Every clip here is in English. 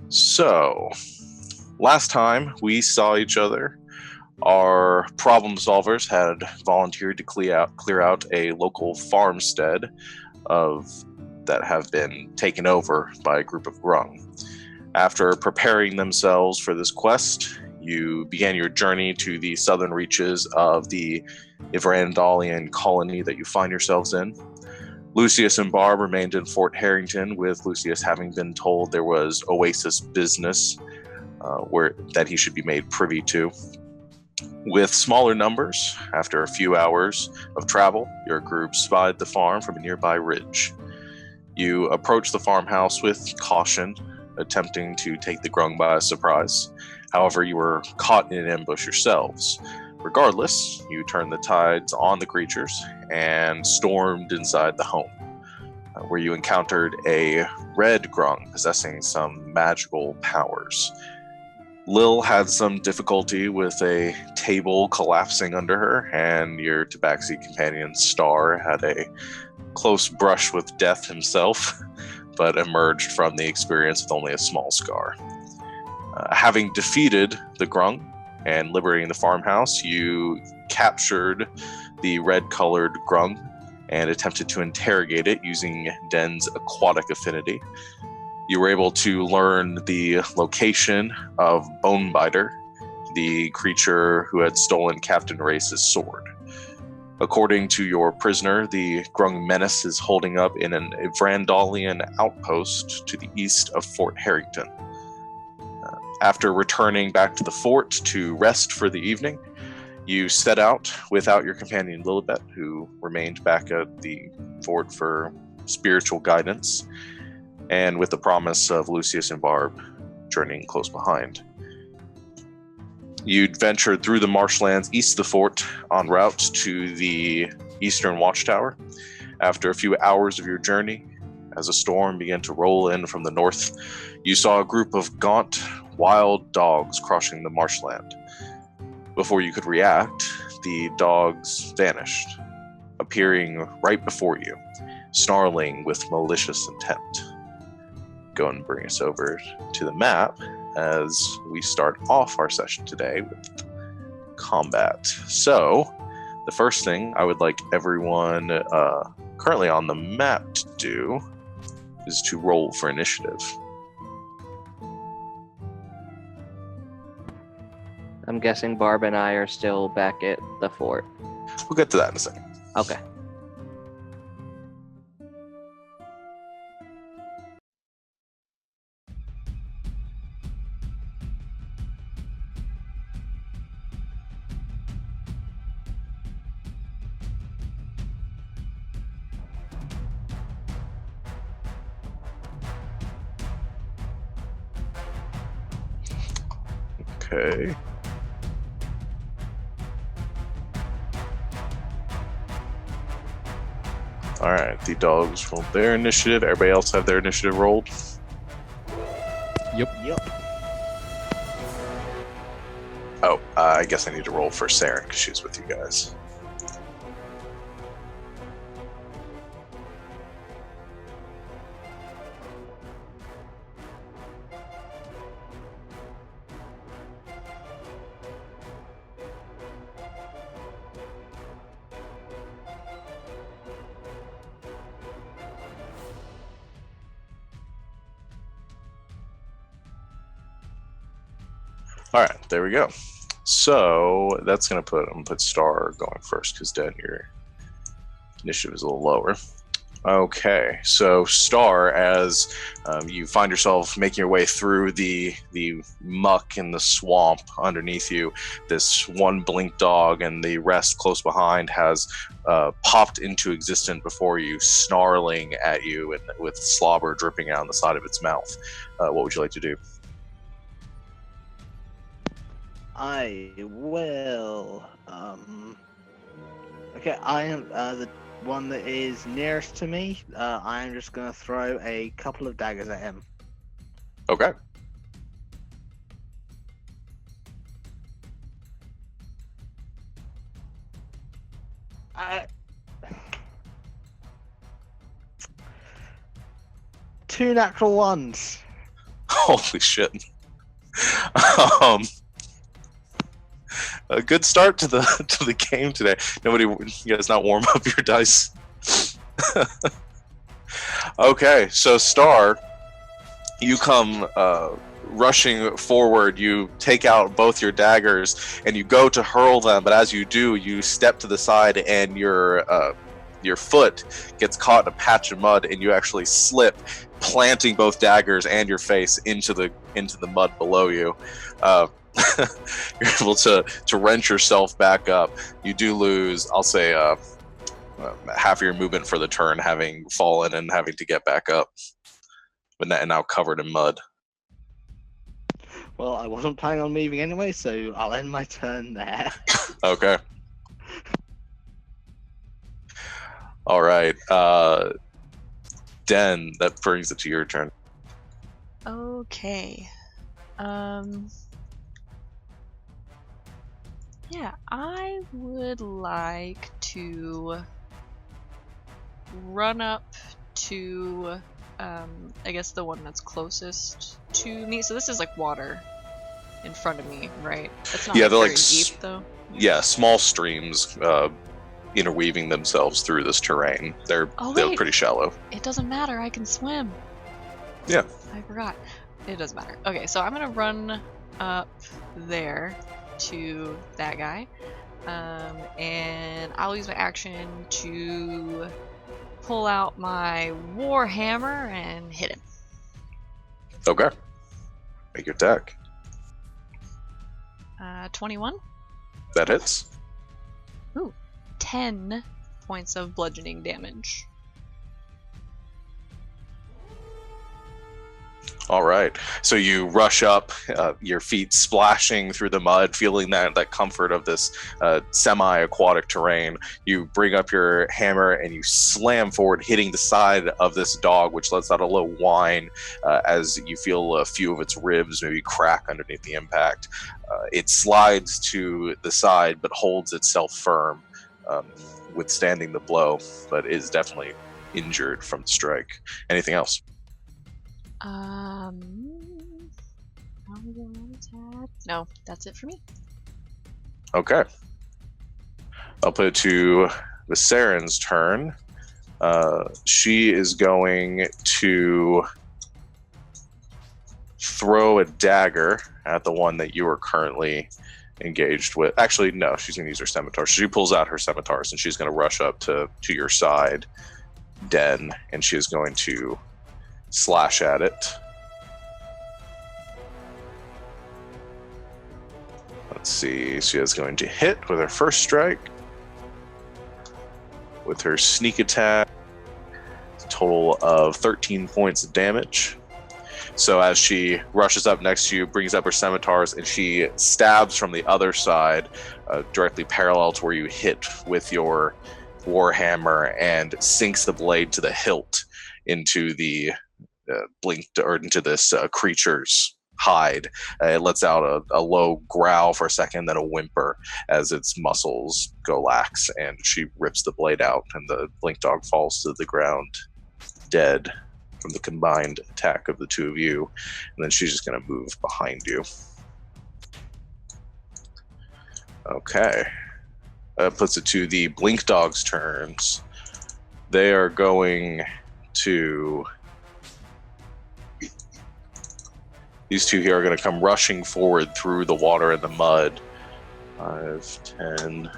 So, last time we saw each other, our problem solvers had volunteered to clear out a local farmstead of that have been taken over by a group of Grung. After preparing themselves for this quest, you began your journey to the southern reaches of the Ivrandalian colony that you find yourselves in. Lucius and Barb remained in Fort Harrington, with Lucius having been told there was Oasis business that he should be made privy to. With smaller numbers, after a few hours of travel, your group spied the farm from a nearby ridge. You approached the farmhouse with caution, attempting to take the Grung by surprise. However, you were caught in an ambush yourselves. Regardless, you turned the tides on the creatures and stormed inside the home, where you encountered a red Grung possessing some magical powers. Lil had some difficulty with a table collapsing under her, and your tabaxi companion Star had a close brush with death himself, but emerged from the experience with only a small scar. Having defeated the Grung and liberating the farmhouse, you captured the red-colored Grung and attempted to interrogate it using Den's aquatic affinity. You were able to learn the location of Bonebiter, the creature who had stolen Captain Race's sword. According to your prisoner, the Grung menace is holding up in an Ivrandalian outpost to the east of Fort Harrington. After returning back to the fort to rest for the evening, you set out without your companion Lilibet, who remained back at the fort for spiritual guidance, and with the promise of Lucius and Barb journeying close behind. You'd ventured through the marshlands east of the fort en route to the eastern watchtower. After a few hours of your journey, as a storm began to roll in from the north, you saw a group of gaunt, wild dogs crossing the marshland. Before you could react, the dogs vanished, appearing right before you, snarling with malicious intent. Go and bring us over to the map as we start off our session today with combat. So, the first thing I would like everyone currently on the map to do is to roll for initiative. I'm guessing Barb and I are still back at the fort. We'll get to that in a second. Okay. Okay. Alright, the dogs rolled their initiative. Everybody else have their initiative rolled? Yep. Oh, I guess I need to roll for Saren because she's with you guys. All right, there we go. So that's I'm gonna put Star going first because Dan, your initiative is a little lower. Okay, so Star, as you find yourself making your way through the muck and the swamp underneath you, this one blink dog and the rest close behind has popped into existence before you, snarling at you and with slobber dripping out on the side of its mouth. What would you like to do? I will. Okay, I am the one that is nearest to me. I am just going to throw a couple of daggers at him. Okay. Two natural ones. Holy shit. um, a good start to the game today. You guys not warm up your dice. Okay, so Star, you come rushing forward. You take out both your daggers and you go to hurl them, but as you do, you step to the side and your foot gets caught in a patch of mud, and you actually slip, planting both daggers and your face into the mud below you. You're able to wrench yourself back up. You do lose, I'll say, half of your movement for the turn, having fallen and having to get back up, but now covered in mud. Well, I wasn't planning on moving anyway, so I'll end my turn there. Okay. All right. Den, that brings it to your turn. Okay. Yeah, I would like to run up to, I guess the one that's closest to me. So this is like water in front of me, right? It's not Yeah, they're very like deep though. Yeah, small streams interweaving themselves through this terrain. They're pretty shallow. It doesn't matter. I can swim. Yeah. I forgot. It doesn't matter. Okay, so I'm gonna run up there to that guy, and I'll use my action to pull out my war hammer and hit him. Okay. Make your attack. 21. That hits. Ooh, 10 points of bludgeoning damage. All right. So you rush up, your feet splashing through the mud, feeling that comfort of this semi-aquatic terrain. You bring up your hammer and you slam forward, hitting the side of this dog, which lets out a low whine as you feel a few of its ribs maybe crack underneath the impact. It slides to the side but holds itself firm, withstanding the blow, but is definitely injured from the strike. Anything else? No, that's it for me. Okay. I'll put it to the Saren's turn. She is going to throw a dagger at the one that you are currently engaged with. Actually, no, she's going to use her scimitar. She pulls out her scimitars and she's going to rush up to your side, Den, and she is going to slash at it. Let's see. She is going to hit with her first strike. With her sneak attack, a total of 13 points of damage. So as she rushes up next to you, brings up her scimitars, and she stabs from the other side, directly parallel to where you hit with your warhammer, and sinks the blade to the hilt into the into this creature's hide. It lets out a low growl for a second, then a whimper as its muscles go lax, and she rips the blade out, and the blink dog falls to the ground dead from the combined attack of the two of you. And then she's just going to move behind you. Okay. That puts it to the blink dog's turns. They are going to... These two here are going to come rushing forward through the water and the mud. 5, 10...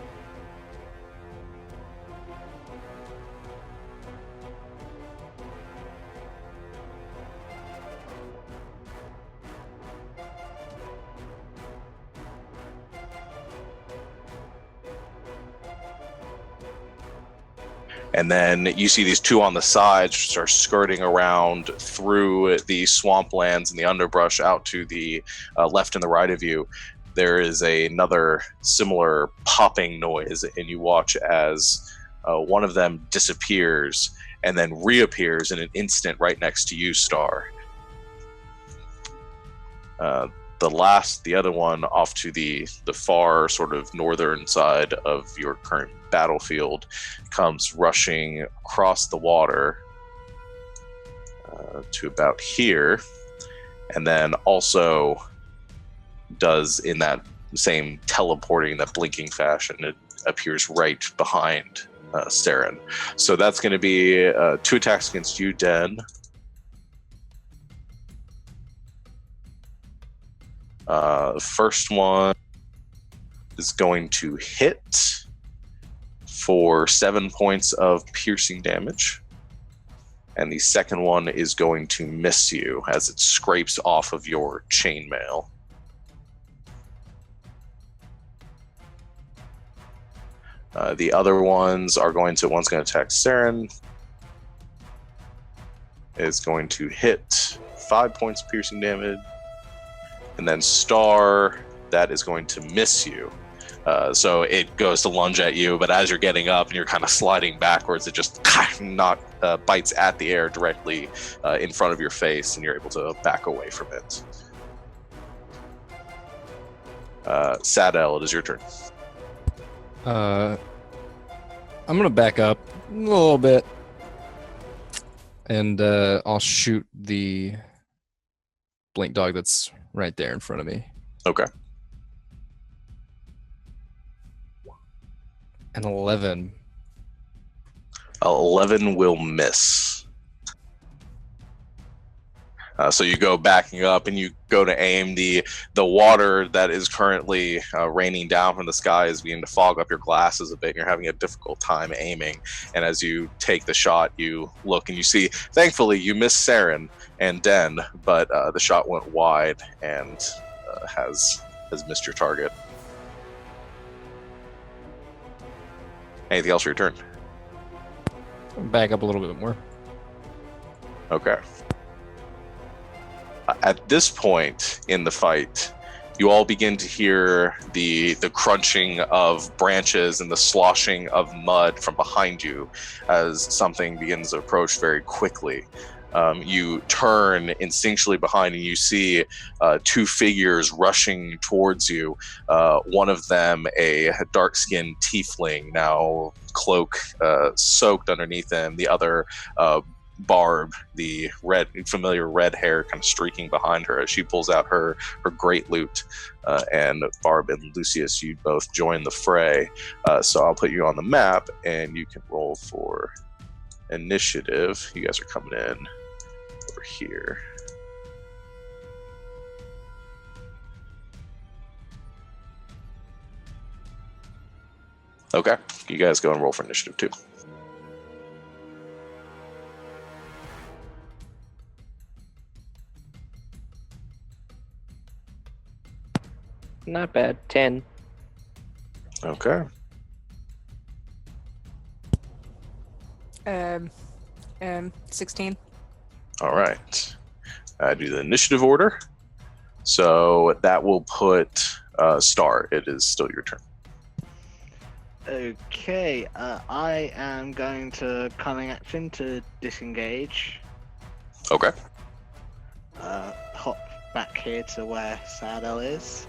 And then you see these two on the sides start skirting around through the swamplands and the underbrush out to the left and the right of you. There is another similar popping noise, and you watch as one of them disappears and then reappears in an instant right next to you, Star. The other one off to the far sort of northern side of your current battlefield comes rushing across the water to about here, and then also does in that same teleporting, that blinking fashion, it appears right behind Saren. So that's going to be 2 attacks against you, Den. First one is going to hit for 7 points of piercing damage. And the second one is going to miss you as it scrapes off of your chainmail. The other ones are one's going to attack Saren. It's going to hit 5 points of piercing damage. And then Star, that is going to miss you. So it goes to lunge at you, but as you're getting up and you're kind of sliding backwards, it just bites at the air directly in front of your face, and you're able to back away from it. Sadel, it is your turn. I'm gonna back up a little bit, and I'll shoot the blink dog that's right there in front of me. Okay. An 11. 11 will miss. So you go backing up and you go to aim. The water that is currently raining down from the sky is beginning to fog up your glasses a bit, and you're having a difficult time aiming. And as you take the shot, you look and you see, thankfully, you missed Saren and Den, but the shot went wide and has missed your target. Anything else for your turn? Back up a little bit more. Okay. At this point in the fight, you all begin to hear the crunching of branches and the sloshing of mud from behind you as something begins to approach very quickly. You turn instinctually behind and you see 2 figures rushing towards you. One of them, a dark-skinned tiefling, now cloak soaked underneath him. The other, Barb, the familiar red hair kind of streaking behind her as she pulls out her great loot. And Barb and Lucius, you both join the fray. So I'll put you on the map and you can roll for initiative. You guys are coming in over here. Okay, you guys go and roll for initiative too. Not bad. 10. Okay. 16. All right. I do the initiative order. So that will put Star. It is still your turn. Okay, I am going to cunning action to disengage. Okay. Hop back here to where Sadel is.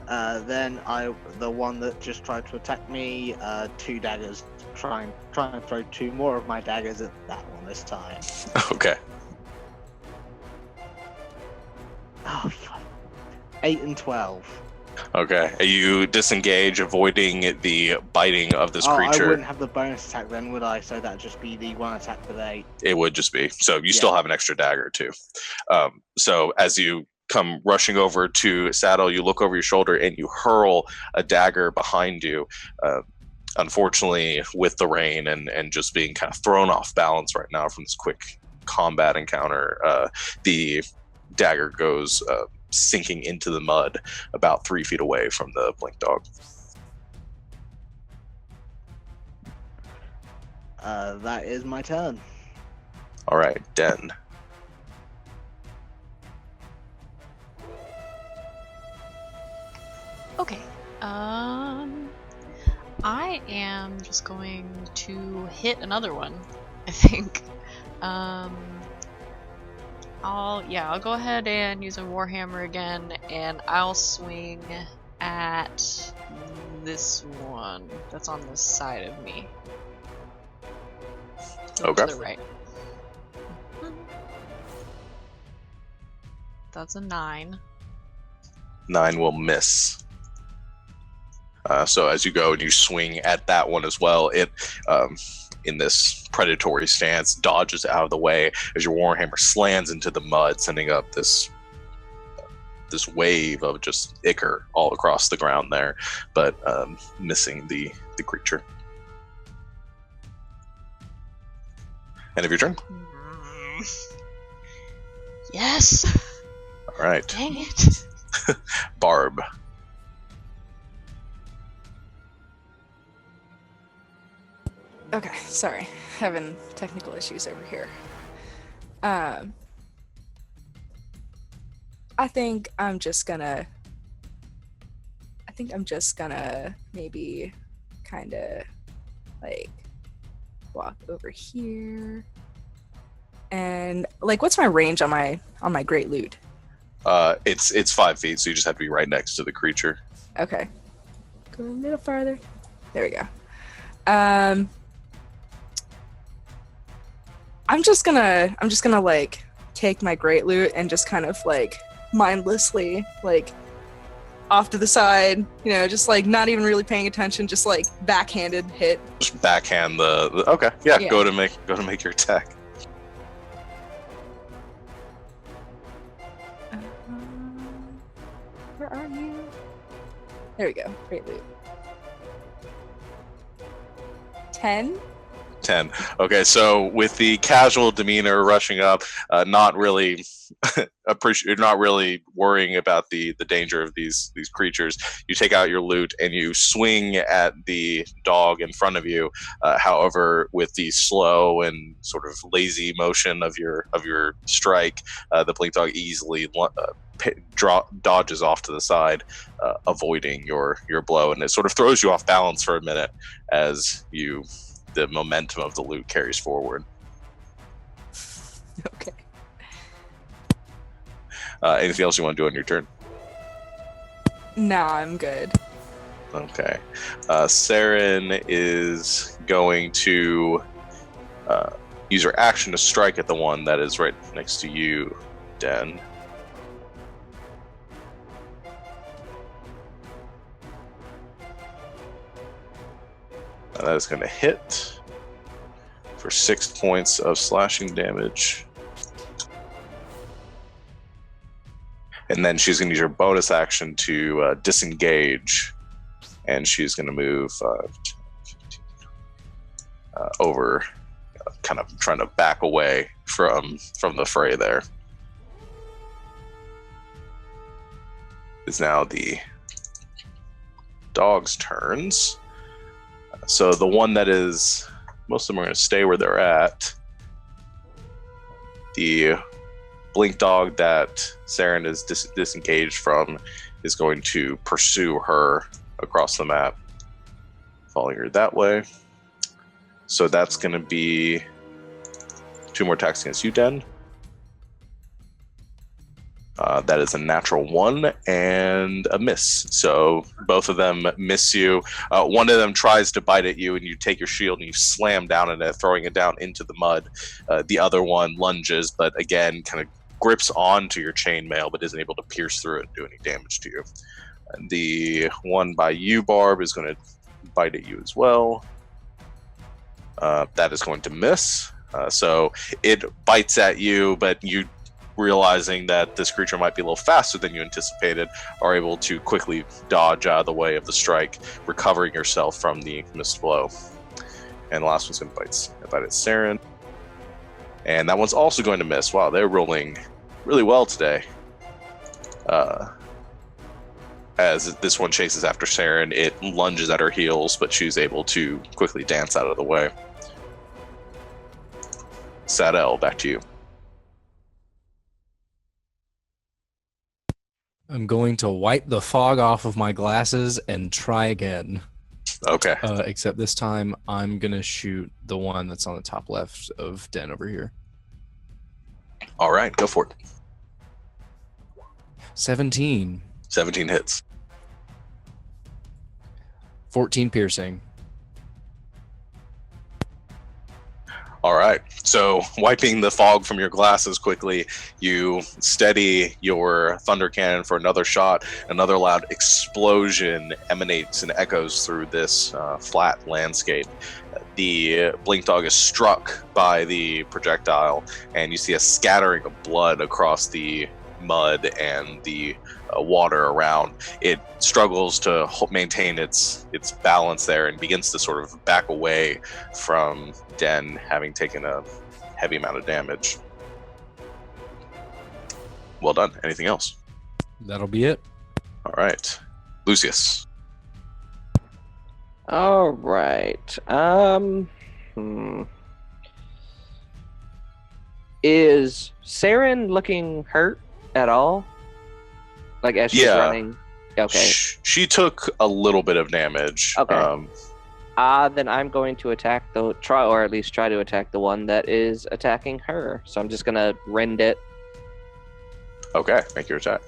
Then the one that just tried to attack me, 2 daggers. Try and throw 2 more of my daggers at that one this time. Okay. Oh, fuck. 8 and 12. Okay. You disengage, avoiding the biting of this I creature. wouldn't have the bonus attack then, would I? So that'd just be the 1 attack for the 8. It would just be. So you still have an extra dagger too. So as you come rushing over to Saddle, you look over your shoulder and you hurl a dagger behind you. Unfortunately, with the rain and just being kind of thrown off balance right now from this quick combat encounter, the dagger goes sinking into the mud about 3 feet away from the blink dog. That is my turn. All right, Den. Okay. I am just going to hit another one, I think. I'll go ahead and use a Warhammer again, and I'll swing at this one that's on the side of me. Okay. To the right. That's a 9. 9 will miss. So as you go and you swing at that one as well, it, in this predatory stance, dodges out of the way as your warhammer slams into the mud, sending up this wave of just ichor all across the ground there, but missing the creature. End of your turn. Yes. All right, Dang it. Barb. Okay, sorry. Having technical issues over here. I think I'm just gonna maybe kind of like walk over here. And like, what's my range on my great loot? It's 5 feet, so you just have to be right next to the creature. Okay. Go a little farther. There we go. I'm just gonna like take my great loot and just kind of like mindlessly like off to the side, you know, just like not even really paying attention, just like backhanded hit. Just backhand the okay, yeah. Yeah. Go to make your attack. Where are you? There we go. Great loot. 10. 10. Okay, so with the casual demeanor rushing up, not really not really worrying about the danger of these creatures, you take out your loot and you swing at the dog in front of you. However, with the slow and sort of lazy motion of your strike, the blink dog easily dodges off to the side, avoiding your blow, and it sort of throws you off balance for a minute as the momentum of the loot carries forward. Okay. Anything else you want to do on your turn? Nah, I'm good. Okay. Saren is going to use her action to strike at the one that is right next to you, Den. And that is going to hit for 6 points of slashing damage. And then she's going to use her bonus action to disengage. And she's going to move 15, over, kind of trying to back away from the fray there. It's now the dog's turns. So the one that is, most of them are going to stay where they're at. The blink dog that Saren is disengaged from is going to pursue her across the map, following her that way. So that's going to be 2 more attacks against you, Den. That is a natural 1 and a miss. So both of them miss you. One of them tries to bite at you, and you take your shield and you slam down in it, throwing it down into the mud. The other one lunges, but again, kind of grips onto your chainmail, but isn't able to pierce through it and do any damage to you. And the one by you, Barb, is going to bite at you as well. That is going to miss. So it bites at you, but you, realizing that this creature might be a little faster than you anticipated, are able to quickly dodge out of the way of the strike, recovering yourself from the missed blow. And the last one's going to bite at Saren. And that one's also going to miss. Wow, they're rolling really well today. As this one chases after Saren, it lunges at her heels, but she's able to quickly dance out of the way. Sadell, back to you. I'm going to wipe the fog off of my glasses and try again. Okay. Except this time, I'm going to shoot the one that's on the top left of Den over here. All right, go for it. 17. 17 hits. 14 piercing. All right. So, wiping the fog from your glasses quickly, you steady your thunder cannon for another shot. Another loud explosion emanates and echoes through this flat landscape. The blink dog is struck by the projectile, and you see a scattering of blood across the mud and the water around. It struggles to maintain its balance there and begins to sort of back away from Den, having taken a heavy amount of damage. Well done. Anything else? That'll be it. All right. Lucius. All right. Is Saren looking hurt at all? Like as she's running? Okay. She took a little bit of damage. Okay. Then I'm going to attack or at least try to attack the one that is attacking her. So I'm just gonna rend it. Okay, make your attack.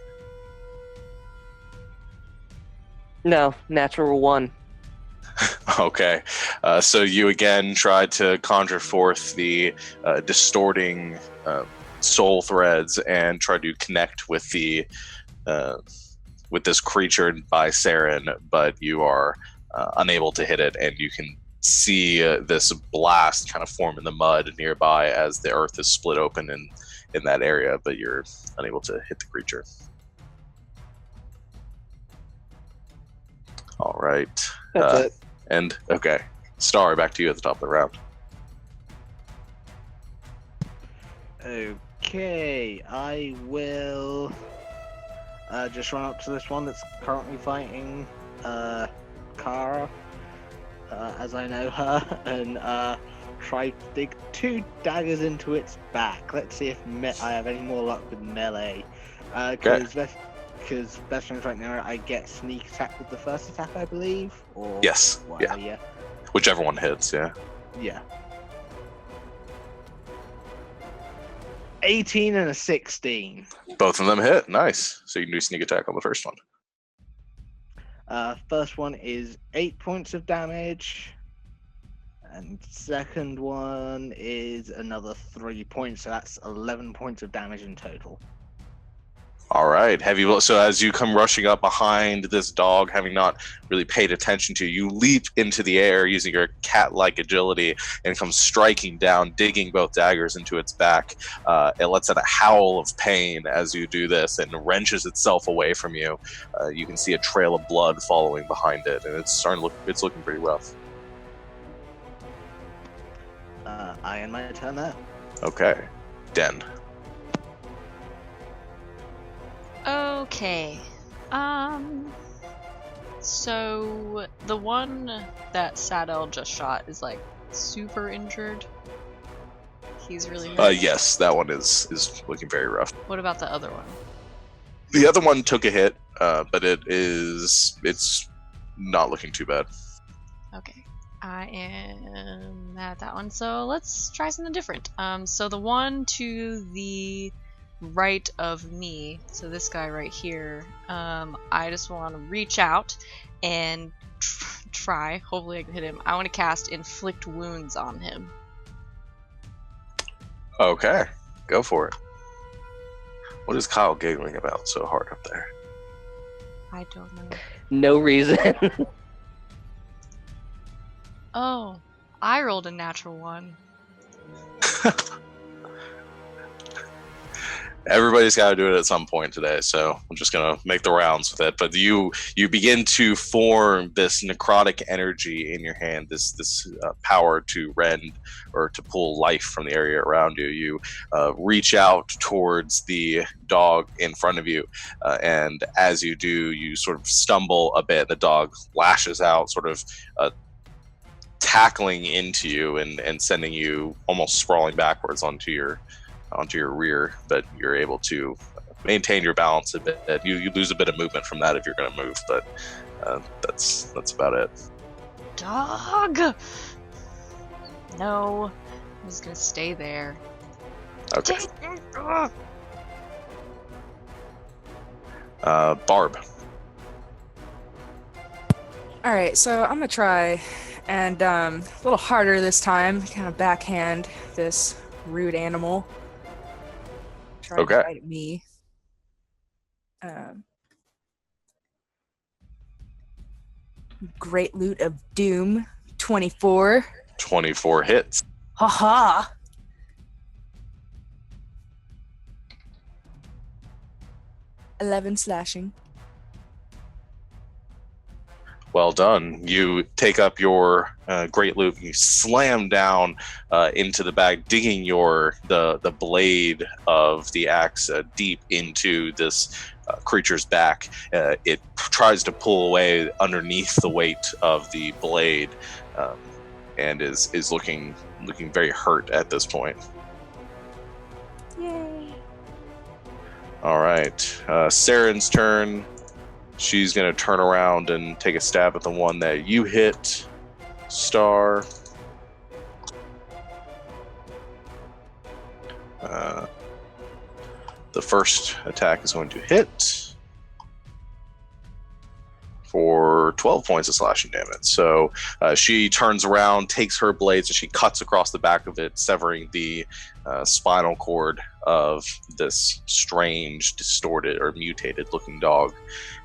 No, natural 1. Okay, so you again try to conjure forth the distorting soul threads and try to connect with the with this creature by Saren, but you are unable to hit it, and you can see this blast kind of form in the mud nearby as the earth is split open in that area, but you're unable to hit the creature. All right. That's it. And, okay. Star, back to you at the top of the round. Okay, I will just run up to this one that's currently fighting Kara, as I know her, and try to dig 2 daggers into its back. Let's see if I have any more luck with melee. Because best friends right now, I get sneak attack with the first attack, I believe? Or yes, whatever, yeah. Whichever one hits, yeah. Yeah. 18 and a 16. Both of them hit, nice. So you can do sneak attack on the first one. First one is 8 points of damage, and second one is another 3 points, so that's 11 points of damage in total. All right, so as you come rushing up behind this dog, having not really paid attention to you, leap into the air using your cat-like agility and come striking down, digging both daggers into its back. It lets out a howl of pain as you do this and wrenches itself away from you. You can see a trail of blood following behind it, and it's looking pretty rough. I end my turn there. Okay, Den. Okay. So the one that Sadel just shot is like super injured. He's really hurt. Yes, that one is looking very rough. What about the other one? The other one took a hit, but it's not looking too bad. Okay. I am at that one. So let's try something different. So the one to the right of me, so this guy right here, I just want to reach out and try, hopefully I can hit him. I want to cast Inflict Wounds on him. Okay, go for it. What is Kyle giggling about so hard up there? I don't know. No reason. Oh, I rolled a natural 1. Everybody's got to do it at some point today, so I'm just gonna make the rounds with it. But you begin to form this necrotic energy in your hand, this power to rend or to pull life from the area around you. You reach out towards the dog in front of you, and as you do, you sort of stumble a bit. The dog lashes out, sort of tackling into you and sending you almost sprawling backwards onto your rear, but you're able to maintain your balance a bit. You lose a bit of movement from that if you're going to move, but that's about it. Dog! No, I'm just going to stay there. Okay. Barb. All right, so I'm gonna try and a little harder this time. Kind of backhand this rude animal. Try to Okay. bite at me. Great Loot of Doom, 24. 24 hits. Haha. $11 slashing. Well done. You take up your great loot. You slam down into the bag, digging the blade of the axe deep into this creature's back. It tries to pull away underneath the weight of the blade, and is looking very hurt at this point. Yay. All right, Saren's turn. She's going to turn around and take a stab at the one that you hit, Star. The first attack is going to hit for 12 points of slashing damage. So she turns around, takes her blades, and she cuts across the back of it, severing the spinal cord of this strange, distorted, or mutated-looking dog,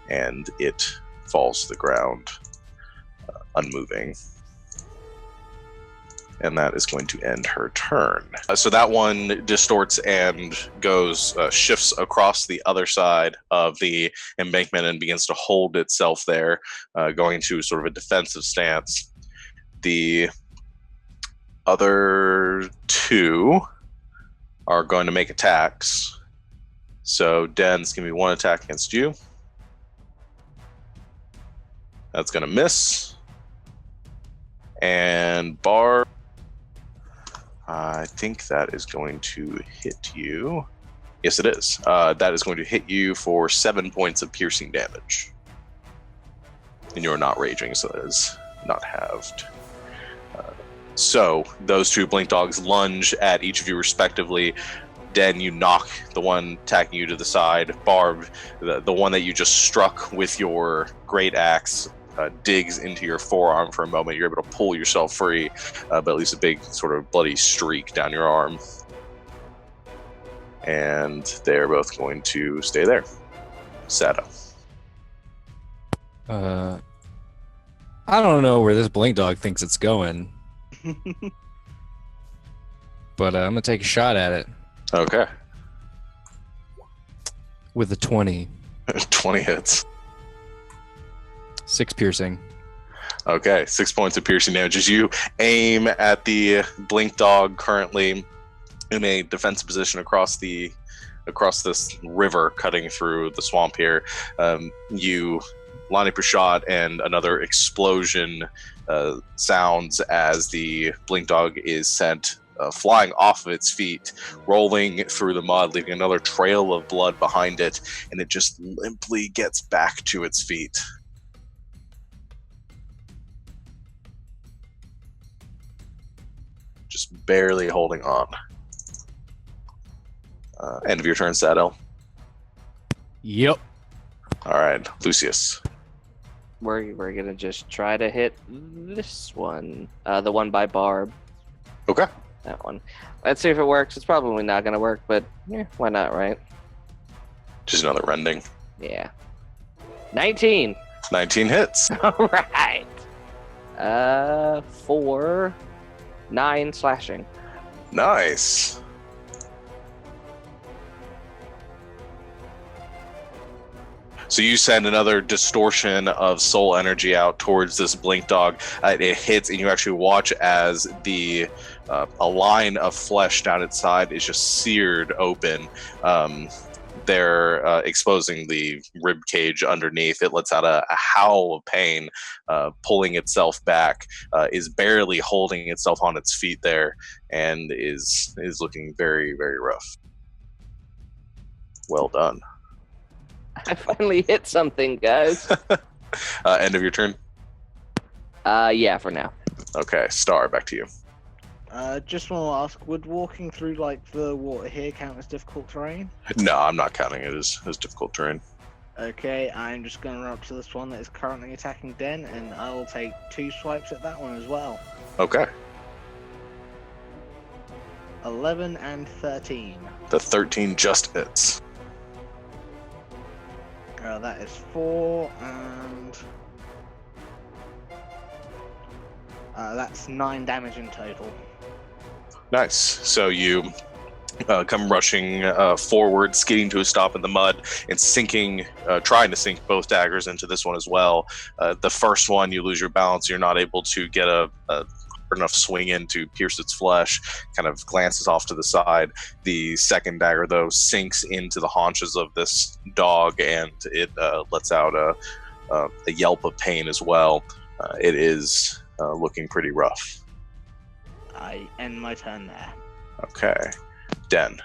and it falls to the ground, unmoving. And that is going to end her turn. So that one distorts and shifts across the other side of the embankment and begins to hold itself there, going to sort of a defensive stance. The other two are going to make attacks. So Den's going to be one attack against you. That's going to miss. And Barb, I think that is going to hit you. Yes, it is. That is going to hit you for 7 points of piercing damage. And you're not raging, so that is not halved. So those two blink dogs lunge at each of you respectively. Den, you knock the one attacking you to the side. Barb, the one that you just struck with your great axe, digs into your forearm for a moment. You're able to pull yourself free, but at least a big sort of bloody streak down your arm. And they're both going to stay there. Sada. I don't know where this blink dog thinks it's going, but I'm gonna take a shot at it Okay. with a 20. 20 hits. 6 piercing. Okay, 6 points of piercing damage as you aim at the blink dog, currently in a defensive position across this river cutting through the swamp here. You line up your shot, and another explosion sounds as the blink dog is sent flying off of its feet, rolling through the mud, leaving another trail of blood behind it, and it just limply gets back to its feet. Just barely holding on. End of your turn, Sadel. Yep. All right, Lucius. We're gonna just try to hit this one, the one by Barb. Okay. That one. Let's see if it works. It's probably not gonna work, but yeah, why not, right? Just another rending. Yeah. 19. 19 hits. All right. For 9 slashing. Nice. So you send another distortion of soul energy out towards this blink dog. It hits, and you actually watch as a line of flesh down its side is just seared open. They're exposing the rib cage underneath. It lets out a howl of pain, pulling itself back, is barely holding itself on its feet there, and is looking very, very rough. Well done. I finally hit something, guys. End of your turn? Yeah, for now. Okay, Star, back to you. Just want to ask, would walking through like the water here count as difficult terrain? No, I'm not counting it as difficult terrain. Okay, I'm just going to run up to this one that is currently attacking Den, and I will take 2 swipes at that one as well. Okay. 11 and 13. The 13 just hits. That is 4, and that's 9 damage in total. Nice. So you come rushing forward, skidding to a stop in the mud, and sinking, trying to sink both daggers into this one as well. The first one, you lose your balance. You're not able to get a hard enough swing in to pierce its flesh, kind of glances off to the side. The second dagger, though, sinks into the haunches of this dog, and it lets out a yelp of pain as well. It is looking pretty rough. I end my turn there. Okay. Den.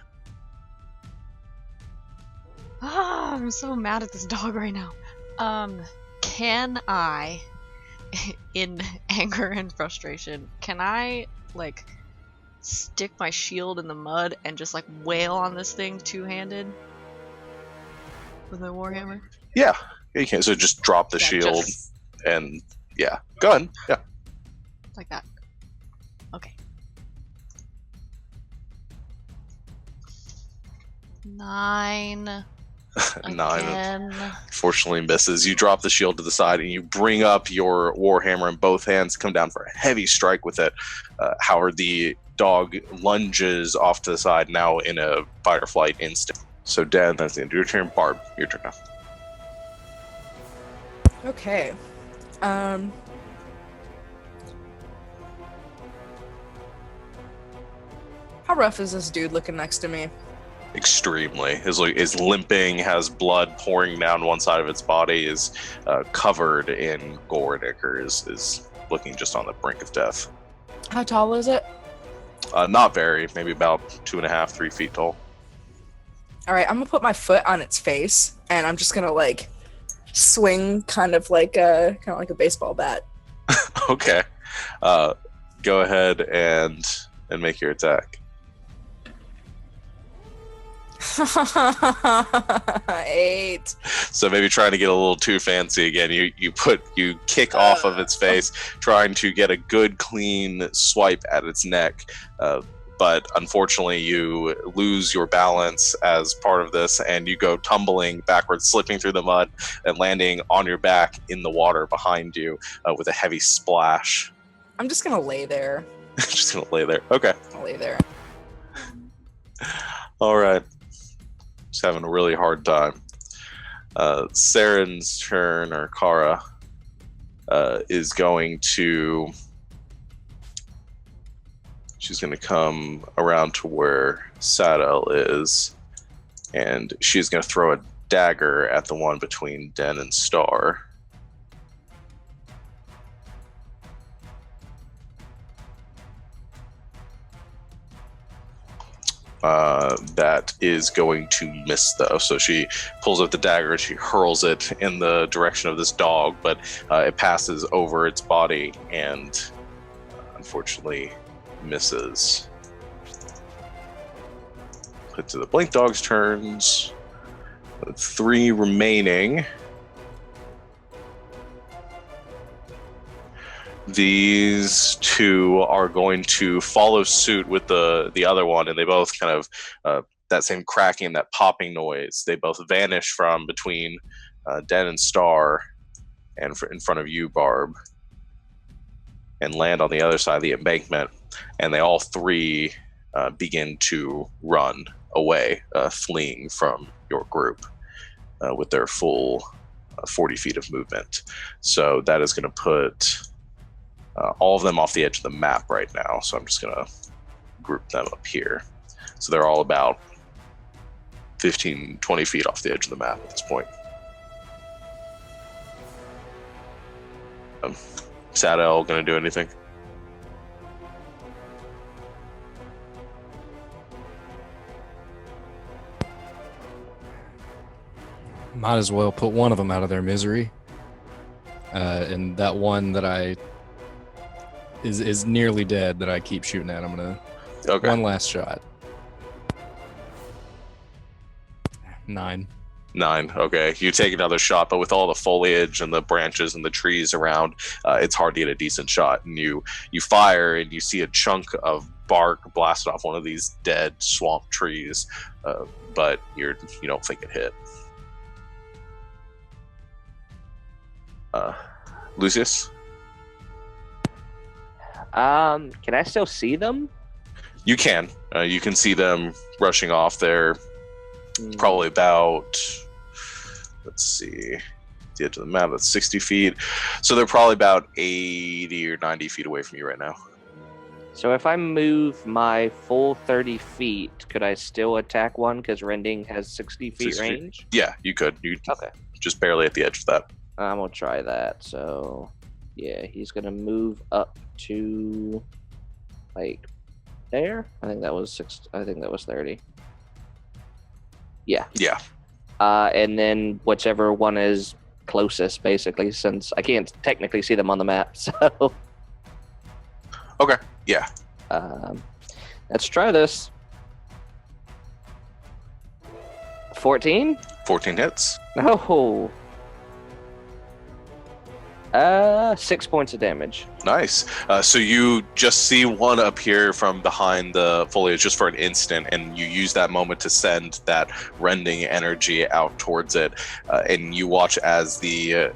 I'm so mad at this dog right now. Can I, in anger and frustration, can I, like, stick my shield in the mud and just, like, wail on this thing two-handed? With my warhammer? Yeah, you can. So just drop the shield and, yeah. Go ahead. Yeah. Like that. Okay. 9. 9 Again. unfortunately misses. You drop the shield to the side and you bring up your warhammer in both hands, come down for a heavy strike with it. However, the dog lunges off to the side, now in a fight or flight instinct. So Dan, that's the end of your turn. Barb, your turn now. Okay. How rough is this dude looking next to me? Extremely. Is limping, has blood pouring down one side of its body, is covered in gore and ichor, is looking just on the brink of death. How tall is it? Not very, maybe about 2.5, 3 feet tall. All right, I'm gonna put my foot on its face, and I'm just gonna like swing, kind of like a baseball bat. Okay. Go ahead and make your attack. 8. So maybe trying to get a little too fancy again. You kick off of its face, trying to get a good clean swipe at its neck. But unfortunately, you lose your balance as part of this, and you go tumbling backwards, slipping through the mud, and landing on your back in the water behind you with a heavy splash. I'm just gonna lay there. Just gonna lay there. Okay. I'll lay there. All right. Just having a really hard time. Saren's turn, or Kara, is going to... She's going to come around to where Sadel is, and she's going to throw a dagger at the one between Den and Star. That is going to miss, though. So she pulls out the dagger, she hurls it in the direction of this dog, but it passes over its body and unfortunately misses. Put to the Blink Dog's turns. 3 remaining. These 2 are going to follow suit with the other one, and they both kind of that same cracking, that popping noise. They both vanish from between Den and Star, and in front of you, Barb, and land on the other side of the embankment. And they all 3 begin to run away, fleeing from your group with their full 40 feet of movement. So that is going to put all of them off the edge of the map right now. So I'm just going to group them up here. So they're all about 15, 20 feet off the edge of the map at this point. Sadel going to do anything? Might as well put one of them out of their misery. And that one that is nearly dead that I keep shooting at, I'm gonna one last shot. 9. 9. Okay, you take another shot, but with all the foliage and the branches and the trees around, it's hard to get a decent shot. And you fire, and you see a chunk of bark blasted off one of these dead swamp trees, but you don't think it hit. Lucius? Can I still see them? You can. You can see them rushing off there. Probably about, let's see, the edge of the map, that's 60 feet. So they're probably about 80 or 90 feet away from you right now. So if I move my full 30 feet, could I still attack one? Because rending has 60 feet 60 feet. range? Yeah, you could. You Okay. just barely at the edge of that. I'm going to try that. So, yeah, he's going to move up to, like, there? I think that was 30. Yeah. Yeah. And then whichever one is closest, basically, since I can't technically see them on the map. So. Okay. Yeah. Let's try this. 14? 14 hits. No. 6 points of damage. Nice. So you just see one appear from behind the foliage just for an instant, and you use that moment to send that rending energy out towards it. And you watch as the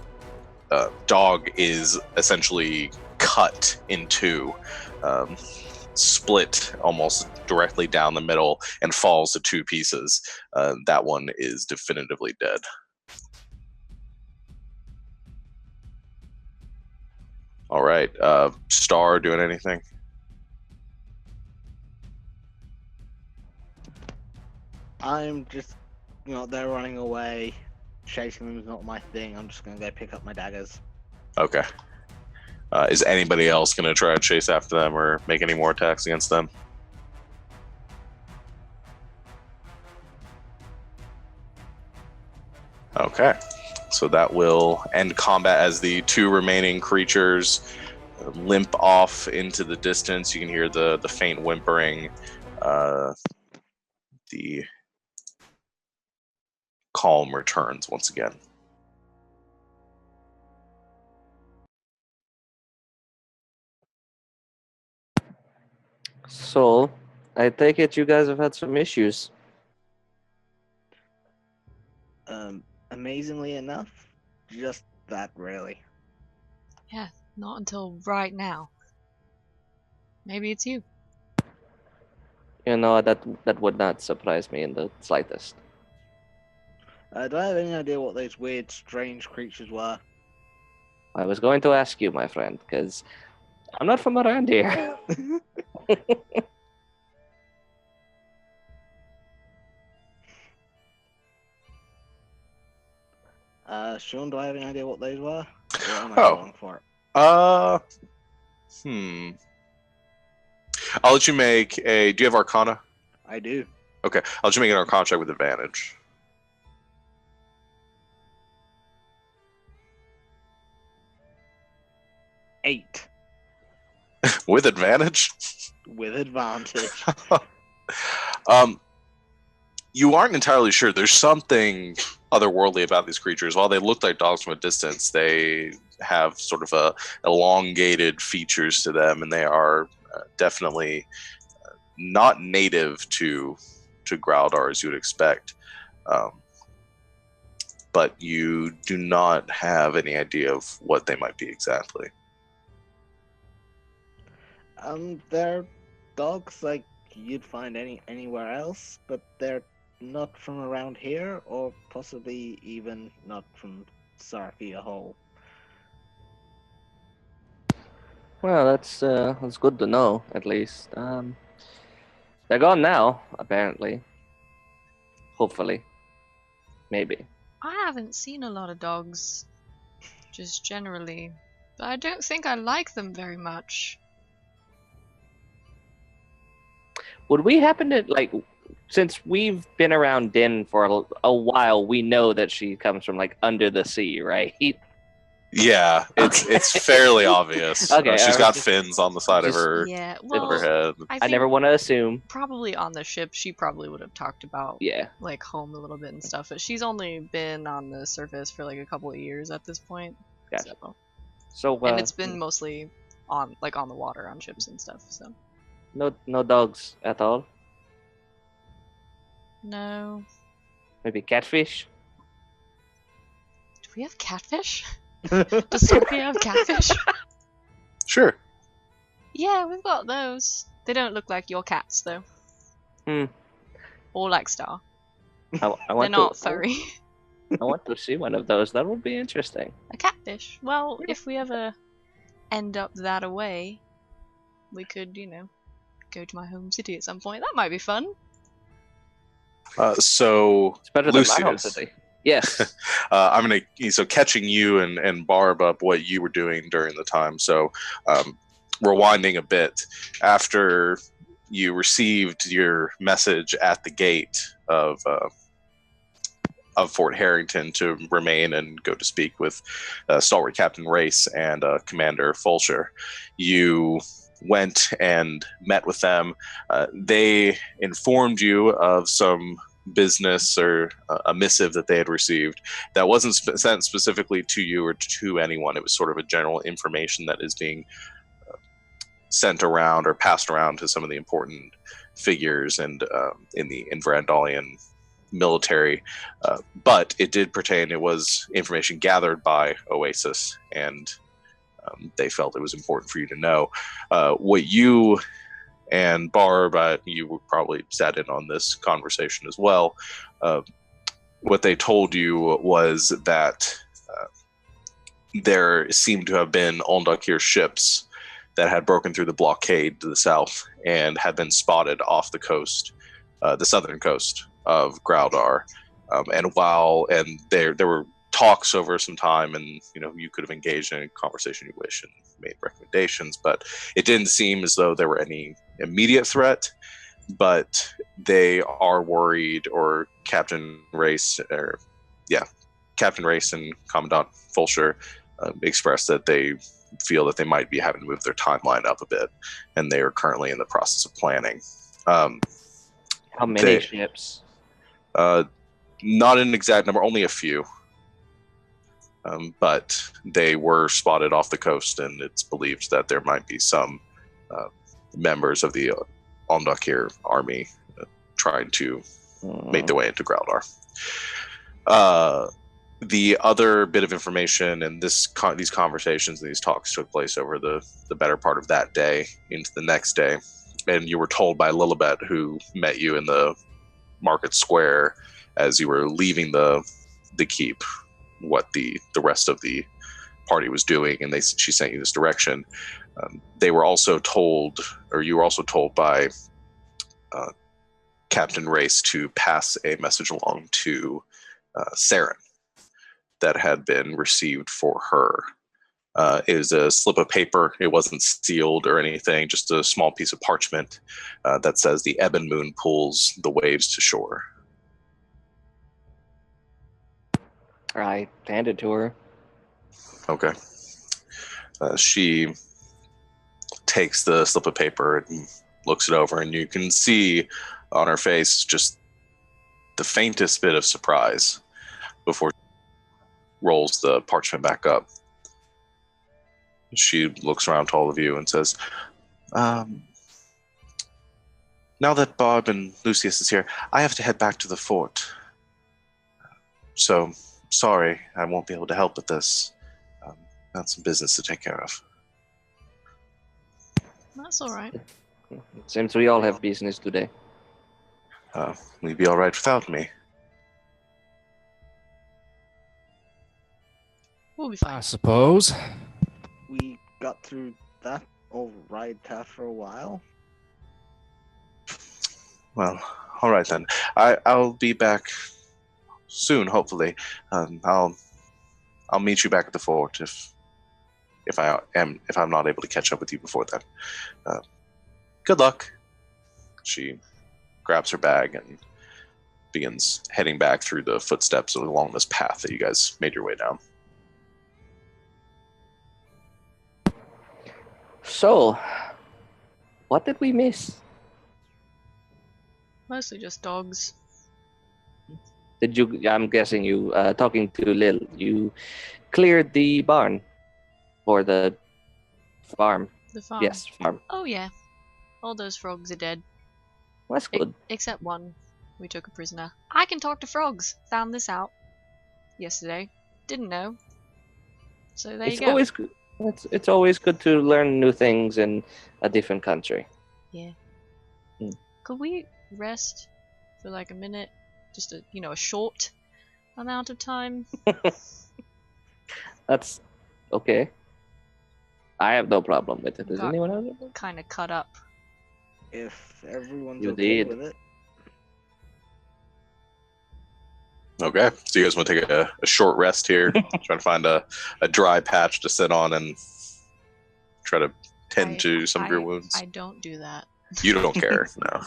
dog is essentially cut in two, split almost directly down the middle, and falls to two pieces. That one is definitively dead. All right. Star doing anything? I'm just, they're running away. Chasing them is not my thing. I'm just going to go pick up my daggers. Okay. Is anybody else going to try to chase after them or make any more attacks against them? Okay. So that will end combat as the two remaining creatures limp off into the distance. You can hear the faint whimpering. The calm returns once again. So, I take it you guys have had some issues. Amazingly enough, just that really. Yeah, not until right now. Maybe it's you. That would not surprise me in the slightest. Do I have any idea what those weird, strange creatures were? I was going to ask you, my friend, because I'm not from around here. Sean, do I have any idea what those were? Or am I Oh. going for it? I'll let you make a. Do you have Arcana? I do. Okay, I'll let you make an Arcana check with advantage. 8 With advantage? with advantage. You aren't entirely sure. There's something otherworldly about these creatures. While they look like dogs from a distance, they have sort of elongated features to them, and they are definitely not native to Growldar as you would expect. But you do not have any idea of what they might be exactly. They're dogs like you'd find anywhere else, but they're not from around here, or possibly even not from Sarkia Hole. Well, that's good to know, at least. They're gone now, apparently. Hopefully. Maybe. I haven't seen a lot of dogs, just generally. But I don't think I like them very much. Would we happen to, since we've been around Din for a while, we know that she comes from, under the sea, right? Yeah, it's fairly obvious. Okay, She's I got was fins on the side of just- her Yeah, of well, her head. I I never think want to assume. probably on the ship she probably would have talked about Yeah. like home a little bit and stuff, but she's only been on the surface for like a couple of years at this point. Gotcha. So, So and it's been mostly on the water on ships and stuff. So no dogs at all. no, Maybe catfish. do we have catfish? Does Sophia have catfish? Sure. Yeah, we've got those. They don't look like your cats though. Hmm. Or like Star. I They're want not to. furry. I want to see one of those. That would be interesting. A catfish. Well, if we ever end up that away, we could, go to my home city at some point. That might be fun. So It's better than my home Lucius. city. Yes. I'm gonna catching you and Barb up what you were doing during the time. So rewinding a bit, after you received your message at the gate of Fort Harrington to remain and go to speak with stalwart Captain Race and Commander Fulcher, you went and met with them. They informed you of some business or a missive that they had received that wasn't sent specifically to you or to anyone. It was sort of a general information that is being sent around or passed around to some of the important figures and in Vrandalian military, but it did pertain. It was information gathered by Oasis, and they felt it was important for you to know. What you and Barb, you probably sat in on this conversation as well. What they told you was that there seemed to have been Ondakir ships that had broken through the blockade to the south and had been spotted off the coast, the southern coast of Graudar. And there were talks over some time, and you could have engaged in a conversation you wish and made recommendations, but it didn't seem as though there were any immediate threat. But they are worried, or Captain Race and Commandant Fulcher expressed that they feel that they might be having to move their timeline up a bit, and they are currently in the process of planning. How many ships? Not an exact number, only a few. But they were spotted off the coast, and it's believed that there might be some members of the Ondakir army trying to make their way into Graudar. The other bit of information, and these conversations and these talks took place over the better part of that day into the next day, and you were told by Lilibet, who met you in the market square as you were leaving the keep, what the rest of the party was doing, and she sent you this direction. They were also told, or you were also told by Captain Race to pass a message along to Saren that had been received for her. It was a slip of paper. It wasn't sealed or anything, just a small piece of parchment that says the Ebon Moon pulls the waves to shore. I handed it to her. Okay. She takes the slip of paper and looks it over, and you can see on her face just the faintest bit of surprise before she rolls the parchment back up. She looks around to all of you and says, now that Barb and Lucius is here, I have to head back to the fort. So, sorry, I won't be able to help with this. Got some business to take care of. That's alright. Seems we all have business today. Will you be all right without me? We'll be I fine. suppose. We got through that all right after a while. Well, all right then. I'll be back soon, hopefully. I'll meet you back at the fort if I'm not able to catch up with you before then. Good luck. She grabs her bag and begins heading back through the footsteps along this path that you guys made your way down. So, what did we miss? Mostly just dogs. Did you? I'm guessing you. Talking to Lil, you cleared the barn or the farm. The farm. Yes, farm. Oh yeah. All those frogs are dead. That's good. Except one. We took a prisoner. I can talk to frogs. Found this out yesterday. Didn't know. So there It's you go. always good. It's always good to learn new things in a different country. Yeah. Hmm. Could we rest for like a minute? Just a short amount of time. That's okay. I have no problem with it. Does Got anyone else? kind of cut up. If everyone's You okay did. with it. Okay, so you guys want to take a short rest here, trying to find a dry patch to sit on and try to tend to some of your wounds. I don't do that. You don't care, no.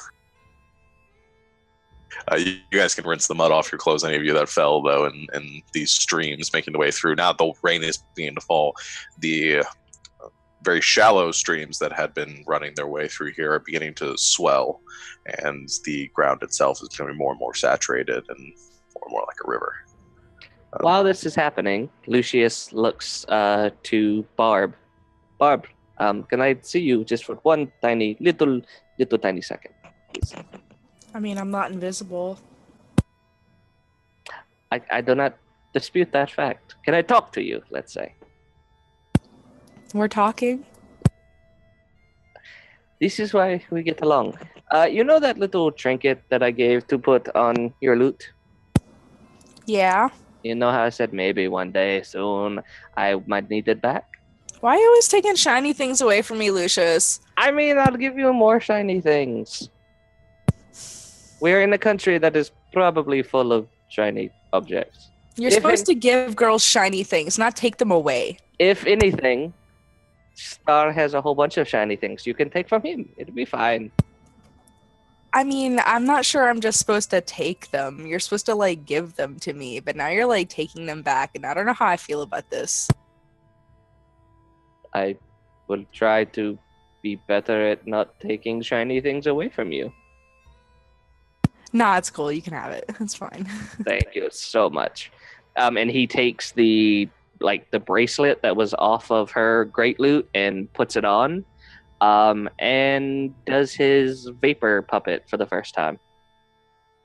You guys can rinse the mud off your clothes, any of you that fell, though, and these streams making the way through. Now the rain is beginning to fall. The very shallow streams that had been running their way through here are beginning to swell, and the ground itself is becoming more and more saturated and more like a river. While this is happening, Lucius looks to Barb. Barb, can I see you just for one tiny, little tiny second, please? I mean, I'm not invisible. I do not dispute that fact. Can I talk to you, let's say? We're talking. This is why we get along. You know that little trinket that I gave to put on your loot? Yeah. You know how I said maybe one day soon I might need it back? Why are you always taking shiny things away from me, Lucius? I mean, I'll give you more shiny things. We're in a country that is probably full of shiny objects. You're supposed to give girls shiny things, not take them away. If anything, Star has a whole bunch of shiny things you can take from him. It'll be fine. I mean, I'm not sure I'm just supposed to take them. You're supposed to, like, give them to me, but now you're, like, taking them back, and I don't know how I feel about this. I will try to be better at not taking shiny things away from you. Nah, it's cool. You can have it. It's fine. Thank you so much. And he takes the bracelet that was off of her great loot and puts it on. And does his vapor puppet for the first time.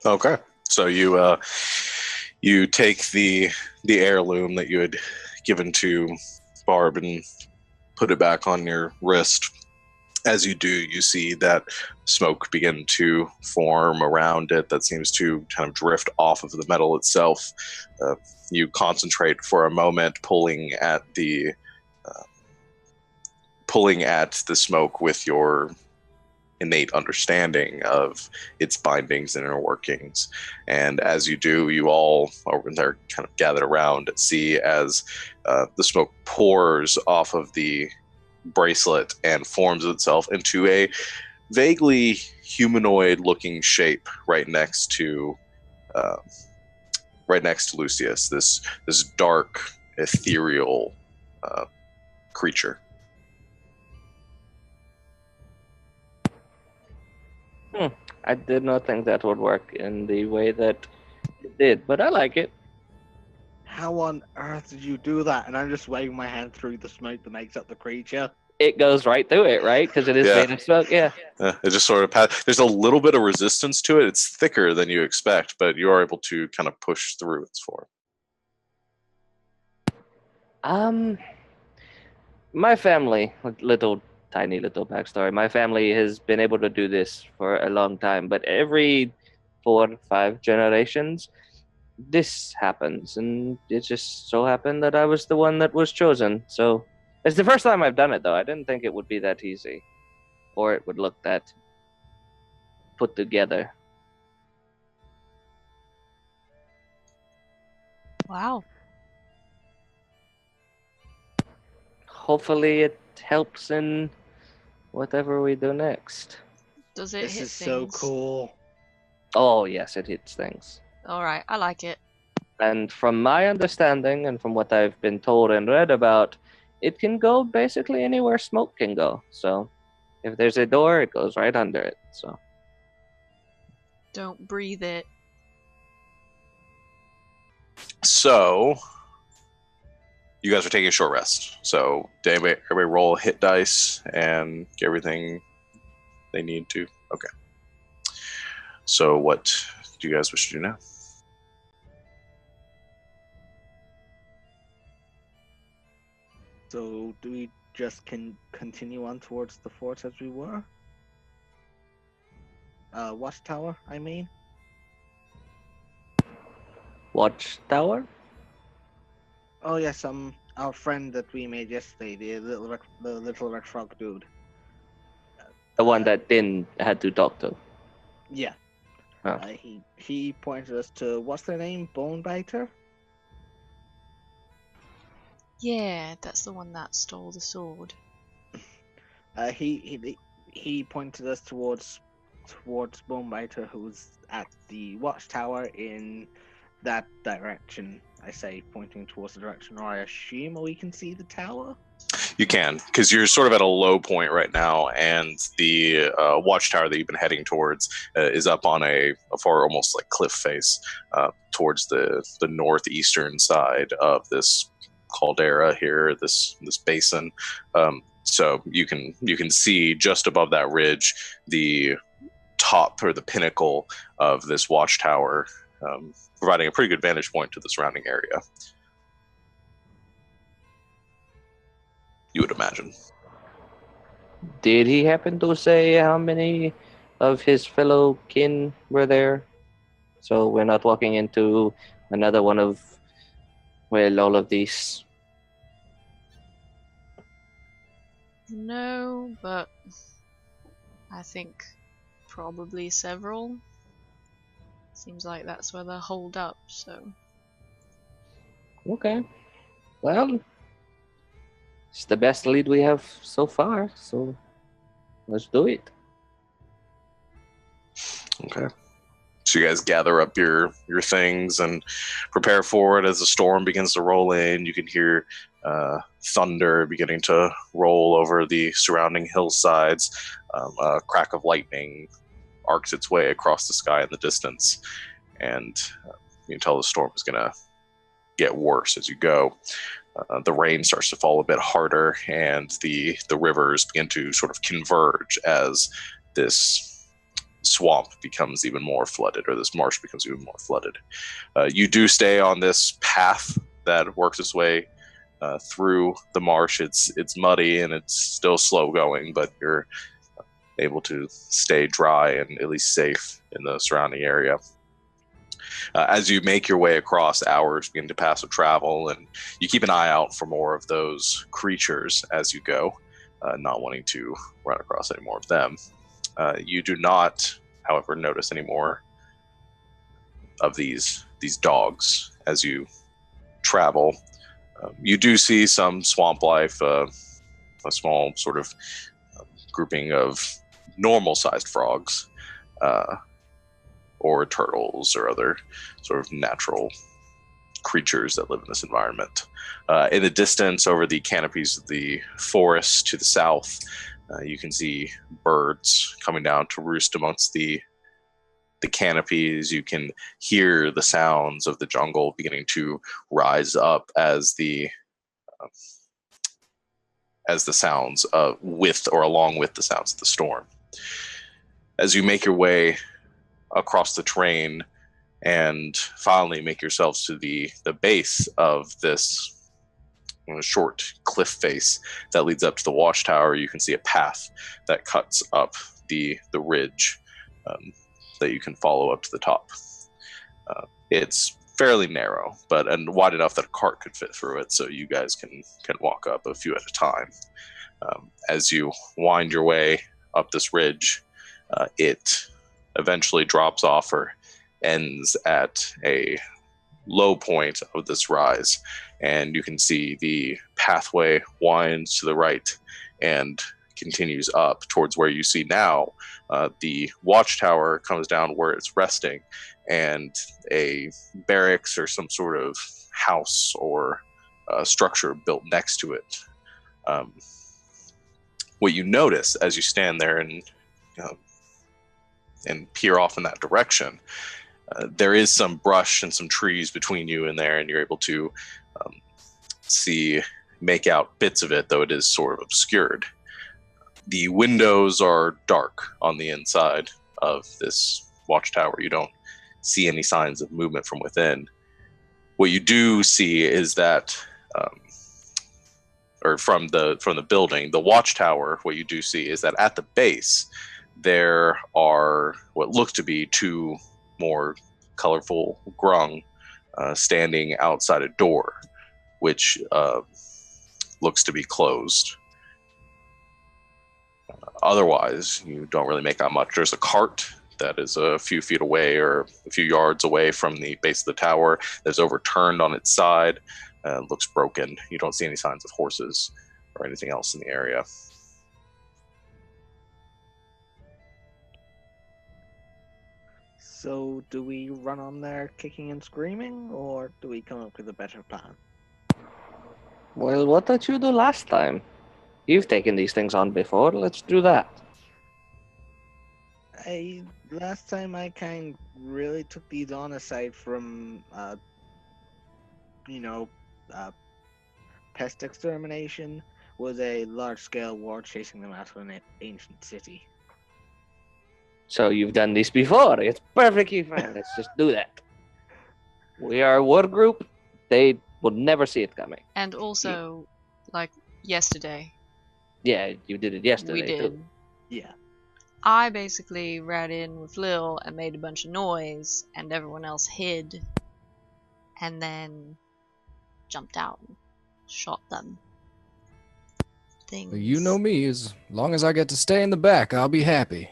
Okay, so you take the heirloom that you had given to Barb and put it back on your wrist. As you do, you see that smoke begin to form around it that seems to kind of drift off of the metal itself. You concentrate for a moment, pulling at the smoke with your innate understanding of its bindings and inner workings. And as you do, you all over there kind of gathered around, see as the smoke pours off of the bracelet and forms itself into a vaguely humanoid-looking shape right next to Lucius. This dark, ethereal creature. I did not think that would work in the way that it did, but I like it. How on earth did you do that? And I'm just waving my hand through the smoke that makes up the creature. It goes right through it, right? Because it is made of smoke, yeah. It just sort of there's a little bit of resistance to it. It's thicker than you expect, but you are able to kind of push through its form. My family, tiny little backstory. My family has been able to do this for a long time, but every 4 or 5 generations, this happens, and it just so happened that I was the one that was chosen. So it's the first time I've done it, though. I didn't think it would be that easy, or it would look that put together. Wow. Hopefully it helps in whatever we do next. Does it This hit is so things? cool. Oh, yes, it hits things. Alright, I like it. And from my understanding and from what I've been told and read about, it can go basically anywhere smoke can go. So if there's a door, it goes right under it. So Don't breathe it. So, you guys are taking a short rest. So, everybody roll hit dice and get everything they need to. Okay. So, what do you guys wish to do now? So, do we just continue on towards the fort as we were? Watchtower, I mean? watchtower. Oh yes, our friend that we made yesterday, the little red frog dude. The one that Din had to talk to. Yeah. Oh. He pointed us to, what's their name? Bonebiter? Yeah, that's the one that stole the sword. He pointed us towards Bonebiter, who's at the watchtower in that direction. I say, pointing towards the direction, or I assume we can see the tower. You can, because you're sort of at a low point right now, and the watchtower that you've been heading towards is up on a far, almost like cliff face towards the northeastern side of this caldera here, this basin. So you can see just above that ridge the top or the pinnacle of this watchtower, providing a pretty good vantage point to the surrounding area. You would imagine. Did he happen to say how many of his fellow kin were there? So we're not walking into another one of, well, all of these. No, but I think probably several. Seems like that's where they're holed up, so. Okay. Well, it's the best lead we have so far, so let's do it. Okay. So you guys gather up your things and prepare for it as the storm begins to roll in. You can hear thunder beginning to roll over the surrounding hillsides. A crack of lightning arcs its way across the sky in the distance. And you can tell the storm is going to get worse as you go. The rain starts to fall a bit harder, and the rivers begin to sort of converge as this swamp becomes even more flooded, or this marsh becomes even more flooded. You do stay on this path that works its way through the marsh. It's muddy and it's still slow going, but you're able to stay dry and at least safe in the surrounding area. As you make your way across, hours begin to pass with travel, and you keep an eye out for more of those creatures as you go, not wanting to run across any more of them. You do not, however, notice any more of these dogs as you travel. You do see some swamp life, a small sort of grouping of normal-sized frogs, or turtles, or other sort of natural creatures that live in this environment. In the distance, over the canopies of the forest to the south, you can see birds coming down to roost amongst the canopies. You can hear the sounds of the jungle beginning to rise up as the sounds with or along with the sounds of the storm. As you make your way across the terrain and finally make yourselves to the base of this short cliff face that leads up to the watchtower, you can see a path that cuts up the ridge that you can follow up to the top. It's fairly narrow, and wide enough that a cart could fit through it, so you guys can walk up a few at a time. As you wind your way up this ridge, it eventually drops off or ends at a low point of this rise, and you can see the pathway winds to the right and continues up towards where you see now the watchtower comes down where it's resting, and a barracks or some sort of house or structure built next to it What you notice as you stand there and peer off in that direction, there is some brush and some trees between you and there, and you're able to make out bits of it, though it is sort of obscured. The windows are dark on the inside of this watchtower. You don't see any signs of movement from within. What you do see is that, or from the building, the watchtower, what you do see is that at the base, there are what look to be two more colorful grung standing outside a door, which looks to be closed. Otherwise, you don't really make out much. There's a cart that is a few feet away or a few yards away from the base of the tower that's overturned on its side. Looks broken. You don't see any signs of horses or anything else in the area. So, do we run on there kicking and screaming, or do we come up with a better plan? Well, what did you do last time? You've taken these things on before. Let's do that. Last time I really took these on, aside from, pest extermination, was a large-scale war chasing them out of an ancient city. So you've done this before. It's perfectly fine. Let's just do that. We are a war group. They will never see it coming. And also, like yesterday. Yeah, you did it yesterday. We did. Too. Yeah. I basically ran in with Lil and made a bunch of noise, and everyone else hid, and then jumped out and shot them. Things. You know me. As long as I get to stay in the back, I'll be happy.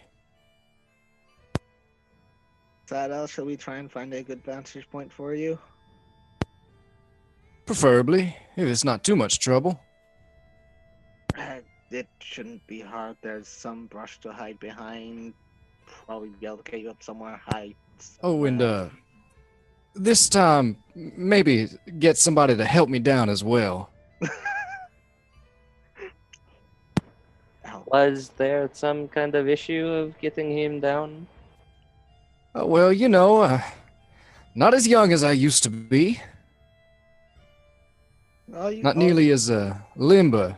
Sadal, shall we try and find a good vantage point for you? Preferably, if it's not too much trouble. It shouldn't be hard. There's some brush to hide behind. Probably be able to get you up somewhere high. Oh, and this time, maybe get somebody to help me down as well. Was there some kind of issue of getting him down? Well, not as young as I used to be. Not nearly as limber.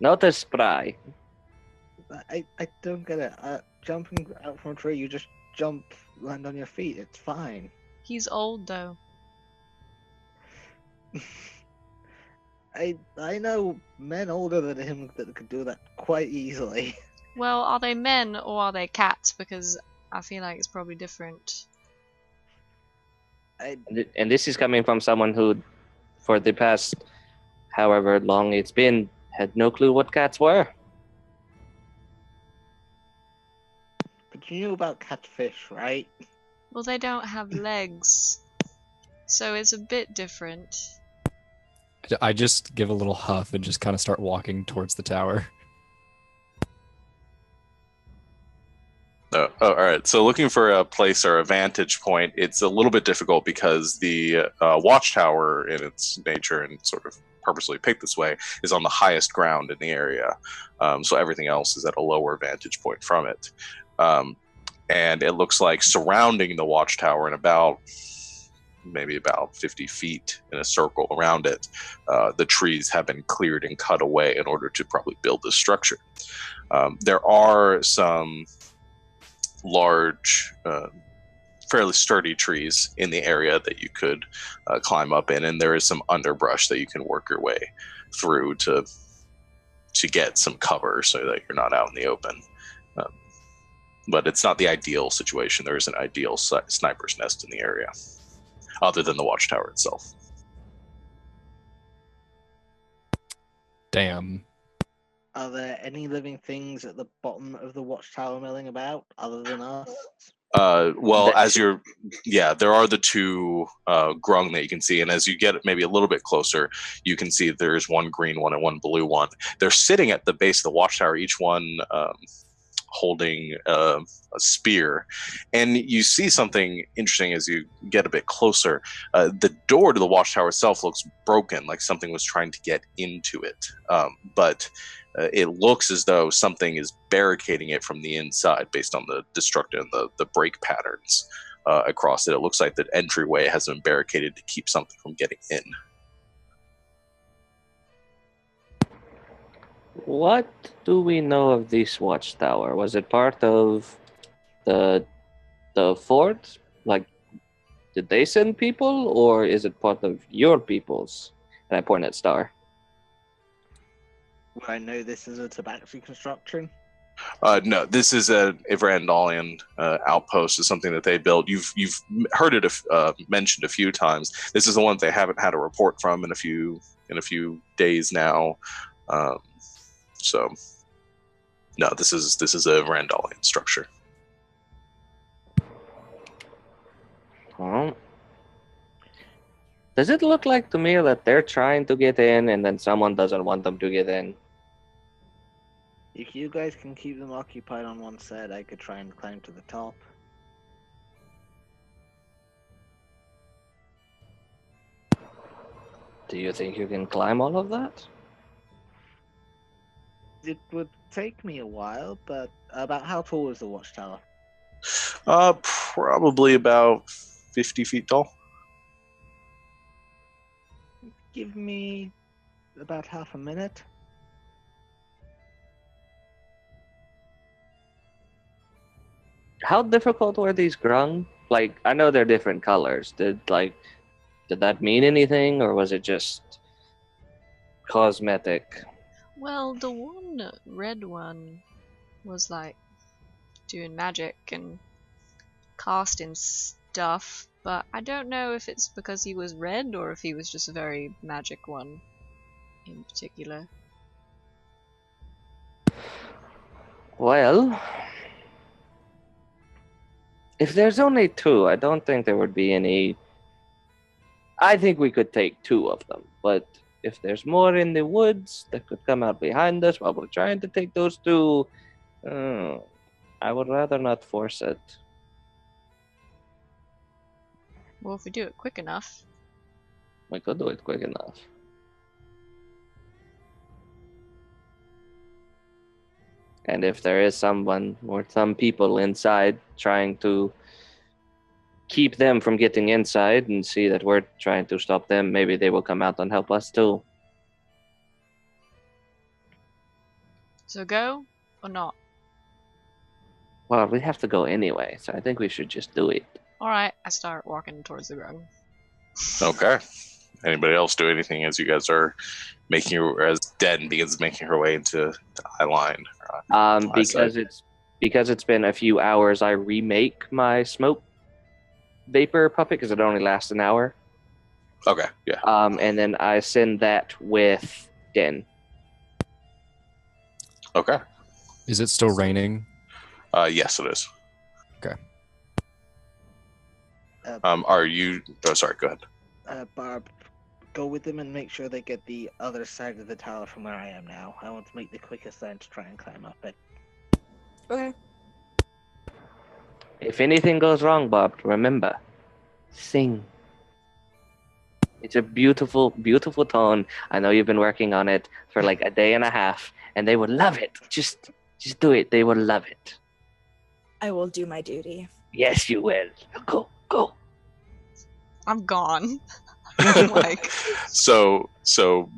Not as spry. I don't get it. Jumping out from a tree, you just jump, land on your feet. It's fine. He's old though. I know men older than him that could do that quite easily. Well, are they men or are they cats? Because I feel like it's probably different. And this is coming from someone who, for the past however long it's been, had no clue what cats were. But you knew about catfish, right? Well, they don't have legs, so it's a bit different. I just give a little huff and just kind of start walking towards the tower. All right. So looking for a place or a vantage point, it's a little bit difficult because the watchtower, in its nature and sort of purposely picked this way, is on the highest ground in the area. So everything else is at a lower vantage point from it. And it looks like surrounding the watchtower in maybe about 50 feet in a circle around it, the trees have been cleared and cut away in order to probably build this structure. There are some large, fairly sturdy trees in the area that you could climb up in, and there is some underbrush that you can work your way through to get some cover so that you're not out in the open. But it's not the ideal situation. There is an ideal sniper's nest in the area, other than the watchtower itself. Damn. Are there any living things at the bottom of the watchtower milling about, other than us? There are the two grung that you can see, and as you get maybe a little bit closer, you can see there's one green one and one blue one. They're sitting at the base of the watchtower, each one holding a spear. And you see something interesting as you get a bit closer. The door to the watchtower itself looks broken, like something was trying to get into it. But it looks as though something is barricading it from the inside based on the destructive and the break patterns across it. It looks like the entryway has been barricaded to keep something from getting in. What do we know of this watchtower? Was it part of the fort? Like, did they send people, or is it part of your people's? And I point at Star. Would I know this is a tabaxi construction? No, this is a Randallian outpost. Is something that they built. You've heard it mentioned a few times. This is the one that they haven't had a report from in a few days now. So, no, this is a Randallian structure. Well, does it look like to me that they're trying to get in and then someone doesn't want them to get in? If you guys can keep them occupied on one side, I could try and climb to the top. Do you think you can climb all of that? It would take me a while, but about how tall is the watchtower? Probably about 50 feet tall. Give me about half a minute. How difficult were these grung? Like, I know they're different colors. Did that mean anything, or was it just cosmetic? Well, the one red one was like doing magic and casting stuff, but I don't know if it's because he was red or if he was just a very magic one in particular. Well, if there's only two, I don't think there would be any. I think we could take two of them, but if there's more in the woods that could come out behind us while we're trying to take those two, I would rather not force it. Well, if we do it quick enough. We could do it quick enough. And if there is someone or some people inside trying to keep them from getting inside and see that we're trying to stop them, maybe they will come out and help us too. So go or not? Well, we have to go anyway, so I think we should just do it. Alright, I start walking towards the grung. Okay. Anybody else do anything as you guys are as Den begins making her way into the eye line? Because it's been a few hours, I remake my smoke vapor puppet because it only lasts an hour. Okay, yeah. And then I send that with Den. Okay. Is it still raining? Yes, it is. Okay. Are you? Oh, sorry. Go ahead. Barb, go with them and make sure they get the other side of the tower from where I am now. I want to make the quickest ascent to try and climb up it. Okay. If anything goes wrong, Bob, remember, sing. It's a beautiful, beautiful tone. I know you've been working on it for like a day and a half, and they would love it. Just do it. They will love it. I will do my duty. Yes, you will. Go. I'm gone. Like, So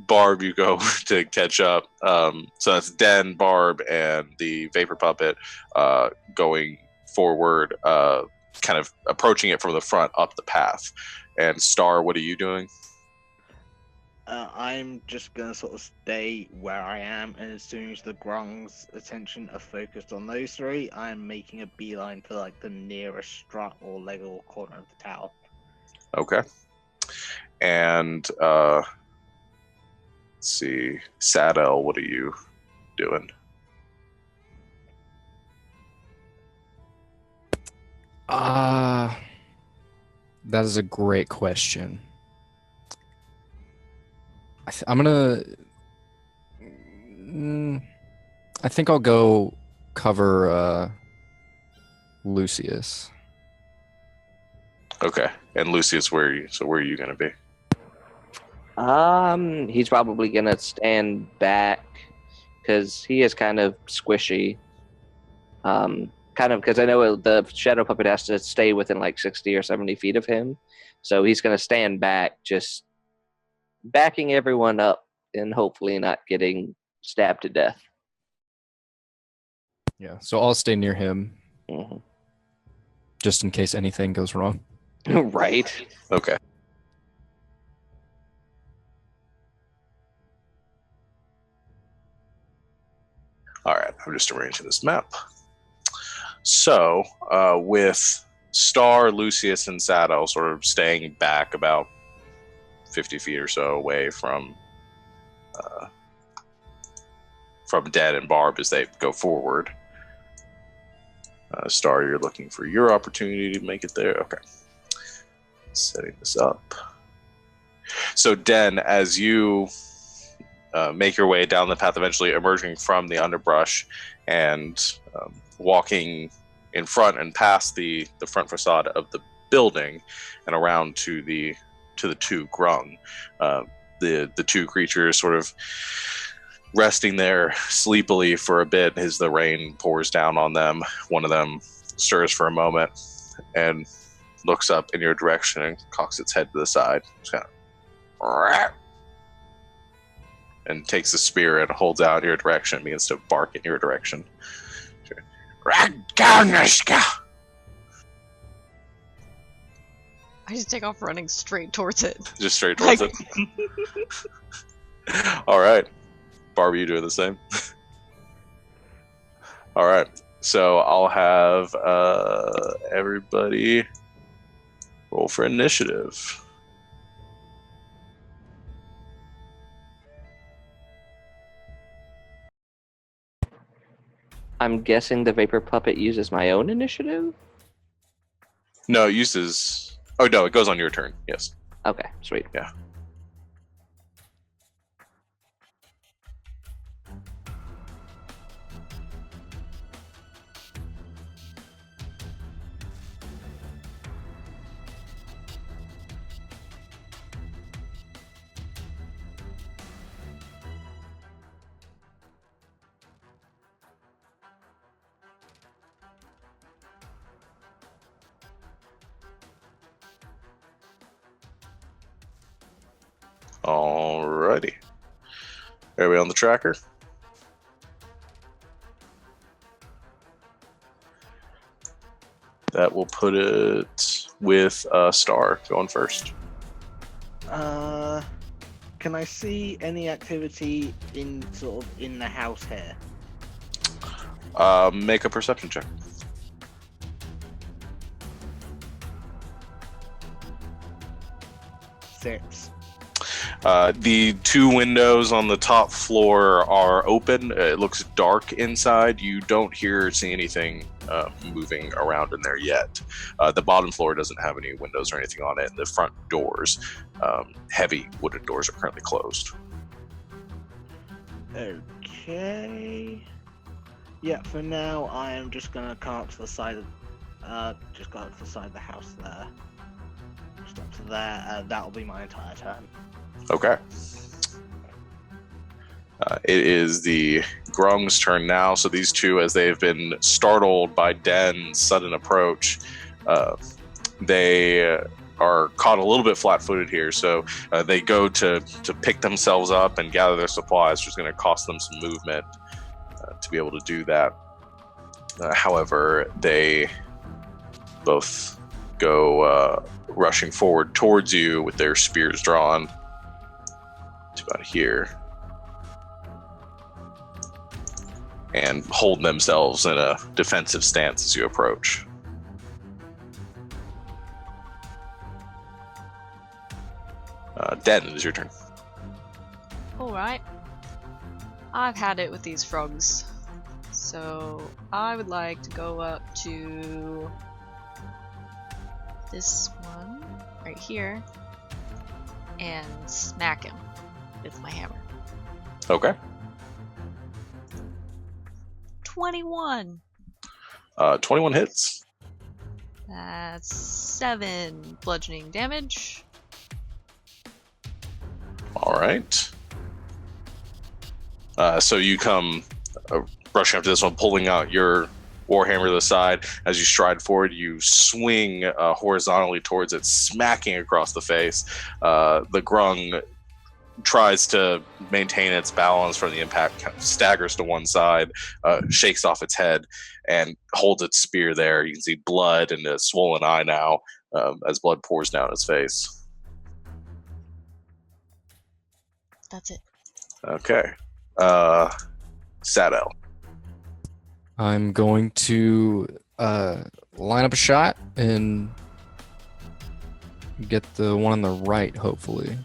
Barb, you go to catch up. So that's Den, Barb, and the Vapor Puppet going forward, kind of approaching it from the front up the path. And Star, what are you doing? I'm just gonna sort of stay where I am, and as soon as the grung's attention are focused on those three, I'm making a beeline for like the nearest strut or leg or corner of the tower. Okay. And let's see, Sadel, what are you doing? That is a great question. I'm gonna. I think I'll go cover Lucius. Okay. And Lucius, where are you going to be? He's probably gonna stand back because he is kind of squishy. Kind of because I know the shadow puppet has to stay within like 60 or 70 feet of him, so he's gonna stand back, just backing everyone up and hopefully not getting stabbed to death. Yeah, so I'll stay near him Mhm. just in case anything goes wrong. Right. Okay. All right, I'm just arranging this map. So, with Star, Lucius, and Saddle sort of staying back about 50 feet or so away from Dead and Barb as they go forward. Star, you're looking for your opportunity to make it there. Okay. Setting this up. So, Den, as you make your way down the path, eventually emerging from the underbrush and walking in front and past the front facade of the building and around to the two grung. The two creatures sort of resting there sleepily for a bit as the rain pours down on them. One of them stirs for a moment and looks up in your direction and cocks its head to the side. Just kind of, and takes the spear and holds out in your direction and begins to bark in your direction. I just take off running straight towards it. Just straight towards it. All right. Barbie, you doing the same? All right. So I'll have everybody roll for initiative. I'm guessing the Vapor Puppet uses my own initiative? No, it uses... Oh, no, it goes on your turn. Yes. Okay, sweet. Yeah. Alrighty. Everybody on the tracker? That will put it with Star going first. Can I see any activity in the house here? Make a perception check. 6. The two windows on the top floor are open. It looks dark inside. You don't see anything moving around in there yet. The bottom floor doesn't have any windows or anything on it. The front doors, heavy wooden doors, are currently closed. Okay. Yeah, for now I am just gonna come up to the side of the house there. Just up to there. That'll be my entire turn. Okay. It is the Grung's turn now. So these two, as they've been startled by Den's sudden approach, they are caught a little bit flat-footed here. So they go to pick themselves up and gather their supplies, which is going to cost them some movement to be able to do that. However, they both go rushing forward towards you with their spears drawn to about here and hold themselves in a defensive stance as you approach. Den, it is your turn. Alright. I've had it with these frogs. So I would like to go up to this one right here and smack him with my hammer. Okay. 21. 21 hits. That's 7 bludgeoning damage. All right. So you come rushing up to this one, pulling out your warhammer to the side. As you stride forward, you swing horizontally towards it, smacking across the face. The grung tries to maintain its balance from the impact, kind of staggers to one side, shakes off its head, and holds its spear there. You can see blood and a swollen eye now as blood pours down its face. That's it. Okay. Sadel. I'm going to line up a shot and get the one on the right, hopefully.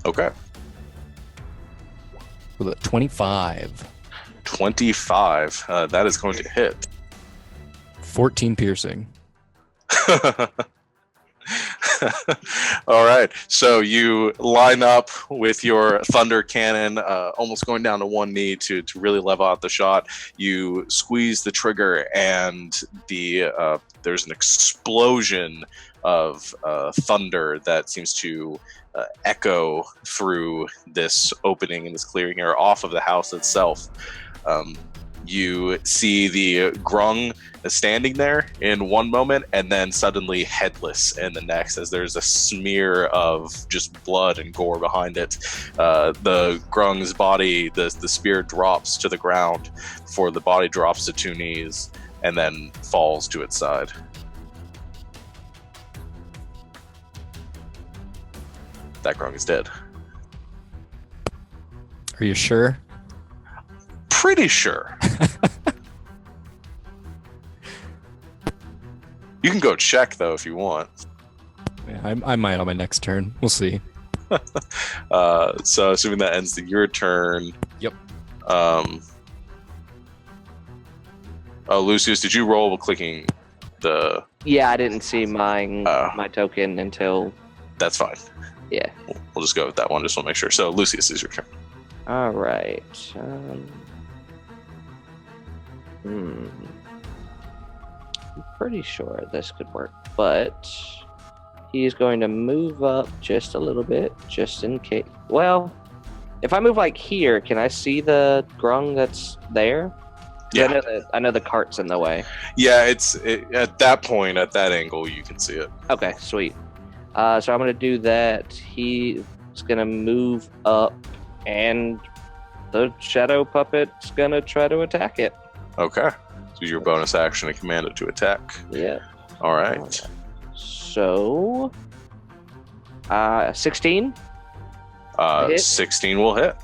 Okay. With a 25. 25. That is going to hit. 14 piercing. All right. So you line up with your thunder cannon, almost going down to one knee to really level out the shot. You squeeze the trigger, and there's an explosion of thunder that seems to echo through this opening in this clearing here off of the house itself. You see the grung standing there in one moment and then suddenly headless in the next, as there's a smear of just blood and gore behind it. The grung's body, the spear drops to the ground before the body drops to 2 knees and then falls to its side. That grung is dead. Are you sure? Pretty sure. You can go check though if you want. Yeah, I might on my next turn. We'll see. So assuming that ends your turn. Yep. Lucius, did you roll clicking the? Yeah, I didn't see my token until. That's fine. Yeah. We'll just go with that one. Just want to make sure. So Lucius is your turn. All right. I'm pretty sure this could work, but he's going to move up just a little bit, just in case. Well, if I move like here, can I see the grung that's there? Yeah. I know the cart's in the way. Yeah, at that point, at that angle, you can see it. Okay, sweet. So I'm going to do that. He's going to move up, and the shadow puppet's going to try to attack it. Okay. Use your bonus action to command it to attack. Yeah. All right. So, 16? 16 will hit.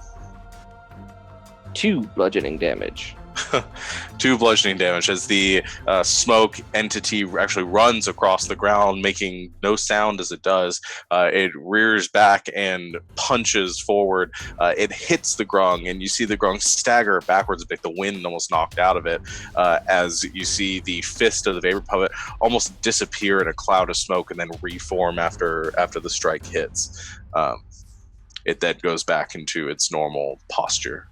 2 bludgeoning damage. 2 bludgeoning damage as the smoke entity actually runs across the ground, making no sound as it does. It rears back and punches forward. It hits the grung, and you see the grung stagger backwards a bit, the wind almost knocked out of it, as you see the fist of the vapor puppet almost disappear in a cloud of smoke and then reform after the strike hits. It then goes back into its normal posture.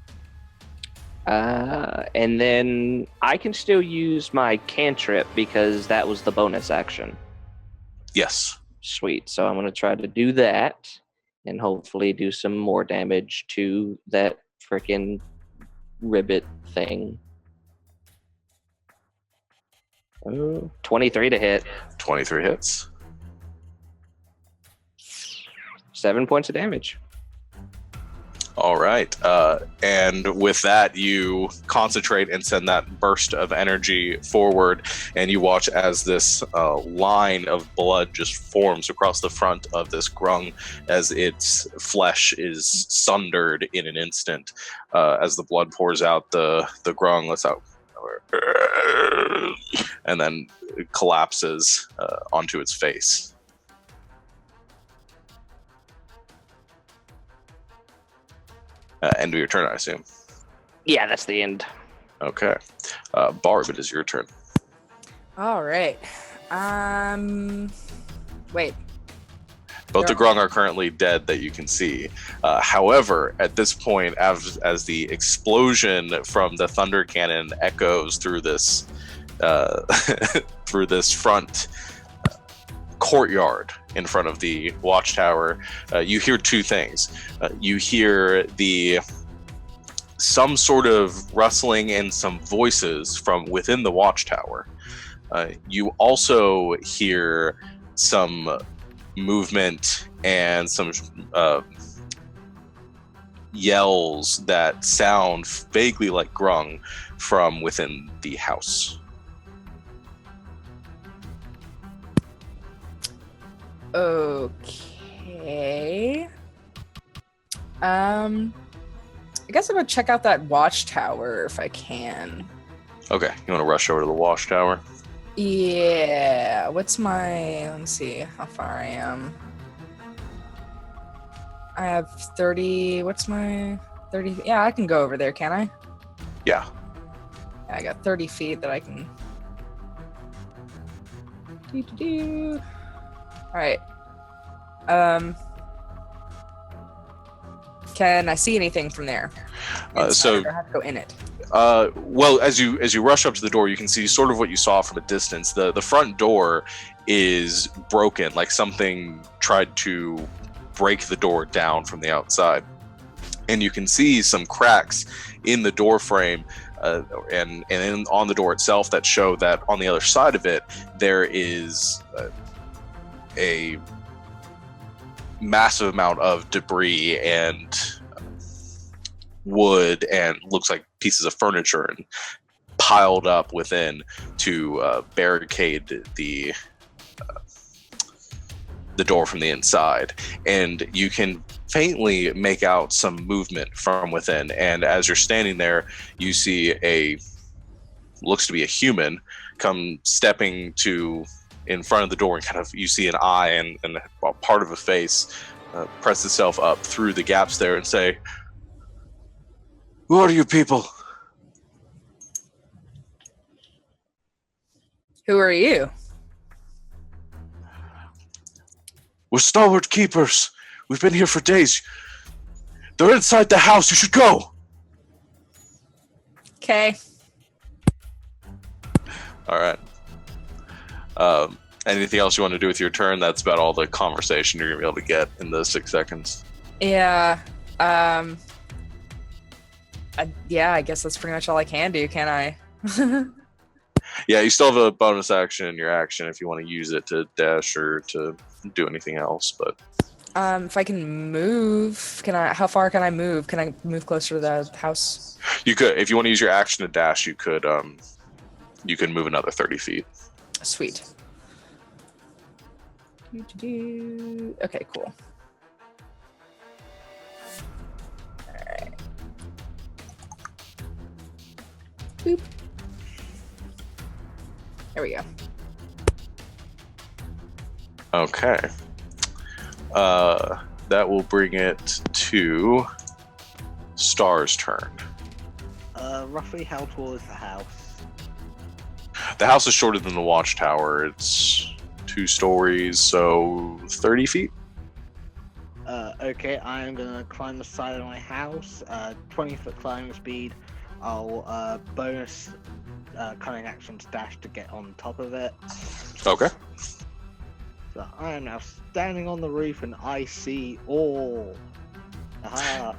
And then I can still use my cantrip because that was the bonus action. Yes. Sweet. So I'm going to try to do that and hopefully do some more damage to that freaking ribbit thing. 23 to hit. 23 hits. 7 points of damage. All right. And with that, you concentrate and send that burst of energy forward, and you watch as this line of blood just forms across the front of this grung as its flesh is sundered in an instant. As the blood pours out, the grung lets out and then it collapses onto its face. End of your turn, I assume. Yeah, that's the end. Okay. Barb, it is your turn. All right. Wait. Both the Grung are currently dead that you can see. However, at this point, as the explosion from the thunder cannon echoes through this through this front courtyard in front of the watchtower, you hear two things. You hear some sort of rustling and some voices from within the watchtower. You also hear some movement and some yells that sound vaguely like Grung from within the house. Okay. I guess I'm gonna check out that watchtower if I can. Okay, you want to rush over to the watchtower? Yeah. Let me see how far I am. I have 30. What's my 30? Yeah, I can go over there, can I? Yeah. I got 30 feet that I can. All right. Can I see anything from there? So I have to go in it. Well, as you rush up to the door, you can see sort of what you saw from a distance. The front door is broken, like something tried to break the door down from the outside, and you can see some cracks in the door frame and on the door itself that show that on the other side of it there is a massive amount of debris and wood and looks like pieces of furniture and piled up within to barricade the door from the inside. And you can faintly make out some movement from within, and as you're standing there you see looks to be a human come stepping to in front of the door, and kind of you see an eye and part of a face press itself up through the gaps there and say, "Who are you people?" Who are you? "We're stalwart keepers. We've been here for days. They're inside the house. You should go." Okay. All right. Anything else you want to do with your turn? That's about all the conversation you're gonna be able to get in the 6 seconds. Yeah. I guess that's pretty much all I can do, can I? Yeah, you still have a bonus action in your action if you want to use it to dash or to do anything else. But if I can move, how far can I move? Can I move closer to the house? you could, if you want to use your action to dash, you could move another 30 feet. Sweet. Okay, cool. Alright. Boop. There we go. Okay. That will bring it to Star's turn. Roughly how tall is the house? The house is shorter than the watchtower. It's 2 stories, so 30 feet. Okay, I am gonna climb the side of my house. 20-foot climbing speed. I'll bonus cunning actions dash to get on top of it. Okay. So I am now standing on the roof and I see all. Aha.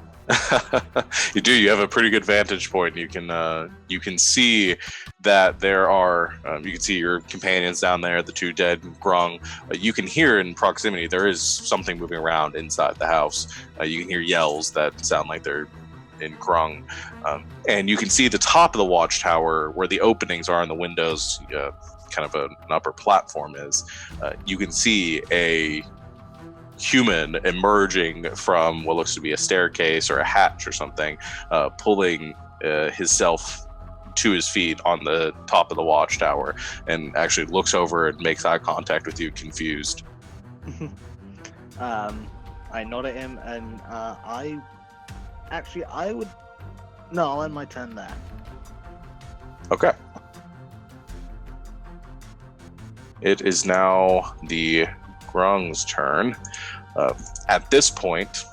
You do. You have a pretty good vantage point. You can see that there are. You can see your companions down there, the 2 dead Grung. You can hear in proximity there is something moving around inside the house. You can hear yells that sound like they're in Grung, and you can see the top of the watchtower where the openings are in the windows. Kind of an upper platform is. You can see a human emerging from what looks to be a staircase or a hatch or something, pulling himself to his feet on the top of the watchtower, and actually looks over and makes eye contact with you, confused. I nod at him and I would. No, I'll end my turn there. Okay. It is now the Grung's turn. At this point,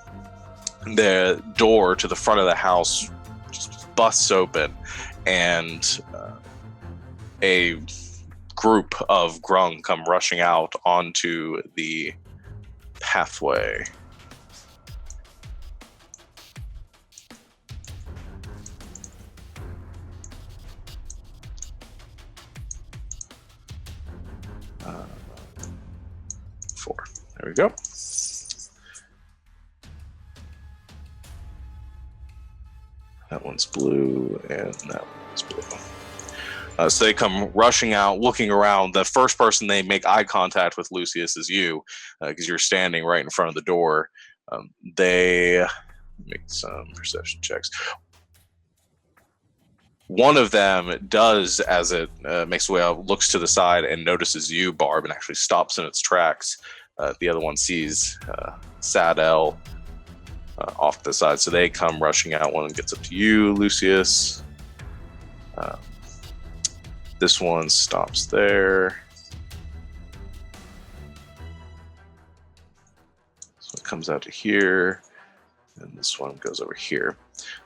the door to the front of the house just busts open, and a group of grung come rushing out onto the pathway. Four. There we go. That one's blue, and that one's blue. So they come rushing out, looking around. The first person they make eye contact with, Lucius, is you, because you're standing right in front of the door. They make some perception checks. One of them does, as it makes its way out, looks to the side and notices you, Barb, and actually stops in its tracks. The other one sees Sadell off to the side, so they come rushing out. One gets up to you, Lucius. This one stops there. So it comes out to here, and this one goes over here.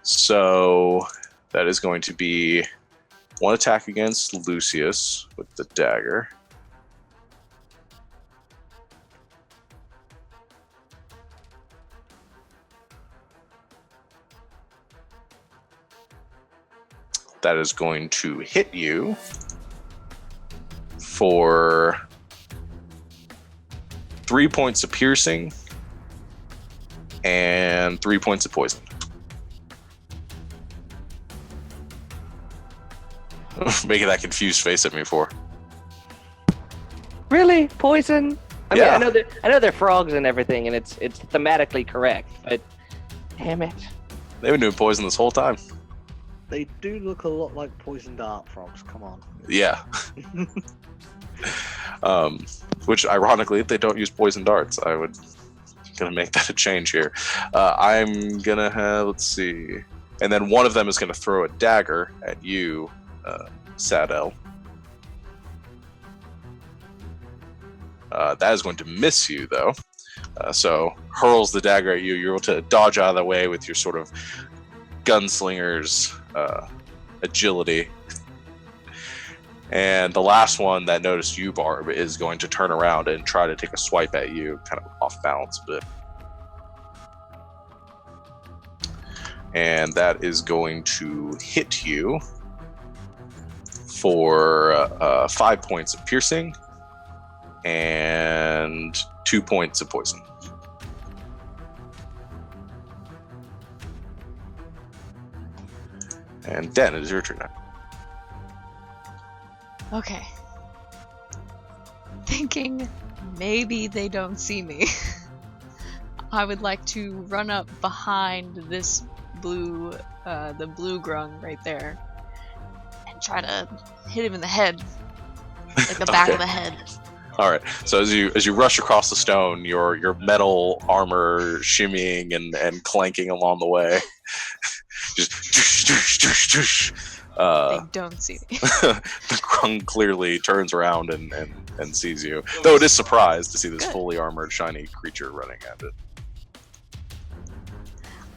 So that is going to be one attack against Lucius with the dagger. That is going to hit you for 3 points of piercing and 3 points of poison. Making that confused face at me for. Really? Poison? I Yeah. mean, I know they're frogs and everything, and it's thematically correct, but damn it. They've been doing poison this whole time. They do look a lot like poison dart frogs. Come on. Yeah. Which, ironically, if they don't use poison darts, I would gonna make that a change here. I'm gonna have, let's see, and then one of them is gonna throw a dagger at you, Sadell. That is going to miss you, though. So hurls the dagger at you. You're able to dodge out of the way with your sort of gunslinger's agility. And the last one that noticed you, Barb, is going to turn around and try to take a swipe at you, kind of off balance a bit. And that is going to hit you for 5 points of piercing and 2 points of poison. And Den, it is your turn now. Okay. Thinking maybe they don't see me. I would like to run up behind this blue, the blue grung right there, and try to hit him in the head, like the back of the head. All right. So as you rush across the stone, your metal armor shimmying and clanking along the way, just They don't see me. the grung clearly turns around and sees you. Though it is surprised to see this fully armored, shiny creature running at it.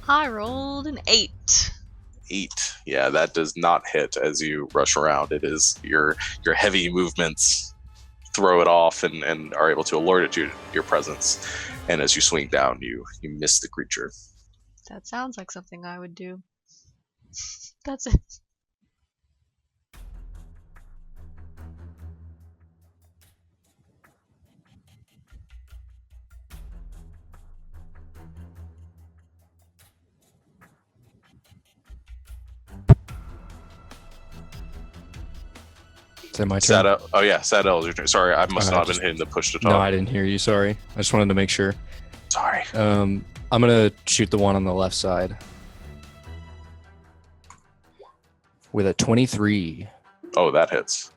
I rolled an 8. 8. Yeah, that does not hit as you rush around. It is your heavy movements throw it off and are able to alert it to your presence. And as you swing down, you miss the creature. That sounds like something I would do. That's it. Is that my turn? Sadell, oh yeah, Sadell is your turn. Sorry, I must not have been hitting the push to talk. No, I didn't hear you. Sorry. I just wanted to make sure. Sorry. I'm gonna shoot the one on the left side with a 23. Oh, that hits.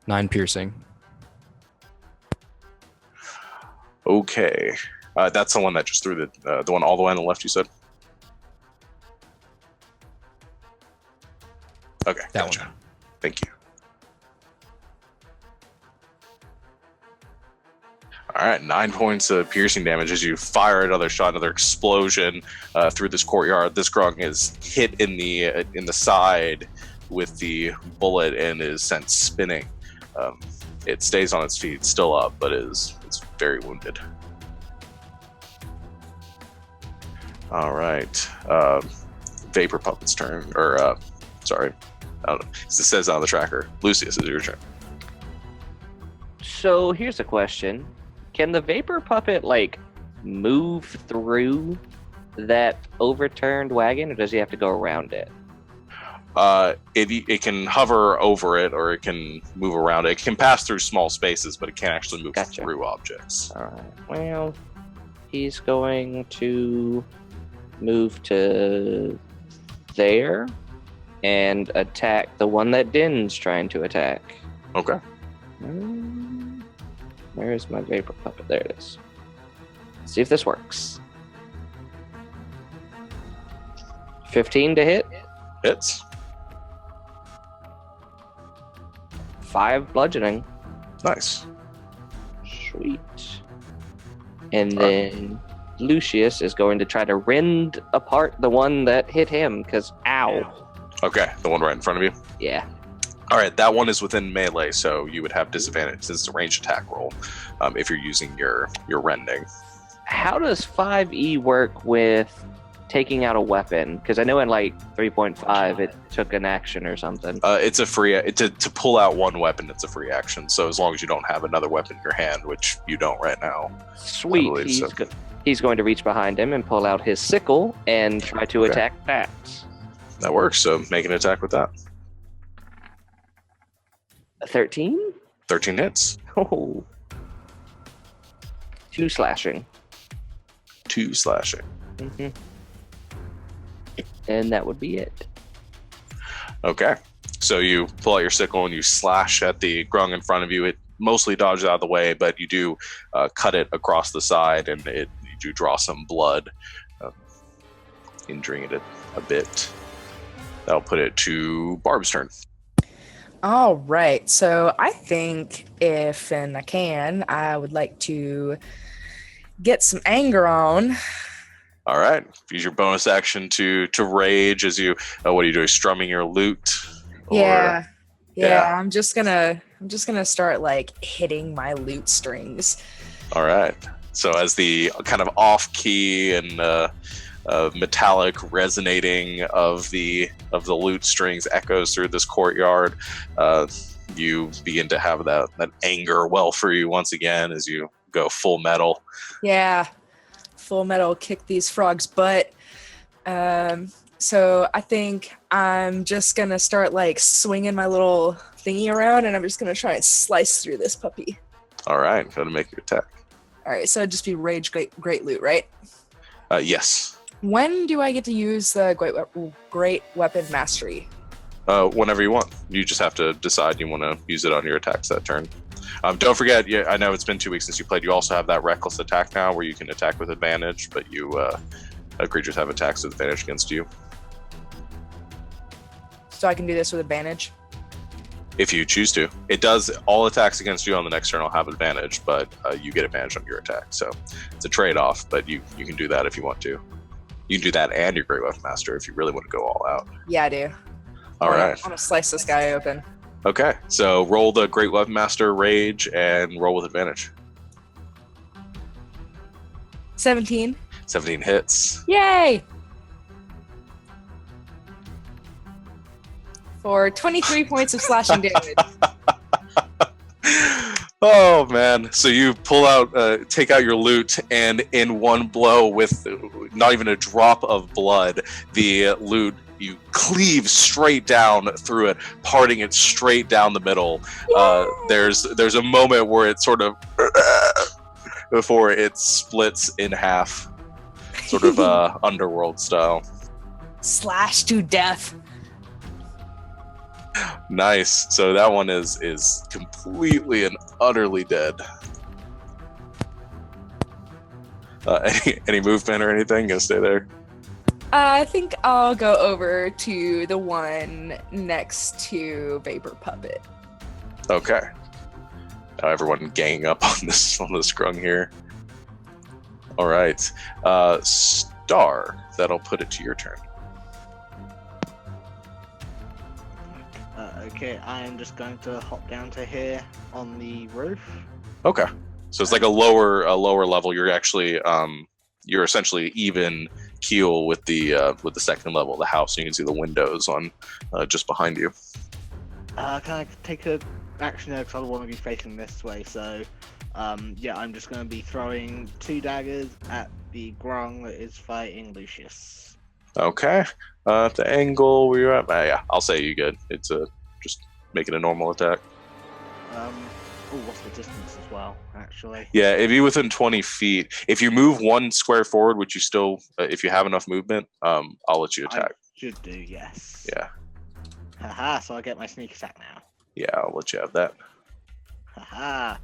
9 piercing. Okay. That's the one that just threw the one all the way on the left, you said? Okay, That gotcha. one. Thank you. All right, 9 points of piercing damage as you fire another shot, another explosion through this courtyard. This grung is hit in the side with the bullet and is sent spinning. It stays on its feet, still up, but it's very wounded. All right, Vapor Puppet's turn, or sorry, I don't know. It says on the tracker. Lucius, is your turn. So here's a question. Can the Vapor Puppet, like, move through that overturned wagon, or does he have to go around it? It can hover over it, or it can move around it. It can pass through small spaces, but it can't actually move through objects. All right. Well, he's going to move to there and attack the one that Din's trying to attack. Okay. Where is my Vapor Puppet? There it is. Let's see if this works. 15 to hit. Hits. 5 bludgeoning. Nice. Sweet. And then Lucius is going to try to rend apart the one that hit him, because ow. Okay, the one right in front of you? Yeah. All right, that one is within melee, so you would have disadvantage since it's a ranged attack roll if you're using your rending. How does 5e work with taking out a weapon? Because I know in like 3.5 it took an action or something. It's a free to pull out one weapon. It's a free action. So as long as you don't have another weapon in your hand, which you don't right now. Sweet. He's going to reach behind him and pull out his sickle and try to attack that. That works. So make an attack with that. 13? 13 hits. Oh. 2 slashing. 2 slashing. Mm-hmm. And that would be it. Okay. So you pull out your sickle and you slash at the grung in front of you. It mostly dodges out of the way, but you do cut it across the side, and you do draw some blood, injuring it a bit. That'll put it to Barb's turn. All right. So I think if and I can, I would like to get some anger on. All right. Use your bonus action to rage as you. What are you doing? Strumming your lute? Yeah. I'm just gonna start like hitting my lute strings. All right. So as the kind of off key and metallic resonating of the lute strings echoes through this courtyard, you begin to have that anger well for you once again as you go full metal. Yeah, full metal, kick these frogs' butt. So I think I'm just gonna start like swinging my little thingy around, and I'm just gonna try and slice through this puppy. All right, go to make your attack. All right, so it'd just be rage great loot, right? Yes. When do I get to use the great weapon mastery? Whenever you want. You just have to decide you want to use it on your attacks that turn. Don't forget, I know it's been 2 weeks since you played. You also have that reckless attack now where you can attack with advantage, but creatures have attacks with advantage against you. So I can do this with advantage? If you choose to. It does, all attacks against you on the next turn will have advantage, but you get advantage on your attack. So it's a trade-off, but you can do that if you want to. You can do that and your Great Weapon Master if you really want to go all out. Yeah, I do. All right. I'm going to slice this guy open. Okay, so roll the Great Weapon Master Rage and roll with advantage. 17. 17 hits. Yay! For 23 points of slashing damage. Oh man! So you pull out, take out your lute, and in one blow, with not even a drop of blood, the lute you cleave straight down through it, parting it straight down the middle. There's a moment where it sort of before it splits in half, sort of underworld style. Slash to death. Nice. So that one is completely and utterly dead. Any movement or anything? Gonna stay there? I think I'll go over to the one next to Vapor Puppet. Okay. Everyone ganging up on this grung here. All right, Star. That'll put it to your turn. Okay, I am just going to hop down to here on the roof. Okay, so it's like a lower level. You're actually you're essentially even keel with the second level of the house. You can see the windows on just behind you. Can I take a action there because I don't want to be facing this way? So, yeah, I'm just going to be throwing 2 daggers at the grung that is fighting Lucius. Okay, the angle where you're at. Yeah, I'll say you good. It's just make it a normal attack. Oh, what's the distance as well? Actually. Yeah, if you're within 20 feet, if you move 1 square forward, which you still, if you have enough movement, I'll let you attack. I should do, yes. Yeah. Haha, so I get my sneak attack now. Yeah, I'll let you have that. Haha.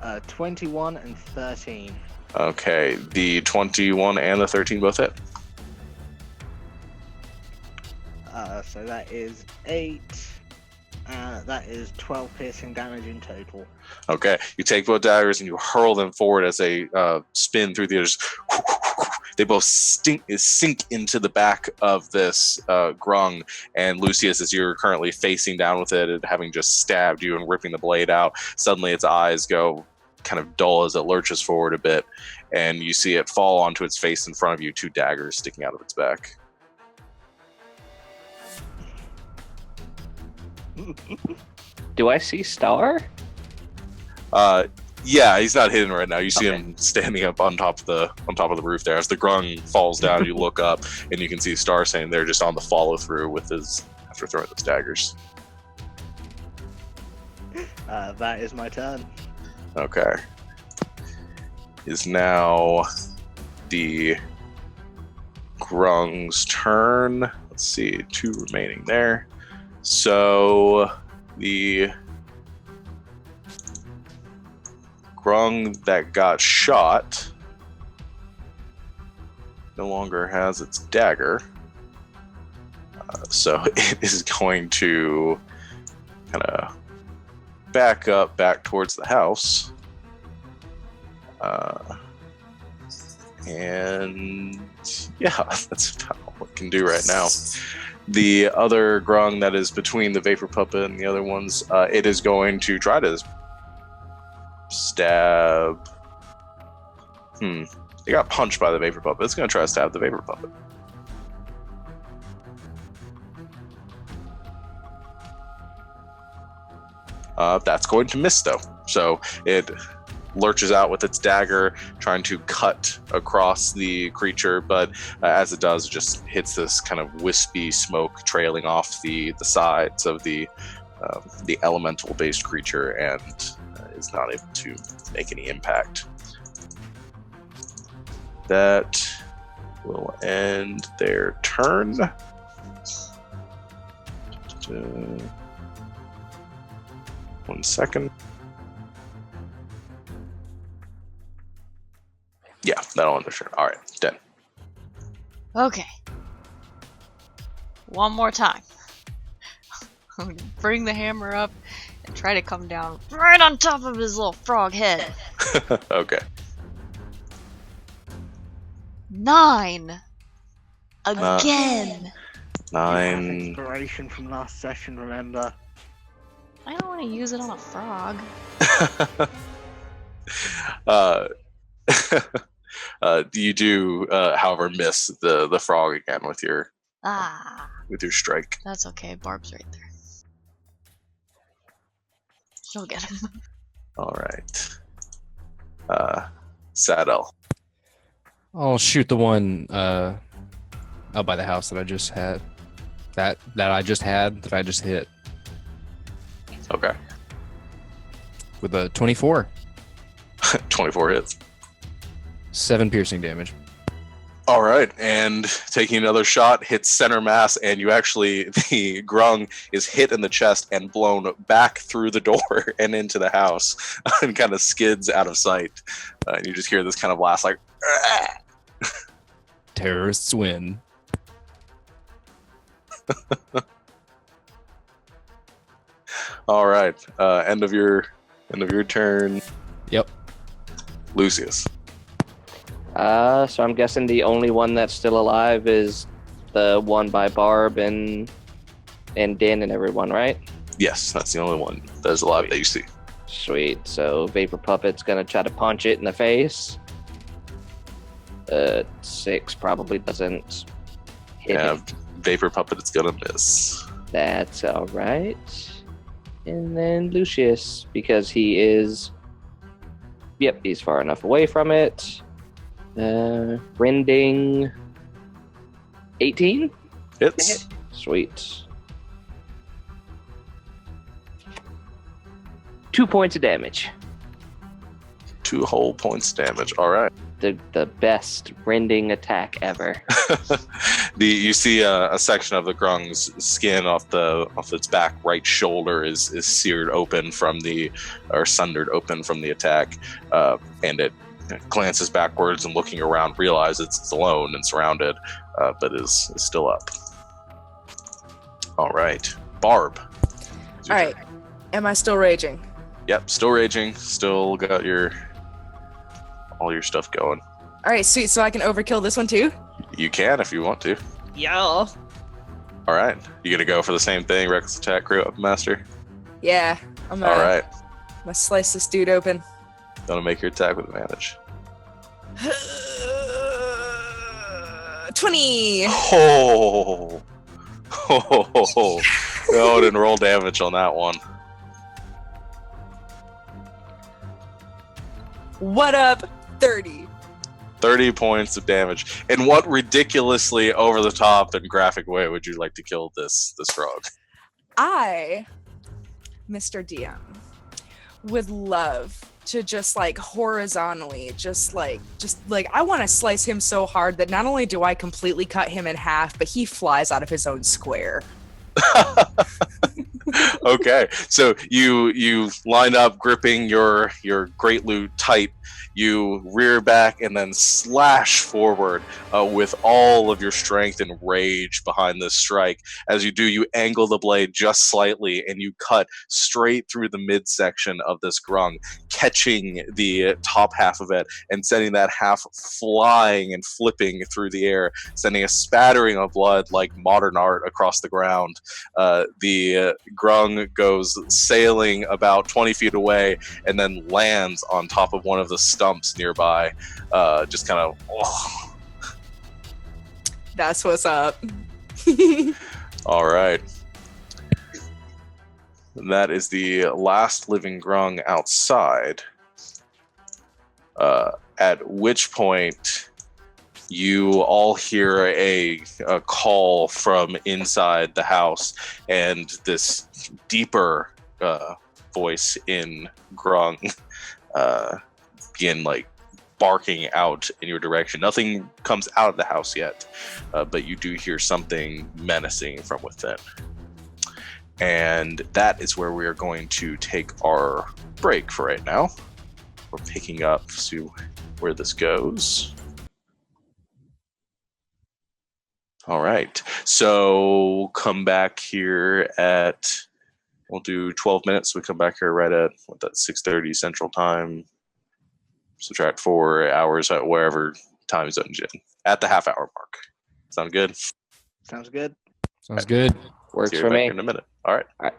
Uh, 21 and 13. Okay, the 21 and the 13 both hit. So that is 8. That is 12 piercing damage in total. Okay, you take both daggers and you hurl them forward as they spin through the others. They both sink into the back of this grung, and Lucius, as you're currently facing down with it and having just stabbed you and ripping the blade out, suddenly its eyes go kind of dull as it lurches forward a bit, and you see it fall onto its face in front of you, 2 daggers sticking out of its back. Do I see Star? Yeah, he's not hidden right now. You see him standing up on top of the roof there. As the grung falls down, you look up and you can see Star standing there just on the follow through with his after throwing those daggers. That is my turn. Okay. Is now the grung's turn. Let's see, 2 remaining there. So the grung that got shot no longer has its dagger. So it is going to kind of back towards the house. And yeah, that's about all it can do right now. The other grung that is between the vapor puppet and the other ones, it is going to try to stab. It got punched by the vapor puppet. It's going to try to stab the vapor puppet. That's going to miss, though. So it lurches out with its dagger, trying to cut across the creature, but as it does, it just hits this kind of wispy smoke trailing off the sides of the elemental-based creature, and is not able to make any impact. That will end their turn. 1 second. Yeah, that'll end their turn. All right, done. Okay. One more time. I'm gonna bring the hammer up and try to come down right on top of his little frog head. Okay. 9. Again. 9. Inspiration from last session, remember? I don't want to use it on a frog. You do, however, miss the frog again with your strike. That's okay. Barb's right there. She'll get him. All right. Saddle. I'll shoot the one out by the house that I just had. That I just hit Okay. with a 24. 24 hits. 7 piercing damage. All right, and taking another shot, hits center mass, and you actually, the grung is hit in the chest and blown back through the door and into the house and kind of skids out of sight. And you just hear this kind of last, like, Terrorists win. All right. End of your turn, Yep. Lucius. So I'm guessing the only one that's still alive is the one by Barb and Dan and everyone, right? Yes, that's the only one that is alive that you see. Sweet. So Vapor Puppet's gonna try to punch it in the face. 6 probably doesn't hit Yeah, him. Vapor Puppet is gonna miss. That's all right. And then Lucius, because he is, he's far enough away from it. Rending 18? Hits. Sweet. 2 points of damage. 2 whole points damage. All right. The best rending attack ever. You see a section of the grung's skin off its back right shoulder is seared open sundered open from the attack, and it glances backwards and looking around, realizes it's alone and surrounded, but is still up. All right, Barb. All right. Am I still raging? Yep, still raging. Still got all your stuff going. All right, sweet. So I can overkill this one too? You can if you want to. Yo. All right, you gonna go for the same thing, reckless attack, crew up master? Yeah. I'm All right, gonna slice this dude open. gonna make your attack with advantage. 20. Oh, no, didn't roll damage on that one. What up? 30. 30 points of damage. In what ridiculously over the top and graphic way would you like to kill this frog? I, Mr. DM, would love to just like horizontally, just like I want to slice him so hard that not only do I completely cut him in half, but he flies out of his own square. Okay, so you line up, gripping your great loot tight. You rear back and then slash forward with all of your strength and rage behind this strike. As you do, you angle the blade just slightly and you cut straight through the midsection of this grung, catching the top half of it and sending that half flying and flipping through the air, sending a spattering of blood like modern art across the ground. The grung goes sailing about 20 feet away and then lands on top of one of the stumps nearby, just kind of. Oh. That's what's up. All right. And that is the last living grung outside. At which point you all hear a call from inside the house, and this deeper voice in grung begin like barking out in your direction. Nothing comes out of the house yet, but you do hear something menacing from within. And that is where we are going to take our break for right now. We're picking up to see where this goes. All right, so come back here at, we'll do 12 minutes. We come back here right at, that 6:30 Central Time. Subtract 4 hours at wherever time zone you're in, at the half-hour mark. Sound good? Sounds good. Sounds good. Works See you for back me. here in a minute. All right. All right.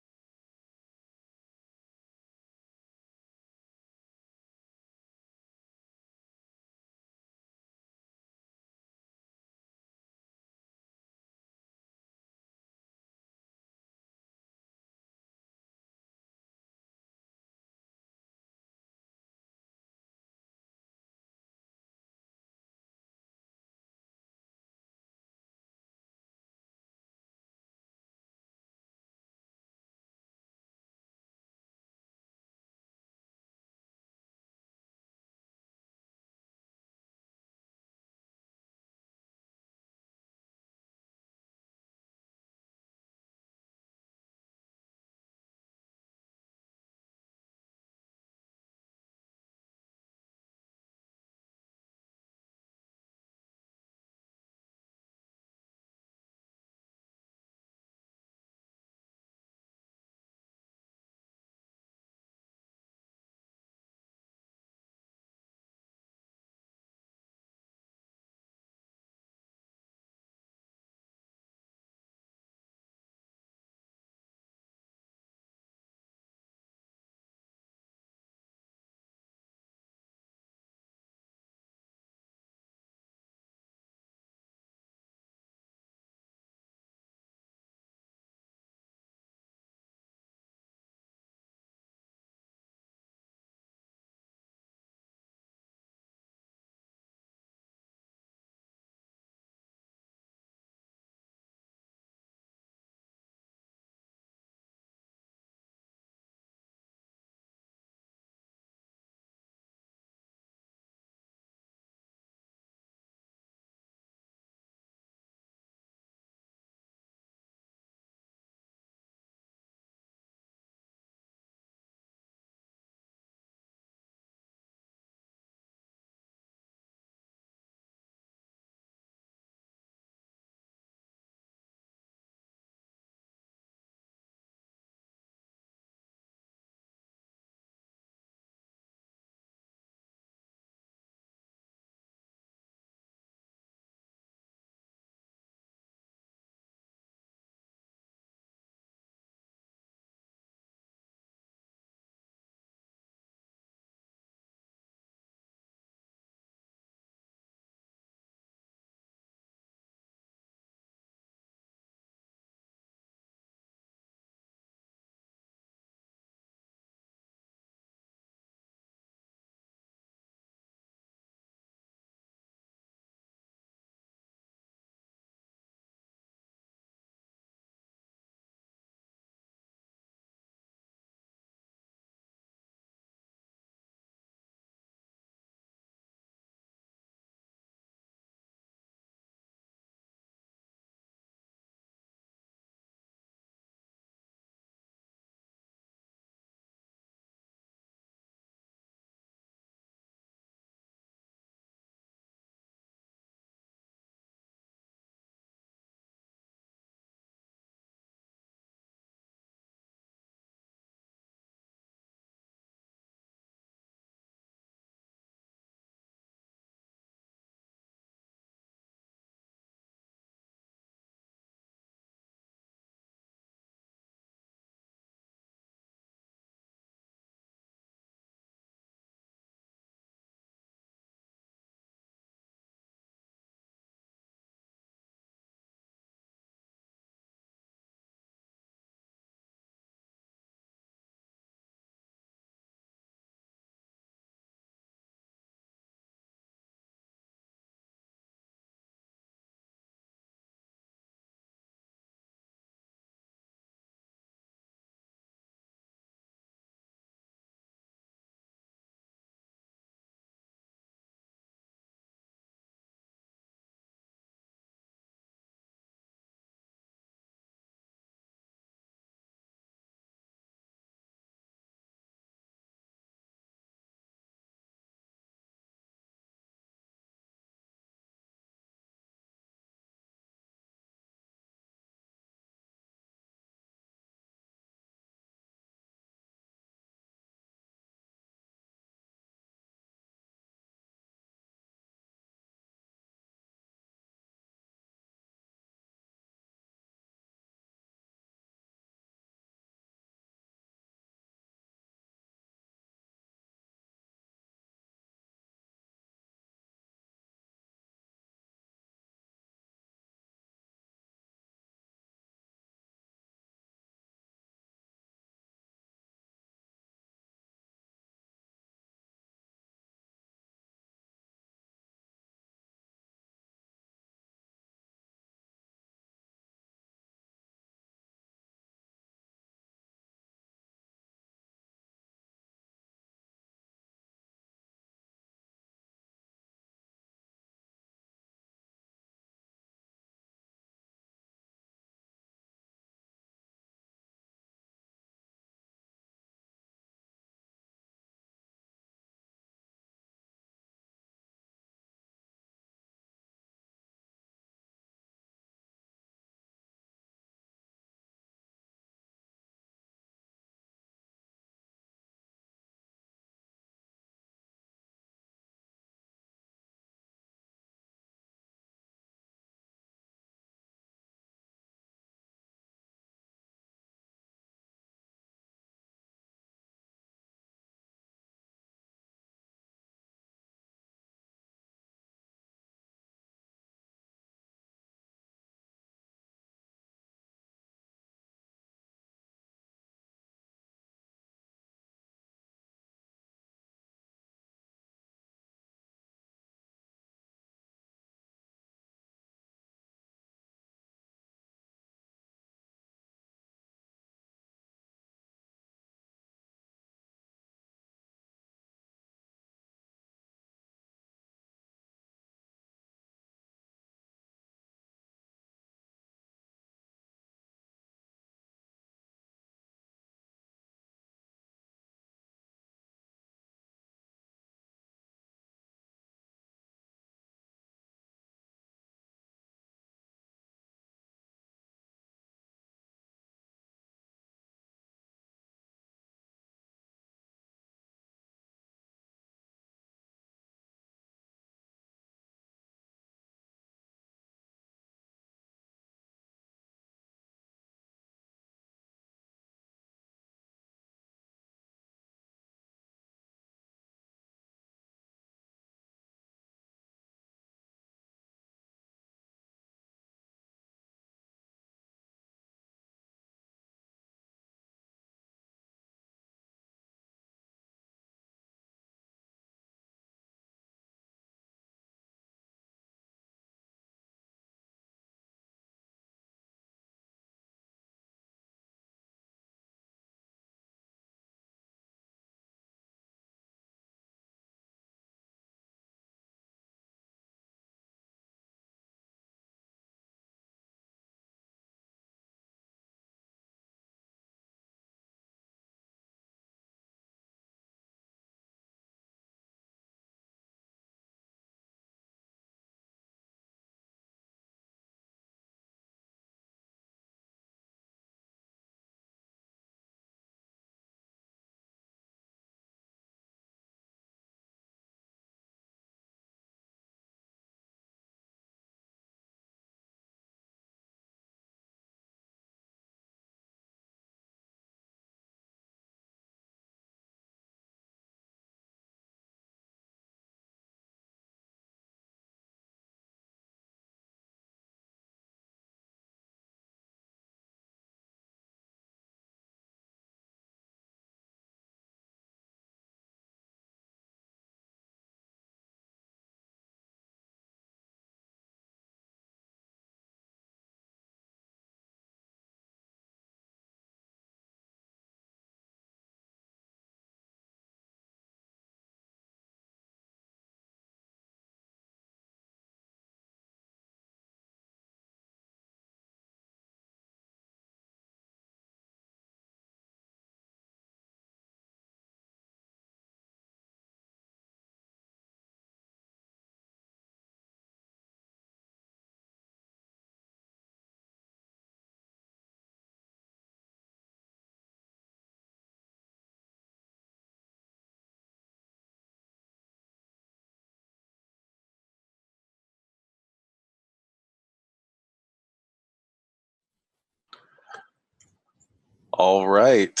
All right.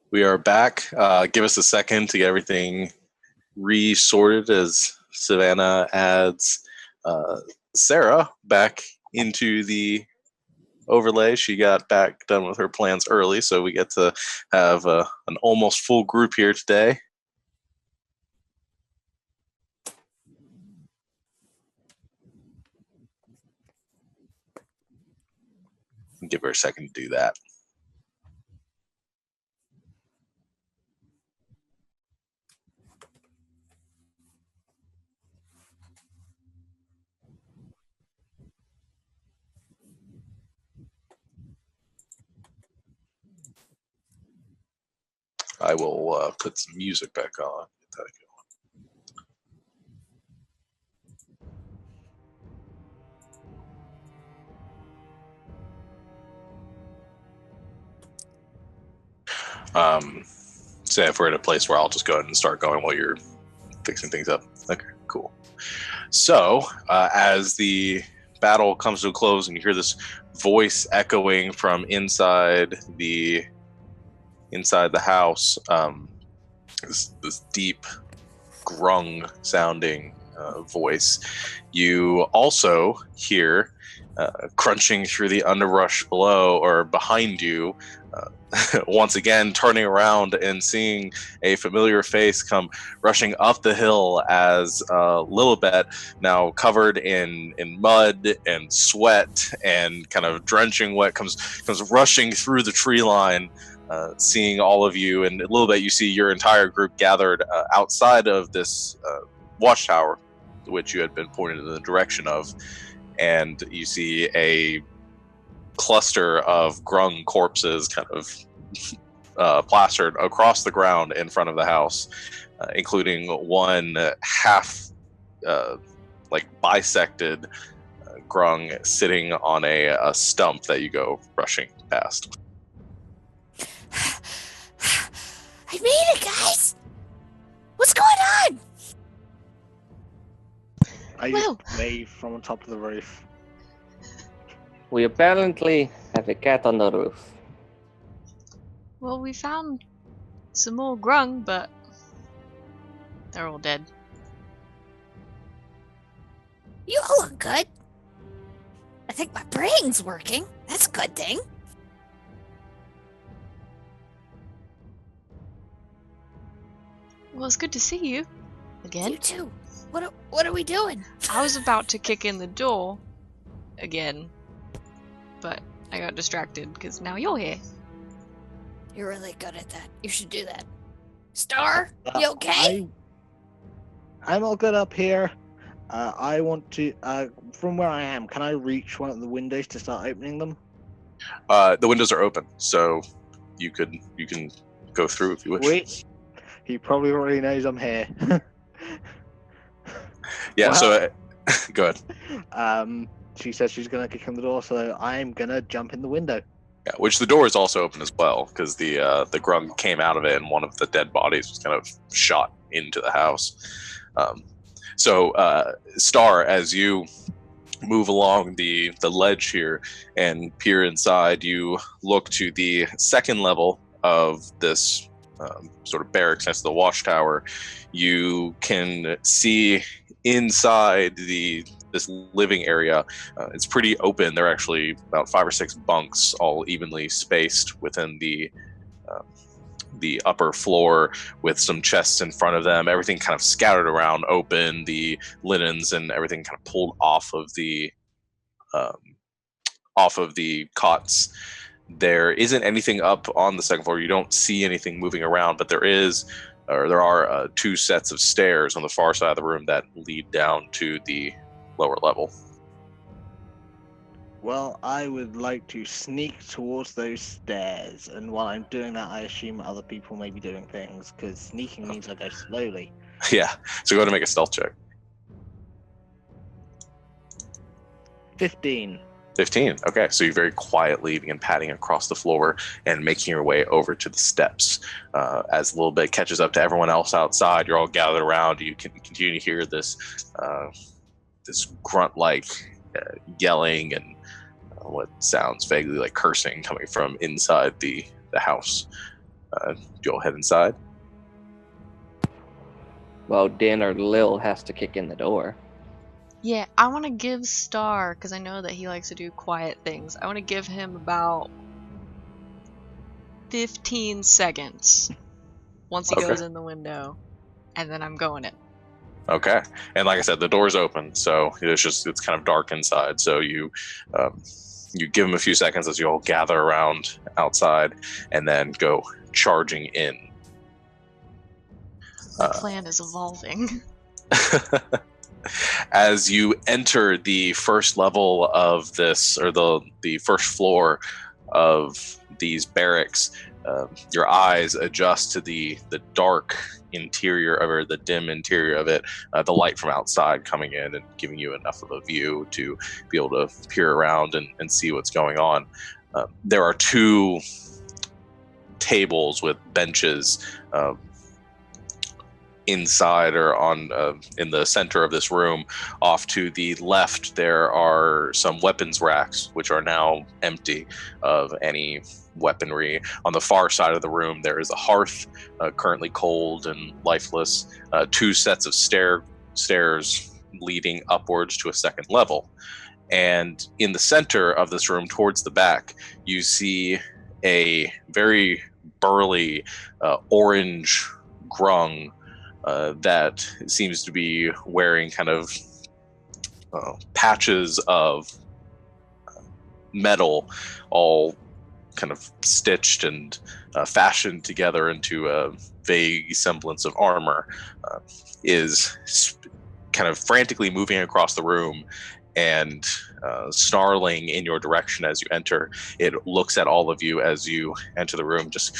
We are back. Give us a second to get everything resorted as Savannah adds Sarah back into the overlay. She got back done with her plans early, so we get to have an almost full group here today. Give her a second to do that. I will put some music back on. Get that going. Say if we're at a place where I'll just go ahead and start going while you're fixing things up. Okay, cool. So as the battle comes to a close and you hear this voice echoing from inside the house, this deep grung sounding voice, you also hear crunching through the underbrush below or behind you, once again turning around and seeing a familiar face come rushing up the hill as Lilibet, now covered in mud and sweat and kind of drenching wet, comes rushing through the tree line, seeing all of you. And Lilibet, you see your entire group gathered outside of this watchtower, which you had been pointed in the direction of, and you see a cluster of grung corpses kind of plastered across the ground in front of the house, including one half like bisected grung sitting on a stump that you go rushing past. I made it, guys! What's going on? I just wave from on top of the roof. We apparently have a cat on the roof. Well, we found some more grung, but they're all dead. You all look good. I think my brain's working. That's a good thing. Well, it's good to see you again. You too. What are we doing? I was about to kick in the door again, but I got distracted because now you're here. You're really good at that. You should do that. Star, you okay? I'm all good up here. I want to, from where I am, can I reach one of the windows to start opening them? The windows are open, so you can go through if you wish. Wait, he probably already knows I'm here. Yeah, well, so go ahead. She says she's gonna kick in the door, so I'm gonna jump in the window. Yeah, which the door is also open as well, because the grung came out of it and one of the dead bodies was kind of shot into the house. So Star, as you move along the ledge here and peer inside, you look to the second level of this sort of barracks next to the watchtower. You can see inside this living area. It's pretty open. There are actually about 5 or 6 bunks, all evenly spaced within the upper floor, with some chests in front of them. Everything kind of scattered around, open. The linens and everything kind of pulled off of the cots. There isn't anything up on the second floor. You don't see anything moving around, but there are 2 sets of stairs on the far side of the room that lead down to the lower level. Well, I would like to sneak towards those stairs, and while I'm doing that, I assume other people may be doing things, because sneaking means I go slowly. Yeah, so go ahead and make a stealth check. 15. 15. Okay, so you very quietly begin padding across the floor and making your way over to the steps. As a little bit catches up to everyone else outside, you're all gathered around. You can continue to hear this grunt-like yelling and what sounds vaguely like cursing coming from inside the house. You'll head inside. Well, Dan or Lil has to kick in the door. Yeah, I want to give Star, because I know that he likes to do quiet things. I want to give him about 15 seconds once he Okay. goes in the window, and then I'm going in. Okay, and like I said, the door's open, so it's kind of dark inside. So you give him a few seconds as you all gather around outside, and then go charging in. The plan is evolving. As you enter the first level of this, or the first floor of these barracks, your eyes adjust to the dark interior of it, or the dim interior of it, the light from outside coming in and giving you enough of a view to be able to peer around and see what's going on. There are 2 tables with benches inside, or on in the center of this room. Off to the left, there are some weapons racks, which are now empty of any weaponry. On the far side of the room, there is a hearth, currently cold and lifeless. 2 sets of stairs leading upwards to a second level. And in the center of this room, towards the back, you see a very burly orange grung that seems to be wearing kind of patches of metal, all kind of stitched and fashioned together into a vague semblance of armor, is kind of frantically moving across the room and snarling in your direction as you enter. It looks at all of you as you enter the room, just...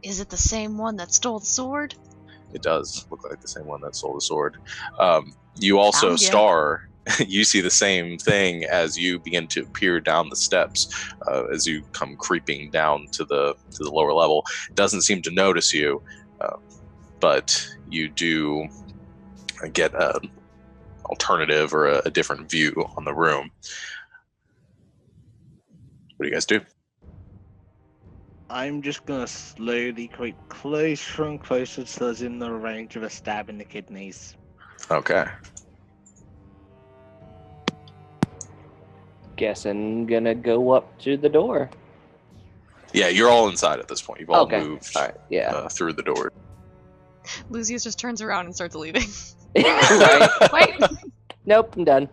Is it the same one that stole the sword? It does look like the same one that stole the sword. You also, Found ya. Star, you see the same thing as you begin to peer down the steps, as you come creeping down to the lower level. It doesn't seem to notice you, but you do get an alternative or a different view on the room. What do you guys do? I'm just gonna slowly creep closer and closer till it's in the range of a stab in the kidneys. Okay. Guessing gonna go up to the door. Yeah, you're all inside at this point. You've all Okay. moved All right. Yeah. through the door. Lucius just turns around and starts leaving. Right. Wait. Nope. I'm done.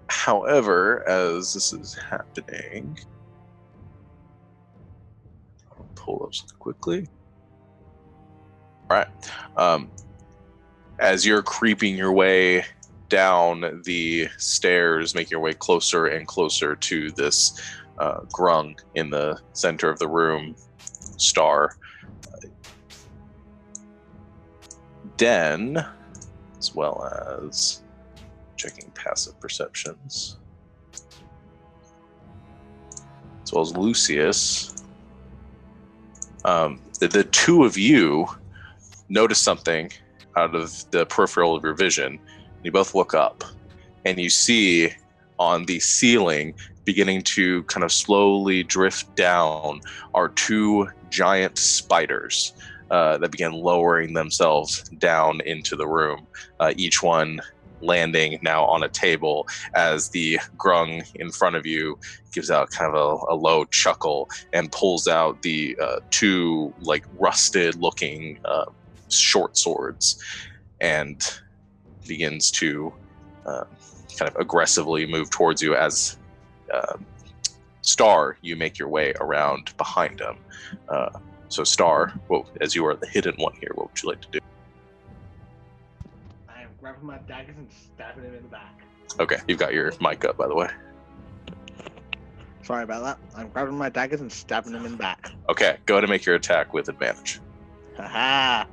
However, as this is happening, I'll pull up something quickly. All right. As you're creeping your way down the stairs, making your way closer and closer to this grung in the center of the room, Star, Den, as well as checking passive perceptions, as well as Lucius, the 2 of you notice something out of the peripheral of your vision. You both look up, and you see on the ceiling, beginning to kind of slowly drift down, are 2 giant spiders that begin lowering themselves down into the room, each one landing now on a table, as the grung in front of you gives out kind of a low chuckle and pulls out the 2 like rusted looking short swords and begins to kind of aggressively move towards you. As Star, you make your way around behind him. So Star, well, as you are the hidden one here, what would you like to do? I am grabbing my daggers and stabbing him in the back. Okay, you've got your mic up, by the way. Sorry about that. I'm grabbing my daggers and stabbing him in the back. Okay, go ahead and make your attack with advantage. Haha.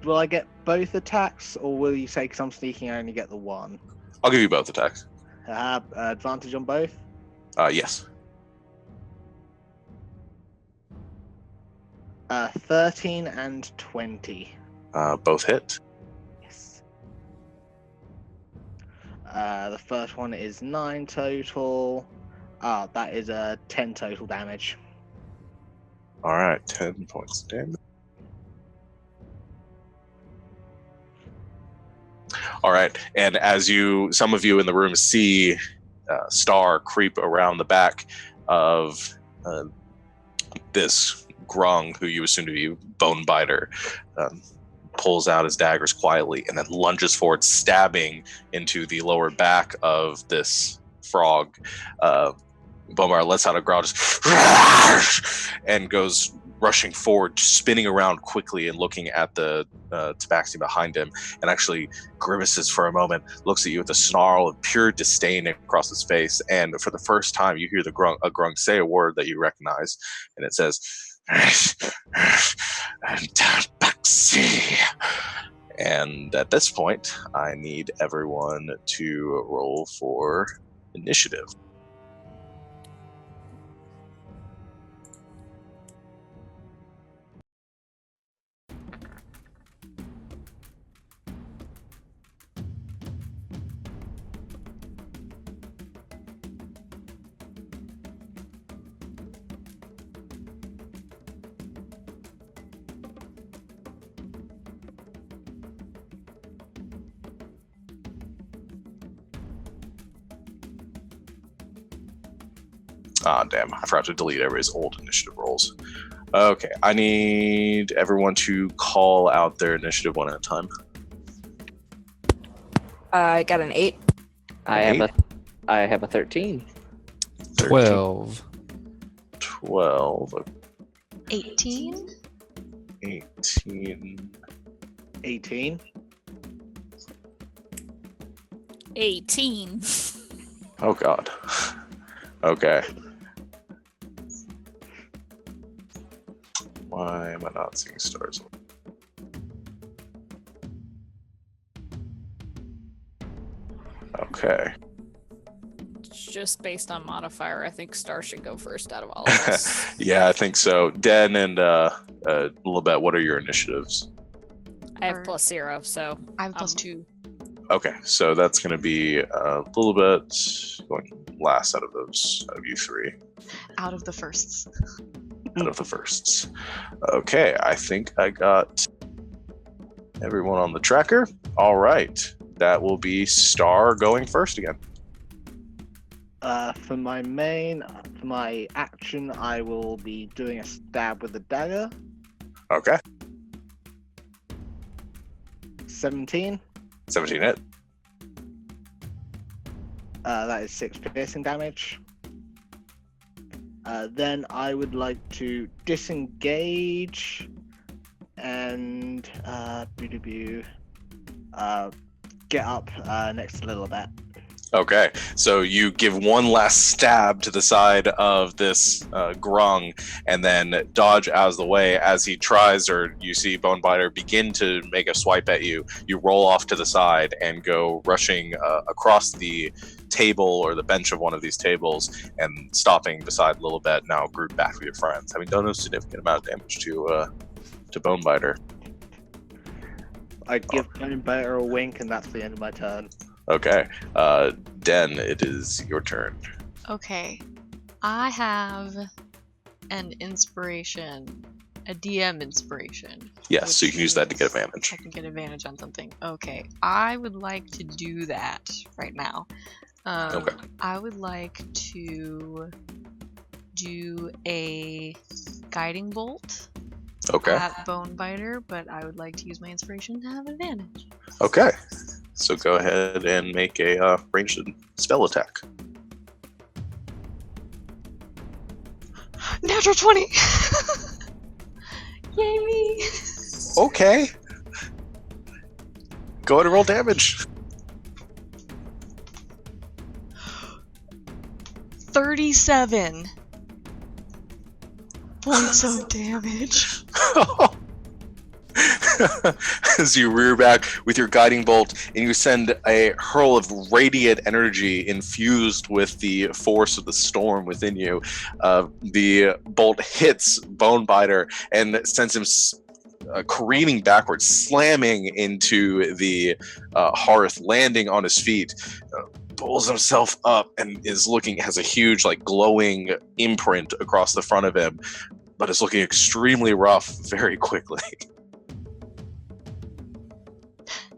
Will I get both attacks, or will you say because I'm sneaking I only get the one? I'll give you both attacks. Advantage on both? Yes. 13 and 20. Both hit. Yes. The first one is 9 total. That is 10 total damage. All right, 10 points of damage. All right, and as some of you in the room see Star creep around the back of this Grung, who you assume to be Bonebiter, pulls out his daggers quietly and then lunges forward, stabbing into the lower back of this frog. Bonebiter lets out a growl and goes rushing forward, spinning around quickly and looking at the tabaxi behind him, and actually grimaces for a moment, looks at you with a snarl of pure disdain across his face, and for the first time you hear a grung say a word that you recognize, and it says, tabaxi. And at this point, I need everyone to roll for initiative. Ah, damn. I forgot to delete everybody's old initiative rolls. Okay, I need everyone to call out their initiative one at a time. I got an 8. I have a 13. 12. 12. 18. 18. 18. 18. Oh, God. Okay. Why am I not seeing stars? Okay. Just based on modifier, I think Star should go first out of all of us. Yeah, I think so. Den and Libet, what are your initiatives? I have +0, so I have +2. Okay, so that's going to be a little bit going last out of you three. Out of the firsts. Out of the firsts. Okay, I think I got everyone on the tracker. All right, that will be Star going first again. For my action, I will be doing a stab with the dagger. Okay. 17. 17 hit. That is 6 piercing damage. Then I would like to disengage and get up next to Lilibet. Okay, so you give one last stab to the side of this Grung and then dodge out of the way as he tries, or you see Bonebiter begin to make a swipe at you. You roll off to the side and go rushing across the table or the bench of one of these tables and stopping beside Lilibet, now grouped back with your friends, having done a significant amount of damage to Bonebiter. I give Bonebiter a wink, and that's the end of my turn. Okay, Den, it is your turn. Okay. I have an inspiration. A DM inspiration. Yes, so you can use that to get advantage. I can get advantage on something. Okay. I would like to do that right now. Okay. I would like to do a guiding bolt Okay. at Bonebiter, but I would like to use my inspiration to have advantage. Okay. So go ahead and make a ranged spell attack. Natural 20! Yay me! Okay. Go ahead and roll damage. 37 points of damage. As you rear back with your guiding bolt and you send a hurl of radiant energy infused with the force of the storm within you, the bolt hits Bonebiter and sends him careening backwards, slamming into the hearth, landing on his feet, pulls himself up and has a huge, like, glowing imprint across the front of him, but is looking extremely rough very quickly.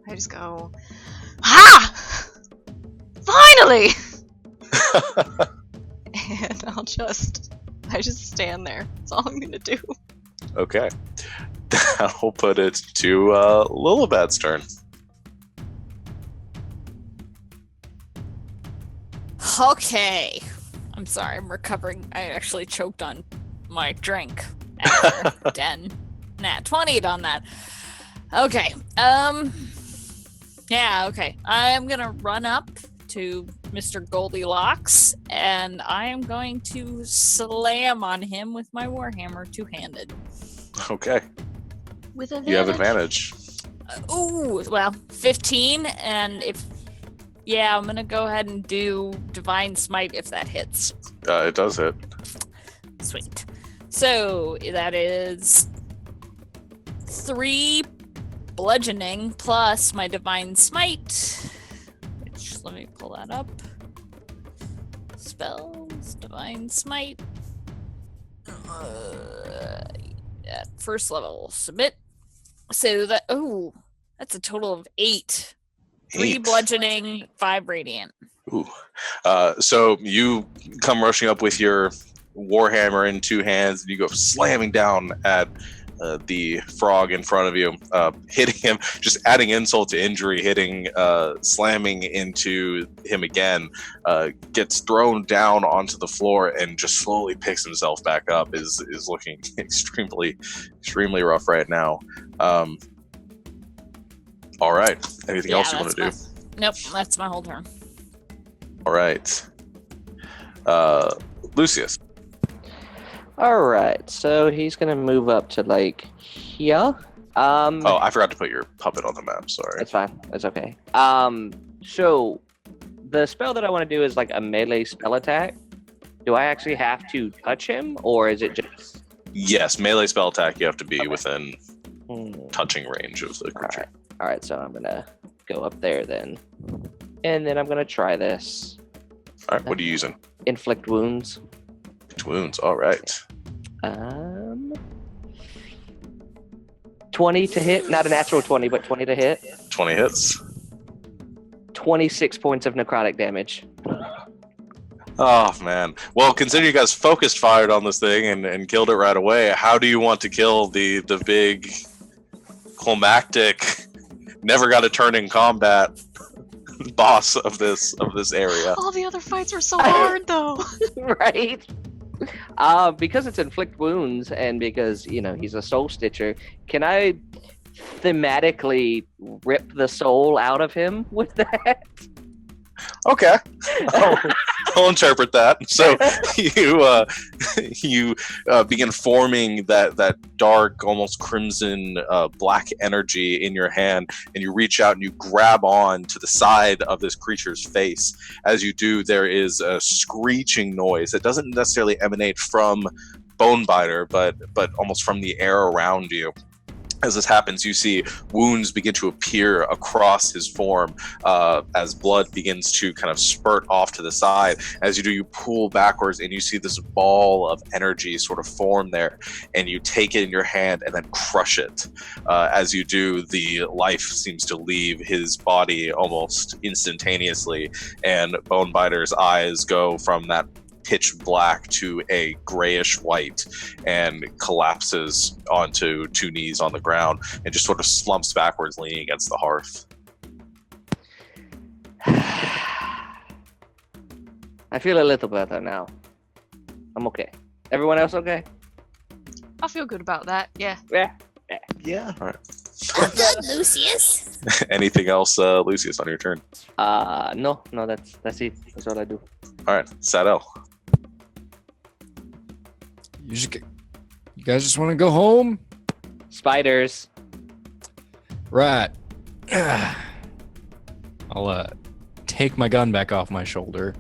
I just go, ha! Finally! And I just stand there. That's all I'm gonna do. Okay. That'll put it to Lilibet's turn. Okay. I'm sorry, I'm recovering. I actually choked on my drink after 20'd on that. Okay. Yeah, okay. I'm gonna run up to Mr. Goldilocks, and I am going to slam on him with my Warhammer two-handed. Okay. With advantage. You have advantage. Ooh, well, 15, and I'm gonna go ahead and do Divine Smite if that hits. It does hit. Sweet. So that is 3 bludgeoning plus my Divine Smite, which, let me pull that up. Spells, Divine Smite. At first level, submit. So that's a total of 8. 3 bludgeoning, 5 radiant. Ooh. So you come rushing up with your Warhammer in 2 hands, and you go slamming down at the frog in front of you, hitting him, just adding insult to injury, slamming into him again, gets thrown down onto the floor and just slowly picks himself back up, is looking extremely rough right now. All right. Anything else you want to do? Nope, that's my whole turn. All right. Lucius. All right, so he's gonna move up to like here. Oh, I forgot to put your puppet on the map. Sorry. That's fine. That's okay. So the spell that I want to do is like a melee spell attack. Do I actually have to touch him, or is it just? Yes, melee spell attack. You have to be within touching range of the creature. All right. So I'm gonna go up there then, and then I'm gonna try this. All right. What are you using? Inflict wounds. Wounds. All right. 20 to hit, not a natural 20, but 20 to hit. 20 hits. 26 points of necrotic damage. Oh man. Well, consider you guys focused fired on this thing and killed it right away. How do you want to kill the big climactic, never got a turn in combat boss of this area? All the other fights were so hard, though. Right? Because it's inflict wounds, and because he's a soul stitcher, can I thematically rip the soul out of him with that? Okay, I'll interpret that. So you begin forming that dark, almost crimson, black energy in your hand, and you reach out and you grab on to the side of this creature's face. As you do, there is a screeching noise that doesn't necessarily emanate from Bonebiter, but almost from the air around you. As this happens, you see wounds begin to appear across his form as blood begins to kind of spurt off to the side. As you do, you pull backwards and you see this ball of energy sort of form there, and you take it in your hand and then crush it. As you do, the life seems to leave his body almost instantaneously, and Bonebiter's eyes go from that pitch black to a grayish white and collapses onto 2 knees on the ground and just sort of slumps backwards, leaning against the hearth. I feel a little better now. I'm okay. Everyone else okay? I feel good about that, yeah. Yeah. All right. Good, Lucius. Anything else, Lucius, on your turn? No, that's it. That's all I do. All right, Sadell. You guys just want to go home? Spiders. Right. I'll take my gun back off my shoulder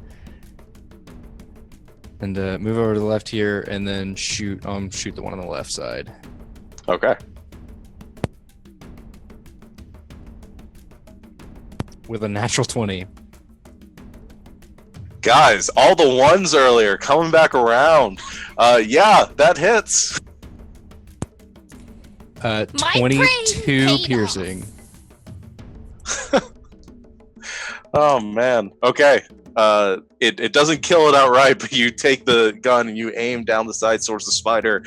and move over to the left here, and then shoot the one on the left side. Okay. with a natural 20. Guys, all the ones earlier coming back around. Yeah, that hits. My 22 brain paid piercing. Oh man. Okay. It doesn't kill it outright, but you take the gun and you aim down the side towards the spider,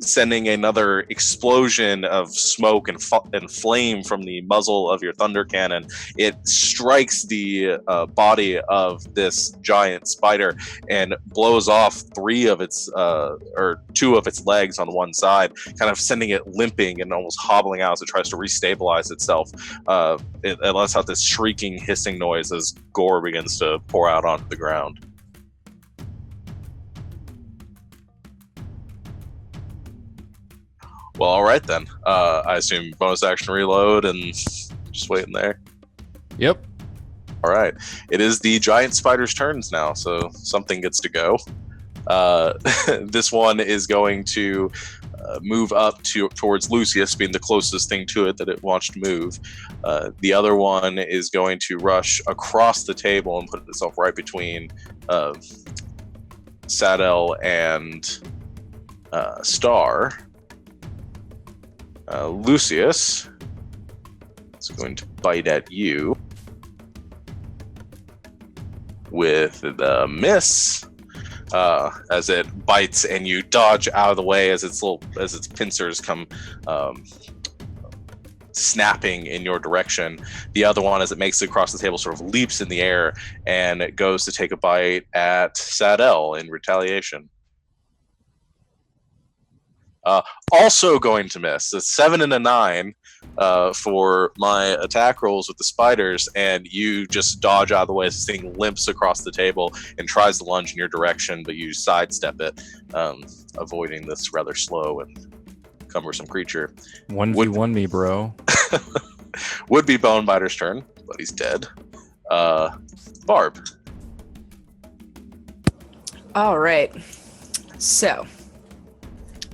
sending another explosion of smoke and flame from the muzzle of your thunder cannon. It strikes the body of this giant spider and blows off two of its legs on one side, kind of sending it limping and almost hobbling out as it tries to restabilize itself. It lets out this shrieking, hissing noise as gore begins to pour out onto the ground. Well, all right then. I assume bonus action reload and just waiting there. Yep. All right. It is the giant spider's turns now, so something gets to go. This one is going to move up towards Lucius, being the closest thing to it that it wants to move. The other one is going to rush across the table and put itself right between Sadel and Star. Lucius is going to bite at you with the miss, as it bites and you dodge out of the way as its pincers come snapping in your direction. The other one, as it makes it across the table, sort of leaps in the air and it goes to take a bite at Sadel in retaliation. Also going to miss. A 7 and a 9 for my attack rolls with the spiders, and you just dodge out of the way as this thing limps across the table and tries to lunge in your direction, but you sidestep it, avoiding this rather slow and cumbersome creature. 1v1 me, bro. Would be Bone Biter's turn, but he's dead. Barb. All right. So,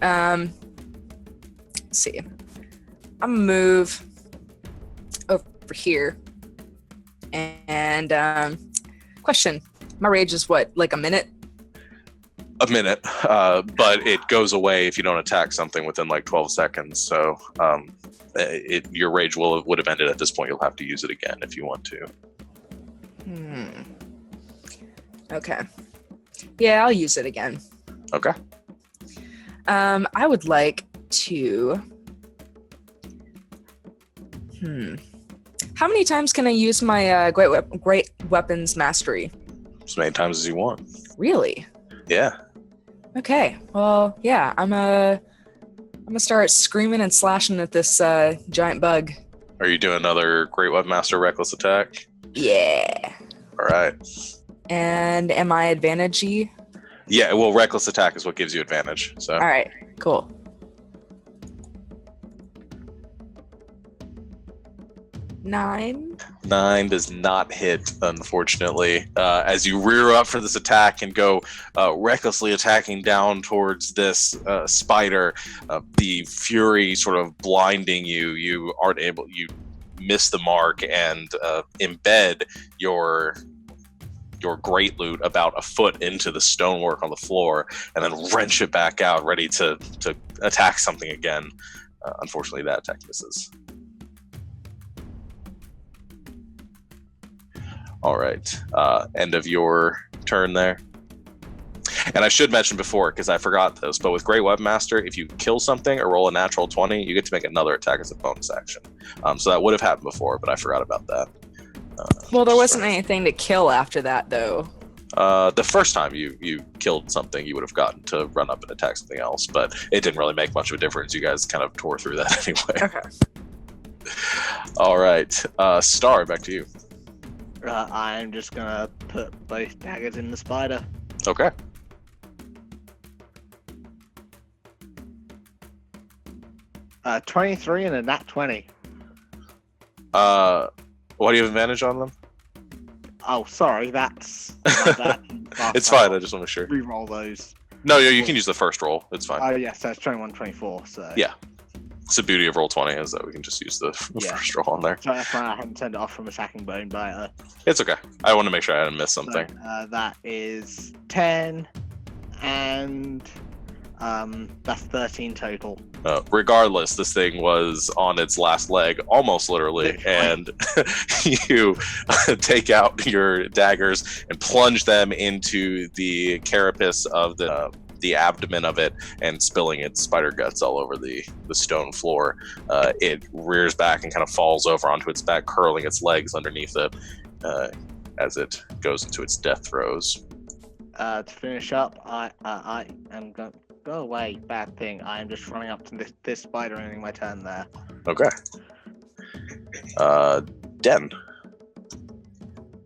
let's see. I'm gonna move over here. And question: my rage is what, like a minute? A minute, but it goes away if you don't attack something within like 12 seconds. So your rage would have ended at this point. You'll have to use it again if you want to. Okay. Yeah, I'll use it again. Okay. I would like to. How many times can I use my great weapons mastery? As many times as you want. Really? Yeah. Okay. Well, yeah. I'm gonna start screaming and slashing at this giant bug. Are you doing another Great Webmaster Reckless attack? Yeah. All right. And am I advantage-y? Yeah. Well, Reckless attack is what gives you advantage. So. All right. Cool. 9. 9 does not hit, unfortunately. As you rear up for this attack and go recklessly attacking down towards this spider, the fury sort of blinding you, you miss the mark and embed your great loot about a foot into the stonework on the floor, and then wrench it back out, ready to attack something again. Unfortunately, that attack misses. All right. End of your turn there. And I should mention before, because I forgot this, but with Great Webmaster, if you kill something or roll a natural 20, you get to make another attack as a bonus action. So that would have happened before, but I forgot about that. Well, there wasn't anything to kill after that, though. The first time you killed something, you would have gotten to run up and attack something else, but it didn't really make much of a difference. You guys kind of tore through that anyway. Okay. All right. Star, back to you. I'm just gonna put both daggers in the spider. Okay. Uh, 23 and a nat 20. What do you have advantage on them? Oh, sorry, that's my bad. It's fine. I just want to make sure. Reroll those. No, you can use the first roll. It's fine. Oh, yes, that's 21, 24. So Yeah. It's the beauty of Roll20 is that we can just use the Yeah. first roll on there. So that's why I haven't turned it off from attacking bone biter. It's okay. I want to make sure I didn't miss something. So, that is 10, and that's 13 total. Regardless, this thing was on its last leg, almost literally, and you take out your daggers and plunge them into the carapace of the abdomen of it, and spilling its spider guts all over the stone floor. It rears back and kind of falls over onto its back, curling its legs underneath it as it goes into its death throes. To finish up, I am going to go away. Bad thing. I am just running up to this spider and ending my turn there. Okay. Den.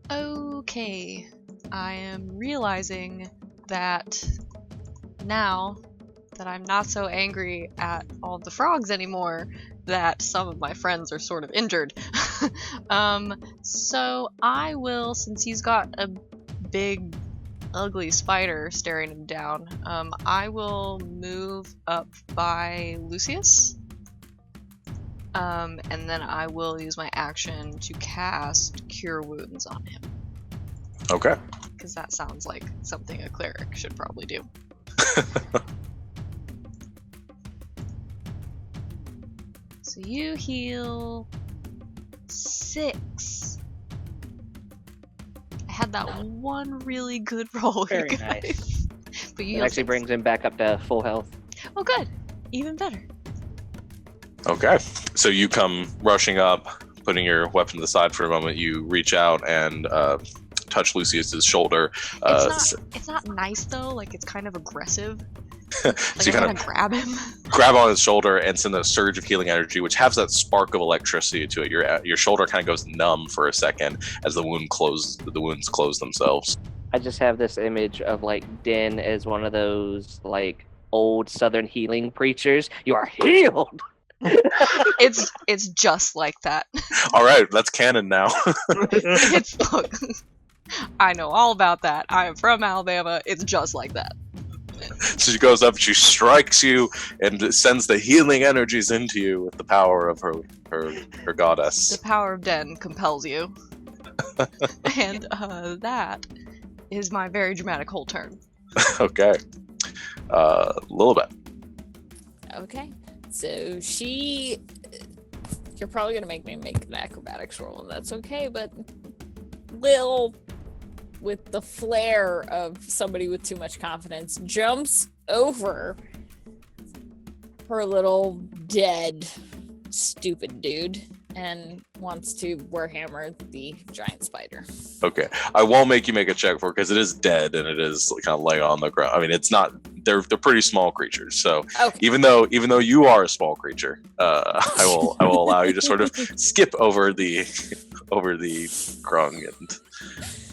Okay. I am realizing that now that I'm not so angry at all the frogs anymore, that some of my friends are sort of injured. So I will, since he's got a big ugly spider staring him down, I will move up by Lucius. And then I will use my action to cast Cure Wounds on him. Okay. Because that sounds like something a cleric should probably do. So you heal 6. I had that one really good roll. Very you guys. nice. But you It heal actually 6. brings him back up to full health. Oh, good. Even better. Okay. So you come rushing up, putting your weapon to the side for a moment. You reach out and touch Lucius's shoulder. It's not nice though. Like it's kind of aggressive. So Like you I'm kind gonna of grab him. grab on his shoulder and send a surge of healing energy, which has that spark of electricity to it. Your shoulder kind of goes numb for a second as the wounds close themselves. I just have this image of like Den as one of those like old Southern healing preachers. You are healed. It's just like that. All right, that's canon now. Look, I know all about that. I am from Alabama. It's just like that. So she goes up, she strikes you, and sends the healing energies into you with the power of her goddess. The power of Den compels you. And that is my very dramatic whole turn. Okay. Lilibet. Okay. So you're probably gonna make me make an acrobatics roll, and that's okay, but Lil, with the flair of somebody with too much confidence, jumps over her little dead stupid dude and wants to warhammer the giant spider. Okay. I won't make you make a check for it because it is dead and it is kind of laying on the ground. I mean, it's not. They're pretty small creatures. So Okay. even though you are a small creature, I will allow you to sort of skip over the grung and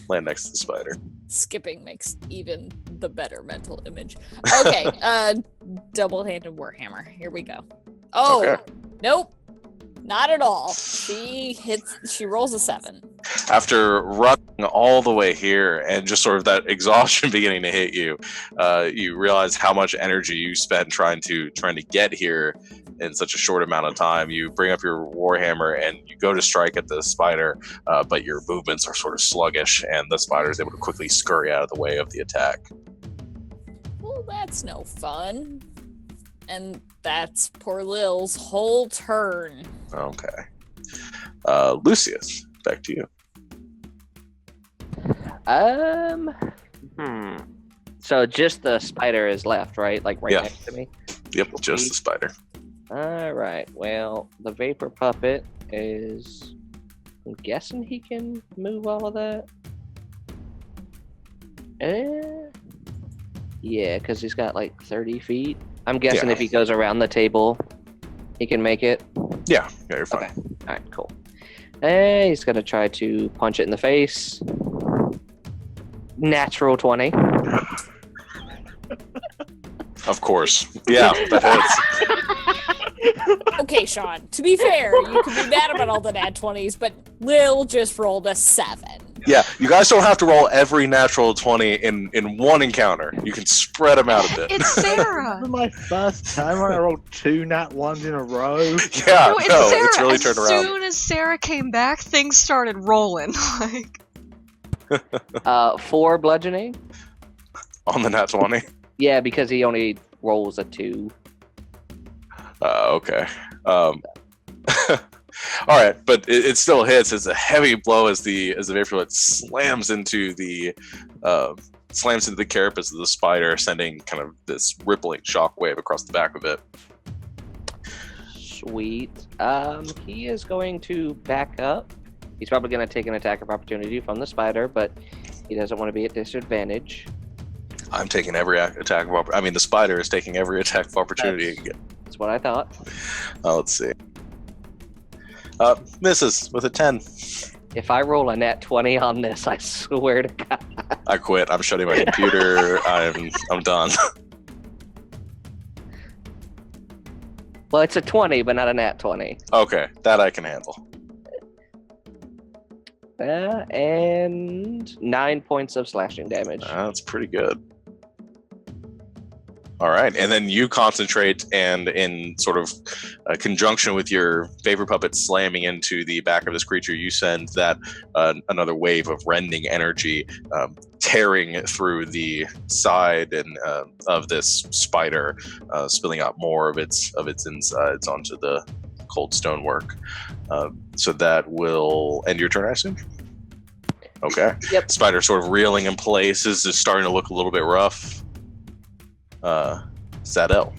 land next to the spider. Skipping makes even the better mental image. Okay, double-handed warhammer. Here we go. Oh, Okay. Nope. Not at all. She rolls a 7. After running all the way here and just sort of that exhaustion beginning to hit you, you realize how much energy you spent trying to get here in such a short amount of time. You bring up your warhammer and you go to strike at the spider, but your movements are sort of sluggish, and the spider is able to quickly scurry out of the way of the attack. Well, that's no fun. And that's poor Lil's whole turn. Okay. Lucius, back to you. So just the spider is left, right? Like right Yeah. next to me? Yep, just the spider. Alright, well, the vapor puppet is... I'm guessing he can move all of that? Yeah, because he's got like 30 feet. I'm guessing Yeah. if he goes around the table, he can make it. Yeah, you're fine. Okay. Alright, cool. And he's going to try to punch it in the face. Natural 20. Of course. Yeah, that hits. Okay, Sean. To be fair, you can be mad about all the nat 20s, but Lil just rolled a 7. Yeah, you guys don't have to roll every natural 20 in one encounter. You can spread them out a bit. It's Sarah. This is my first time when I rolled 2 nat 1s in a row. Yeah, No, it's Sarah. it's really as turned around. soon as Sarah came back, things started rolling. Like, 4 bludgeoning. On the nat 20. Yeah, because he only rolls a 2. Okay. All right, but it still hits. It's a heavy blow as the vapor bullet slams into the carapace of the spider, sending kind of this rippling shockwave across the back of it. Sweet. He is going to back up. He's probably going to take an attack of opportunity from the spider, but he doesn't want to be at disadvantage. I'm taking every attack of opportunity. I mean, the spider is taking every attack of opportunity. That's what I thought. Let's see. Misses with a 10. If I roll a nat 20 on this, I swear to God. I quit. I'm shutting my computer. I'm done. Well, it's a 20, but not a nat 20. Okay, that I can handle. And 9 points of slashing damage. That's pretty good. All right, and then you concentrate, and in sort of conjunction with your vapor puppet slamming into the back of this creature, you send that another wave of rending energy tearing through the side and of this spider, spilling out more of its insides onto the cold stonework. So that will end your turn, I assume? Okay. Yep. Spider sort of reeling in place, is just starting to look a little bit rough. Sadell.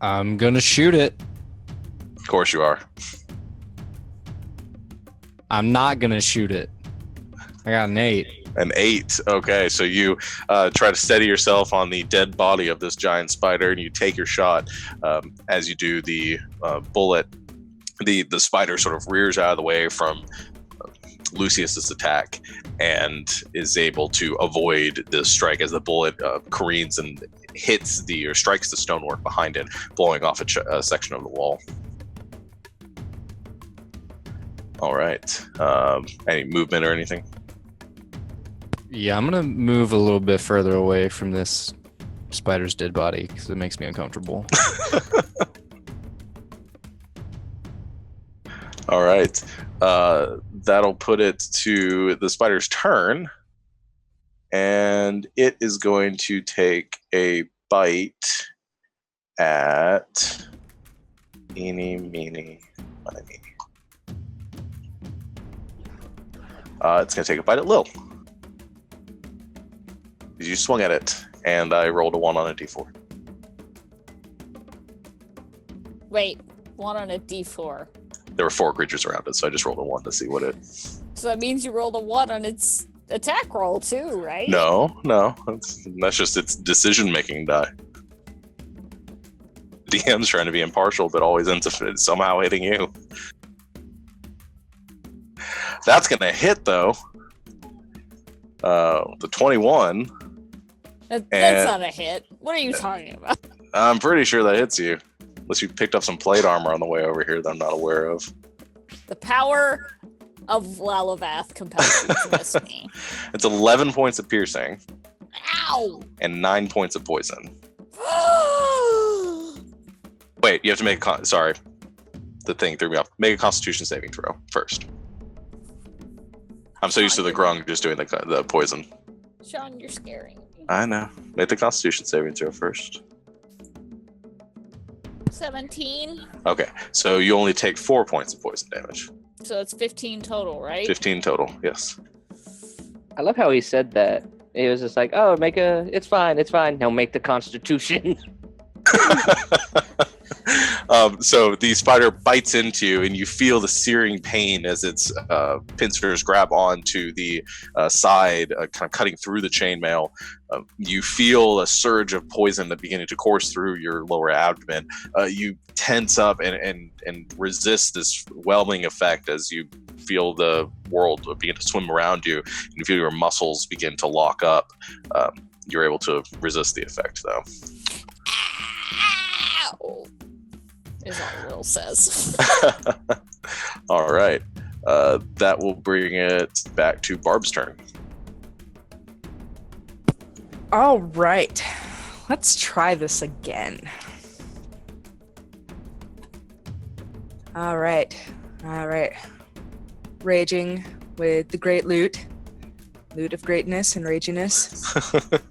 I'm gonna shoot it. Of course you are. I'm not gonna shoot it. I got an 8. An 8. Okay, so you try to steady yourself on the dead body of this giant spider, and you take your shot. As you do, the bullet, the spider sort of rears out of the way from Lucius's attack and is able to avoid the strike as the bullet careens and hits or strikes the stonework behind it, blowing off a section of the wall. All right. Any movement or anything? Yeah, I'm gonna move a little bit further away from this spider's dead body because it makes me uncomfortable. All right. That'll put it to the spider's turn. And it is going to take a bite at eeny, meeny, miny. It's going to take a bite at Lil. You swung at it, and I rolled a 1 on a d4. Wait, 1 on a d4. There were 4 creatures around it, so I just rolled a 1 to see what it... So that means you rolled a 1 on its attack roll too, right? No. That's just its decision-making die. DM's trying to be impartial, but always ends up somehow hitting you. That's going to hit, though. The 21. That's not a hit. What are you talking about? I'm pretty sure that hits you. Unless you picked up some plate armor on the way over here that I'm not aware of. The power of Lalavath compels you to miss me. It's 11 points of piercing. Ow! And 9 points of poison. Wait, you have to make sorry. The thing threw me off. Make a Constitution saving throw first. I'm so used to the grung just doing the poison. Sean, you're scaring me. I know. Make the Constitution saving throw first. 17. Okay, so you only take 4 points of poison damage. So it's 15 total, right? 15 total, yes. I love how he said that. He was just like, oh, it's fine. Now make the Constitution. So the spider bites into you, and you feel the searing pain as its pincers grab onto the side, kind of cutting through the chainmail. You feel a surge of poison that beginning to course through your lower abdomen. You tense up and resist this whelming effect as you feel the world begin to swim around you, and you feel your muscles begin to lock up. You're able to resist the effect, though. Ow! is all Will says. All right. That will bring it back to Barb's turn. All right. Let's try this again. All right. Raging with the great loot. Loot of greatness and raginess.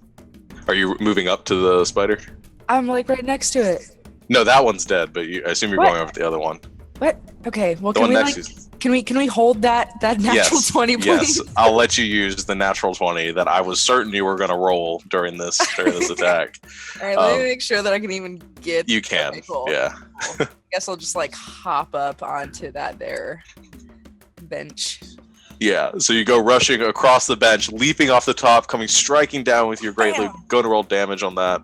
Are you moving up to the spider? I'm like right next to it. No, that one's dead, but I assume you're What? going over to the other one. What? Okay, well The can one we next like is- can we hold that natural Yes, 20 please? Yes, I'll let you use the natural 20 that I was certain you were going to roll during this attack. All right, let me make sure that I can even get. You can, Okay, cool. yeah. Cool. Guess I'll just like hop up onto that there bench. Yeah, so you go rushing across the bench, leaping off the top, striking down with your great loot. Go to roll damage on that.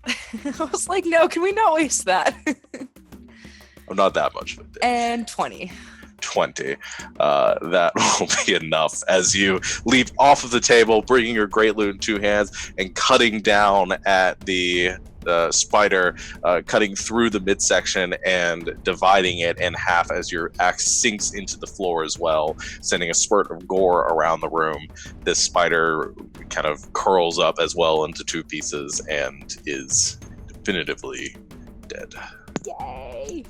I was like, no, can we not waste that? Oh, not that much. But And 20. 20. That will be enough as you leap off of the table, bringing your great loot in two hands and cutting down at the spider, cutting through the midsection and dividing it in half as your axe sinks into the floor as well, sending a spurt of gore around the room. This spider kind of curls up as well into two pieces and is definitively dead. Yay!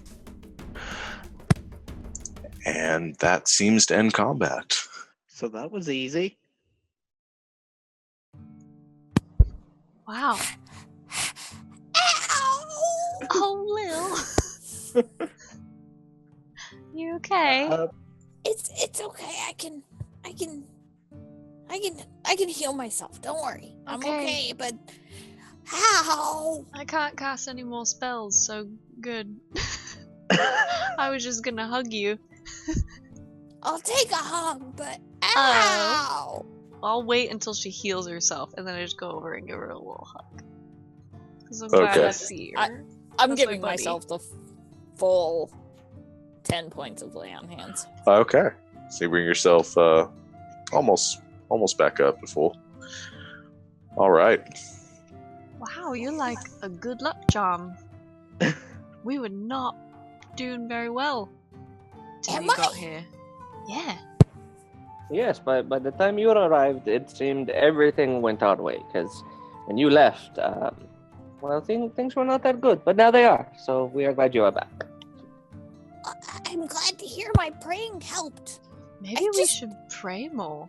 And that seems to end combat. So that was easy. Wow. Oh, Lil. You okay? It's okay. I can heal myself. Don't worry. I'm okay, but how? I can't cast any more spells, so good. I was just gonna hug you. I'll take a hug, but ow! I'll wait until she heals herself, and then I just go over and give her a little hug. Because I'm glad Okay. I see her. I'm That's my giving buddy. myself the full 10 points of lay on hands. Okay. So you bring yourself almost back up to full. All right. Wow, you're like a good luck charm. We were not doing very well till Am you got I? here. Yeah. Yes, by the time you arrived, it seemed everything went our way. Because when you left, well, things were not that good. But now they are. So we are glad you are back. I'm glad to hear my praying helped. Maybe we should pray more.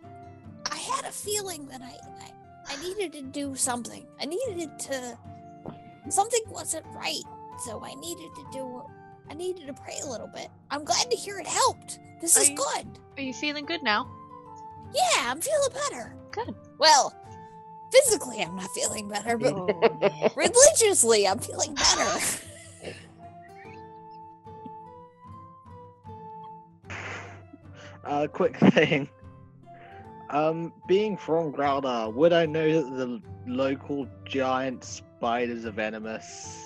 I had a feeling that I needed to do something. Something wasn't right. So I needed to pray a little bit. I'm glad to hear it helped. This is good. Are you feeling good now? Yeah, I'm feeling better. Good. Well, physically I'm not feeling better, but Oh, yeah. religiously I'm feeling better. Quick thing. Being from Growler, would I know that the local giant spiders are venomous?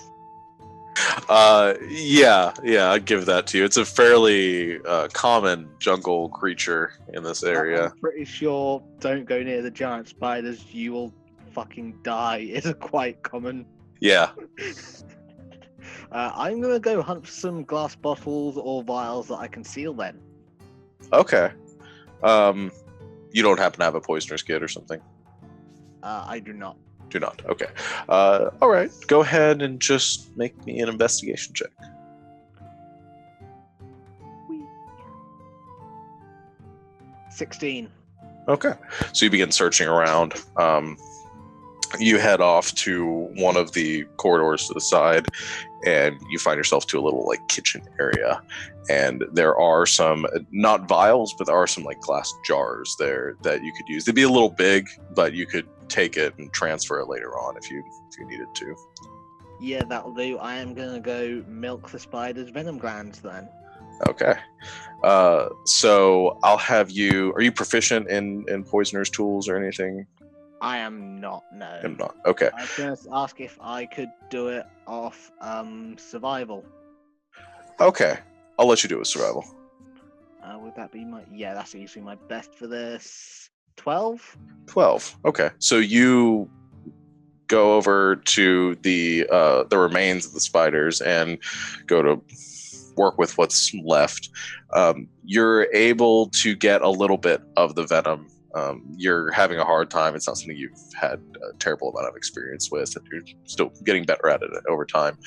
Yeah, I'd give that to you. It's a fairly common jungle creature in this area. I'm pretty sure don't go near the giant spiders, you will fucking die is quite common. Yeah. I'm gonna go hunt for some glass bottles or vials that I can seal then. Okay. You don't happen to have a poisoner's kit or something? I do not. Do not. Okay. All right. Go ahead and just make me an investigation check. 16. Okay. So you begin searching around. You head off to one of the corridors to the side, and you find yourself to a little like kitchen area. And there are some, not vials, but there are some like glass jars there that you could use. They'd be a little big, but you could take it and transfer it later on if you needed to. Yeah, that'll do. I am gonna go milk the spider's venom glands then. Okay. So I'll have you. Are you proficient in poisoner's tools or anything? I am not, no. I'm not. Okay. I was gonna ask if I could do it off survival. Okay. I'll let you do a survival. Would that be my... Yeah, that's usually my best for this. 12? 12. Okay. So you go over to the remains of the spiders and go to work with what's left, you're able to get a little bit of the venom. You're having a hard time. It's not something you've had a terrible amount of experience with, and you're still getting better at it over time.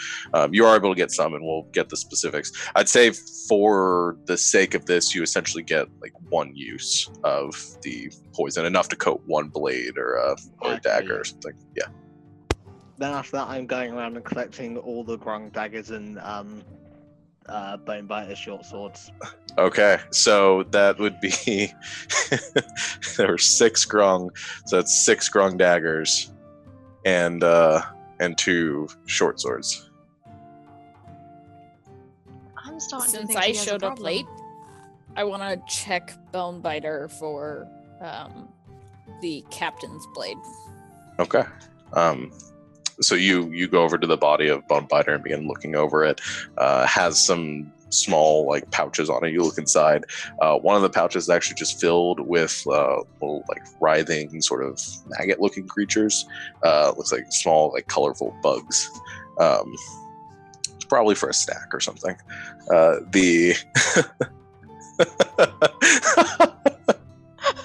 You are able to get some, and we'll get the specifics. I'd say for the sake of this, you essentially get like one use of the poison, enough to coat one blade or a dagger or something. Yeah. Then after that, I'm going around and collecting all the grung daggers and bone biter short swords. Okay, so that would be there were 6 grung, so that's 6 grung daggers, and 2 short swords. I'm starting to Since think I he has a showed up problem. late, I want to check Bone Biter for the captain's blade. Okay. So you go over to the body of Bone Biter and begin looking over it. Has some small like pouches on it. You look inside. One of the pouches is actually just filled with little like writhing sort of maggot-looking creatures. Looks like small like colorful bugs. It's probably for a snack or something.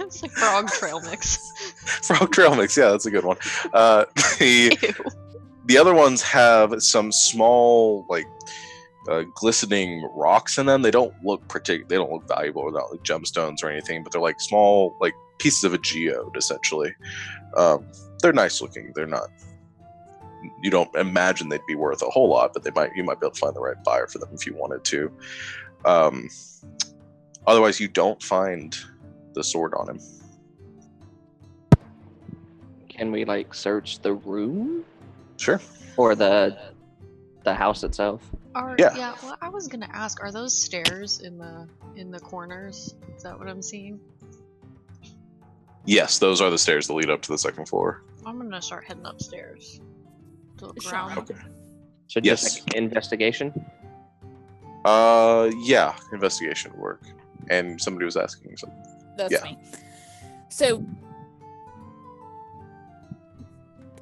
It's like frog trail mix. Frog trail mix, yeah, that's a good one. Ew. The other ones have some small, like, glistening rocks in them. They don't look They don't look valuable. They're not like gemstones or anything, but they're like small, like pieces of a geode, essentially. They're nice looking. They're not. You don't imagine they'd be worth a whole lot, but you might be able to find the right buyer for them if you wanted to. Otherwise, you don't find the sword on him. Can we like search the room Sure. or the house itself? Yeah. Well, I was gonna ask, are those stairs in the corners? Is that what I'm seeing? Yes, those are the stairs that lead up to the second floor. I'm gonna start heading upstairs to look Sure. around. Okay. So Yes. just like investigation. Yeah, investigation work. And somebody was asking something. That's Yeah. me. So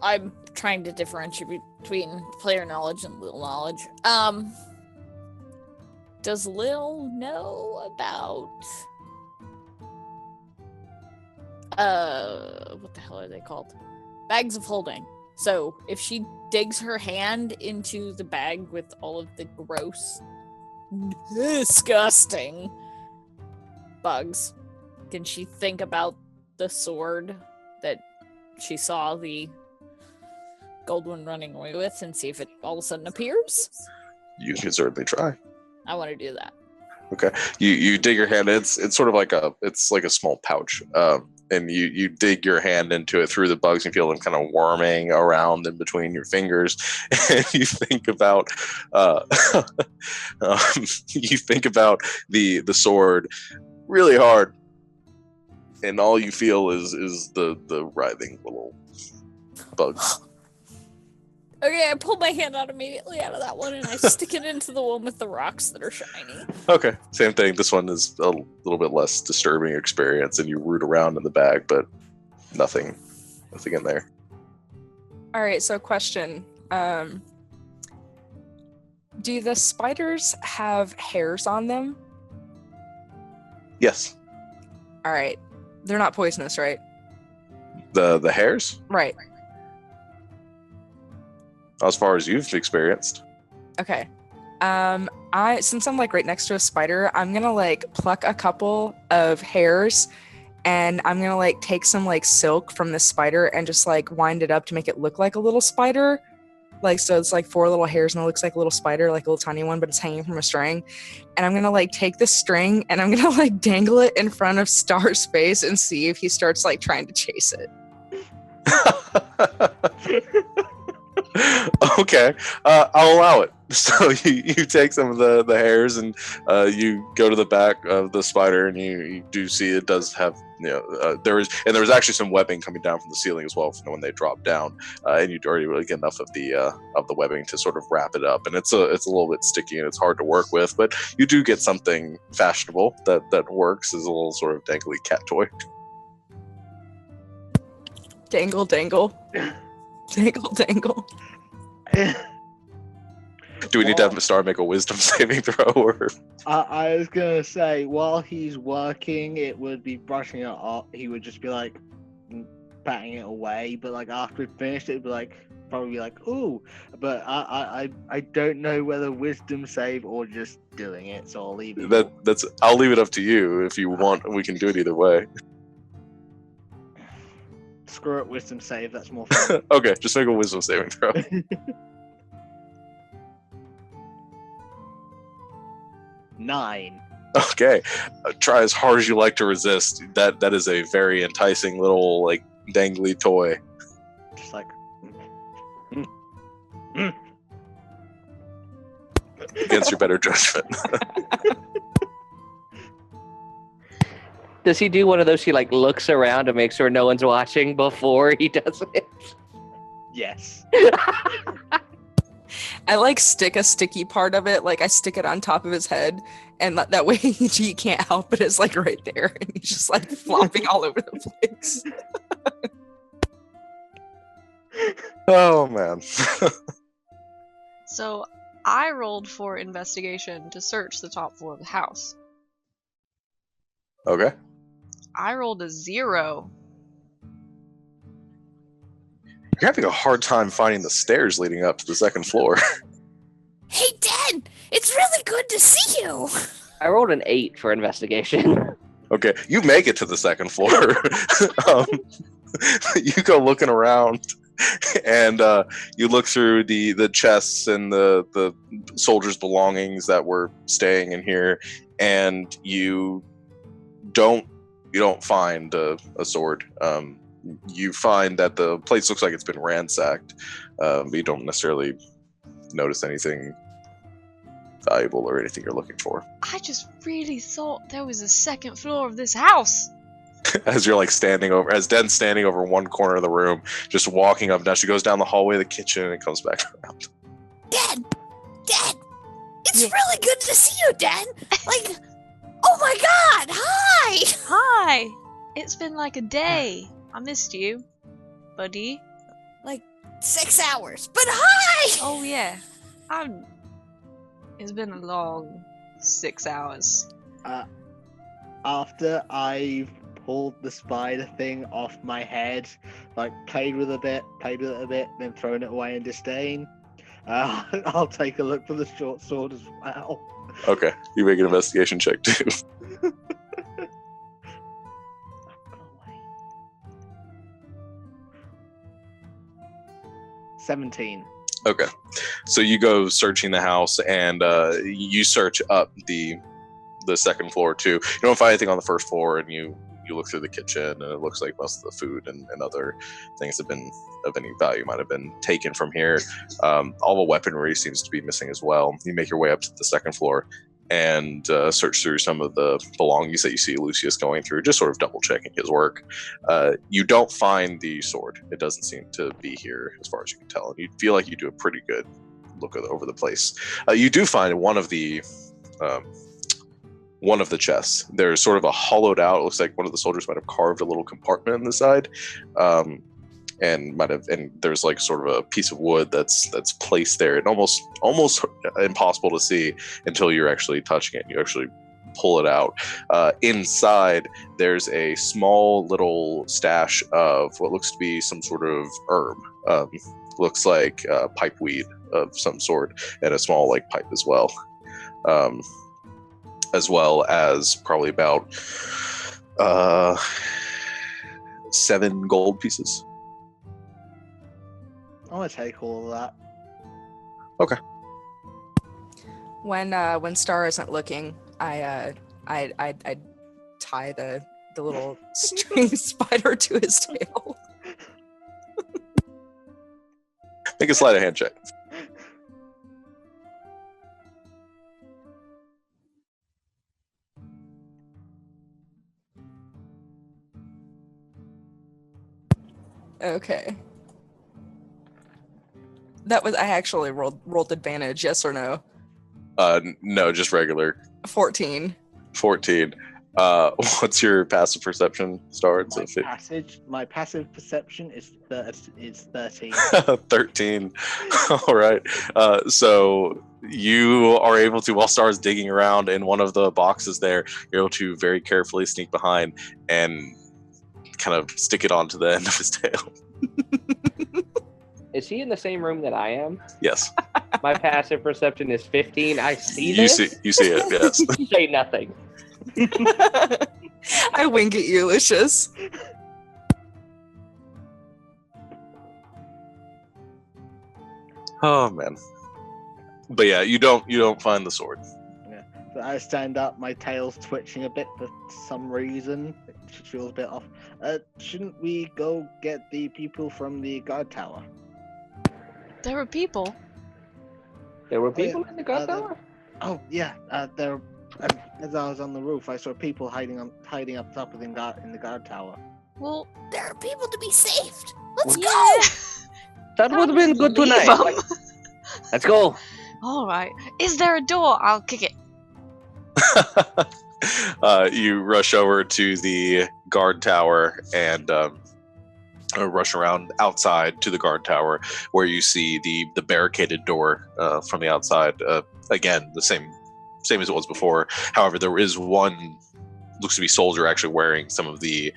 I'm trying to differentiate between player knowledge and Lil knowledge. Does Lil know about what the hell are they called? Bags of holding. So if she digs her hand into the bag with all of the gross, disgusting bugs, can she think about the sword that she saw the gold one running away with and see if it all of a sudden appears? You can certainly try. I want to do that. Okay. You dig your hand. It's sort of like a small pouch. And you dig your hand into it through the bugs and feel them kind of worming around in between your fingers. And you think about the sword really hard, and all you feel is the writhing little bugs. Okay, I pull my hand out immediately out of that one and I stick it into the one with the rocks that are shiny. Okay, same thing. This one is a little bit less disturbing experience, and you root around in the bag, but nothing in there. All right, so question. Do the spiders have hairs on them? Yes. All right. They're not poisonous, right? The hairs, Right. as far as you've experienced. Okay. Since I'm like right next to a spider, I'm gonna like pluck a couple of hairs and I'm gonna like take some like silk from the spider and just like wind it up to make it look like a little spider. Like, so it's like 4 little hairs and it looks like a little spider, like a little tiny one, but it's hanging from a string. And I'm gonna like take the string and I'm gonna like dangle it in front of Star's face and see if he starts like trying to chase it. Okay, I'll allow it. So you take some of the hairs and you go to the back of the spider, and you do see it does have, there was actually some webbing coming down from the ceiling as well from when they dropped down, and you'd already really get enough of the webbing to sort of wrap it up, and it's a little bit sticky and it's hard to work with, but you do get something fashionable that works as a little sort of dangly cat toy. Dangle, dangle. Tangle, tangle. Do we need to have Star make a wisdom saving throw? Or... I was gonna say, while he's working, it would be brushing it off. He would just be like patting it away, but like after it finished, it'd be like probably be like, ooh. But I don't know whether wisdom save or just doing it, so I'll leave it. I'll leave it up to you. If you want, we can do it either way. Screw it, wisdom save. That's more fun. Okay, just make a wisdom saving throw. 9. Okay, try as hard as you like to resist. That is a very enticing little like dangly toy. Just like Against your better judgment. Does he do one of those? He like looks around to make sure no one's watching before he does it. yes. I like stick a sticky part of it, like I stick it on top of his head, and that way he can't help it. It's like right there, and he's just like flopping all over the place. Oh man. So I rolled for investigation to search the top floor of the house. Okay. I rolled a 0. You're having a hard time finding the stairs leading up to the second floor. Hey, Dan! It's really good to see you! I rolled an 8 for investigation. Okay, you make it to the second floor. You go looking around, and you look through the chests and the soldiers' belongings that were staying in here, and you don't find a sword. You find that the place looks like it's been ransacked, but you don't necessarily notice anything valuable or anything you're looking for. I just really thought there was a second floor of this house. As you're like as Den's standing over one corner of the room, just walking up. Now she goes down the hallway of the kitchen and comes back around. Dan! It's really good to see you, Dan! Like, oh my god! Hi! Hi! It's been like a day. I missed you, buddy. Like 6 hours, but hi! Oh yeah. It's been a long 6 hours. After I've pulled the spider thing off my head, like played with it a bit, then thrown it away in disdain, I'll take a look for the short sword as well. Okay, you make an investigation check too. 17. Okay, so you go searching the house, and you search up the second floor too. You don't find anything on the first floor, and you look through the kitchen, and it looks like most of the food and other things have been of any value might have been taken from here. All the weaponry seems to be missing as well. You make your way up to the second floor and search through some of the belongings that you see Lucius going through, just sort of double checking his work. You don't find the sword. It doesn't seem to be here as far as you can tell, and you feel like you do a pretty good look over the place. You do find one of the chests. There's sort of a hollowed out, it looks like one of the soldiers might have carved a little compartment on the side, and there's like sort of a piece of wood that's placed there, and almost impossible to see until you're actually touching it. You actually pull it out. Inside, there's a small little stash of what looks to be some sort of herb. Looks like pipeweed of some sort, and a small like pipe as well. As well as probably about 7 gold pieces. I'm gonna take all of that. Okay. When Star isn't looking, I tie the little string spider to his tail. Make a sleight of hand check. Okay. I actually rolled advantage, yes or no? No, just regular. 14. 14. What's your passive perception, Stards? My passive perception is 13. 13. All right. So you are able to, while Star's digging around in one of the boxes there, you're able to very carefully sneak behind and kind of stick it onto the end of his tail. Is he in the same room that I am? Yes. My passive perception is 15. I see You this. see it, yes. Say nothing. I wink at you, Lucius. Oh man. But yeah, you don't find the sword. Yeah. So I stand up, my tail's twitching a bit for some reason. It feels a bit off. Shouldn't we go get the people from the guard tower? There were people. There were Oh, yeah. people in the guard tower? Oh yeah, there. As I was on the roof, I saw people hiding up top of in the guard tower. Well, There are people to be saved. Let's yeah. go. That would have been good Leave tonight. 'em. Like, let's go. All right. Is there a door? I'll kick it. You rush over to the guard tower and rush around outside to the guard tower, where you see the barricaded door from the outside. Again, the same as it was before. However, there is one looks to be soldier actually wearing some of the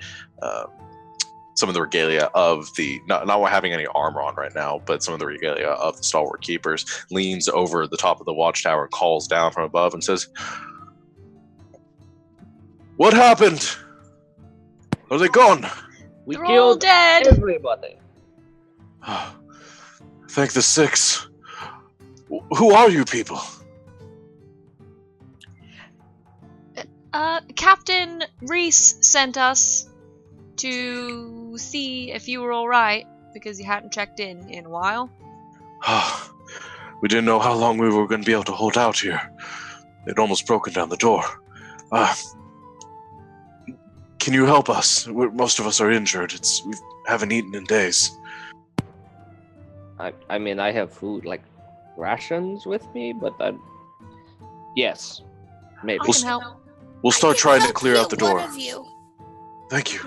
regalia of the not having any armor on right now, but some of the regalia of the stalwart keepers, leans over the top of the watchtower and calls down from above and says, "What happened? Are they gone?" We They're all killed dead. everybody. Thank the six. Who are you people? Captain Reese sent us to see if you were all right because you hadn't checked in a while. We didn't know how long we were going to be able to hold out here. They'd almost broken down the door. Can you help us? Most of us are injured. We haven't eaten in days. I mean, I have food, like rations with me, but yes, maybe. I can help. We'll start I can trying to help clear you, out the door. One of you. Thank you.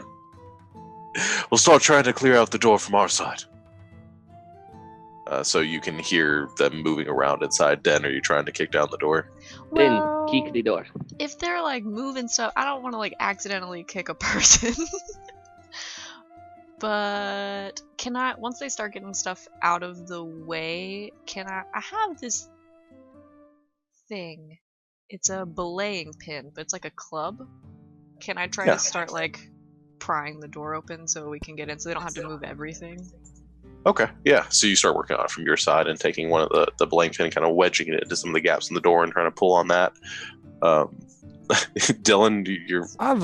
We'll start trying to clear out the door from our side. So you can hear them moving around inside. Den, are you trying to kick down the door? Then Well, kick the door. if they're like moving stuff, I don't want to like accidentally kick a person. But can I, once they start getting stuff out of the way, I have this thing. It's a belaying pin, but it's like a club. Can I try Yeah. to start like prying the door open so we can get in so they don't have to move everything? Okay, yeah. So you start working on it from your side and taking one of the blank pin, kind of wedging it into some of the gaps in the door and trying to pull on that. Dylan, you're I've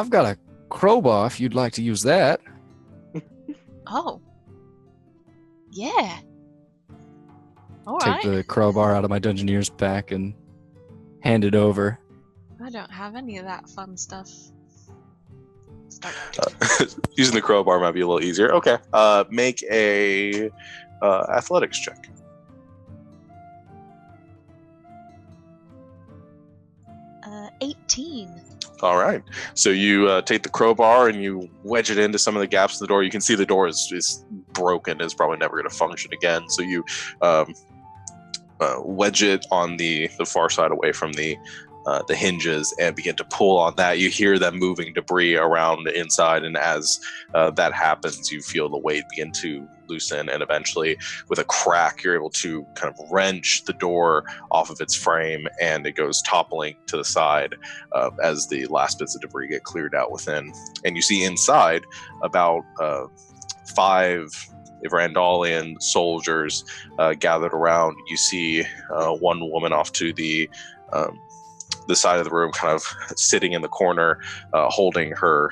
got a crowbar if you'd like to use that. Oh. Yeah. Take Alright. the crowbar out of my Dungeoneer's pack and hand it over. I don't have any of that fun stuff. Start. using the crowbar might be a little easier. Okay, make a athletics check. 18. All right. So you take the crowbar and you wedge it into some of the gaps in the door. You can see the door is broken. It's probably never going to function again. So you wedge it on the far side away from the hinges and begin to pull on that. You hear them moving debris around inside, and as that happens, you feel the weight begin to loosen, and eventually, with a crack, you're able to kind of wrench the door off of its frame, and it goes toppling to the side as the last bits of debris get cleared out within. And you see inside about 5 Randalian soldiers gathered around. You see one woman off to the side of the room, kind of sitting in the corner, holding her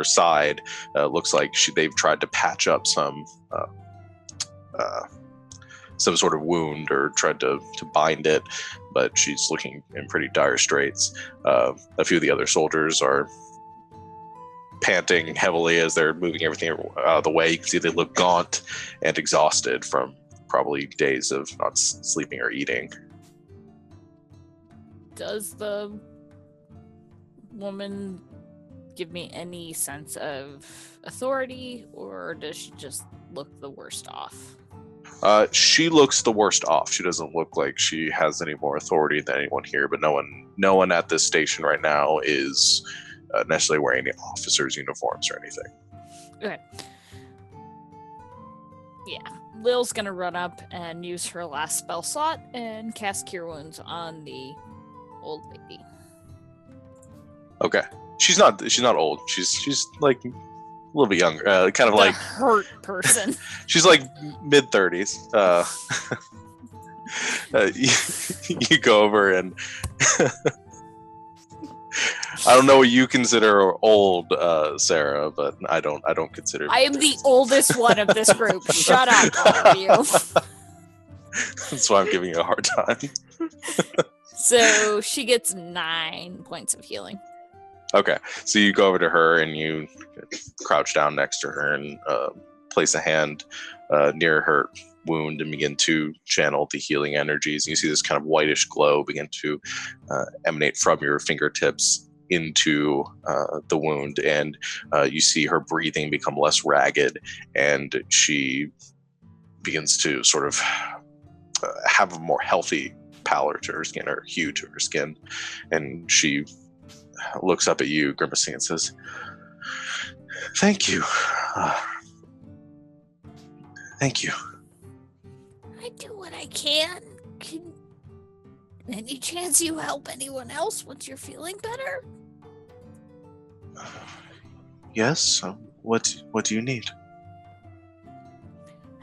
side. Looks like they've tried to patch up some sort of wound or tried to bind it, but she's looking in pretty dire straits. A few of the other soldiers are panting heavily as they're moving everything out of the way. You can see they look gaunt and exhausted from probably days of not sleeping or eating. Does the woman give me any sense of authority, or does she just look the worst off? She looks the worst off. She doesn't look like she has any more authority than anyone here, but no one at this station right now is necessarily wearing any officers' uniforms or anything. Okay. Yeah. Lil's gonna run up and use her last spell slot and cast Cure Wounds on the old lady. Okay. She's not old. She's like a little bit younger. Kind of The like hurt person. she's like mid-30s. You go over and I don't know what you consider old, Sarah, but I don't consider. I am the oldest one of this group. Shut up, all of you. That's why I'm giving you a hard time. So she gets 9 points of healing. Okay, so you go over to her and you crouch down next to her and place a hand near her wound and begin to channel the healing energies. And you see this kind of whitish glow begin to emanate from your fingertips into the wound, and you see her breathing become less ragged, and she begins to sort of have a more healthy pallor to her skin, or hue to her skin, and she looks up at you, grimacing, and says, "Thank you. Thank you." I do what I can. Any chance you help anyone else once you're feeling better? Yes. What do you need?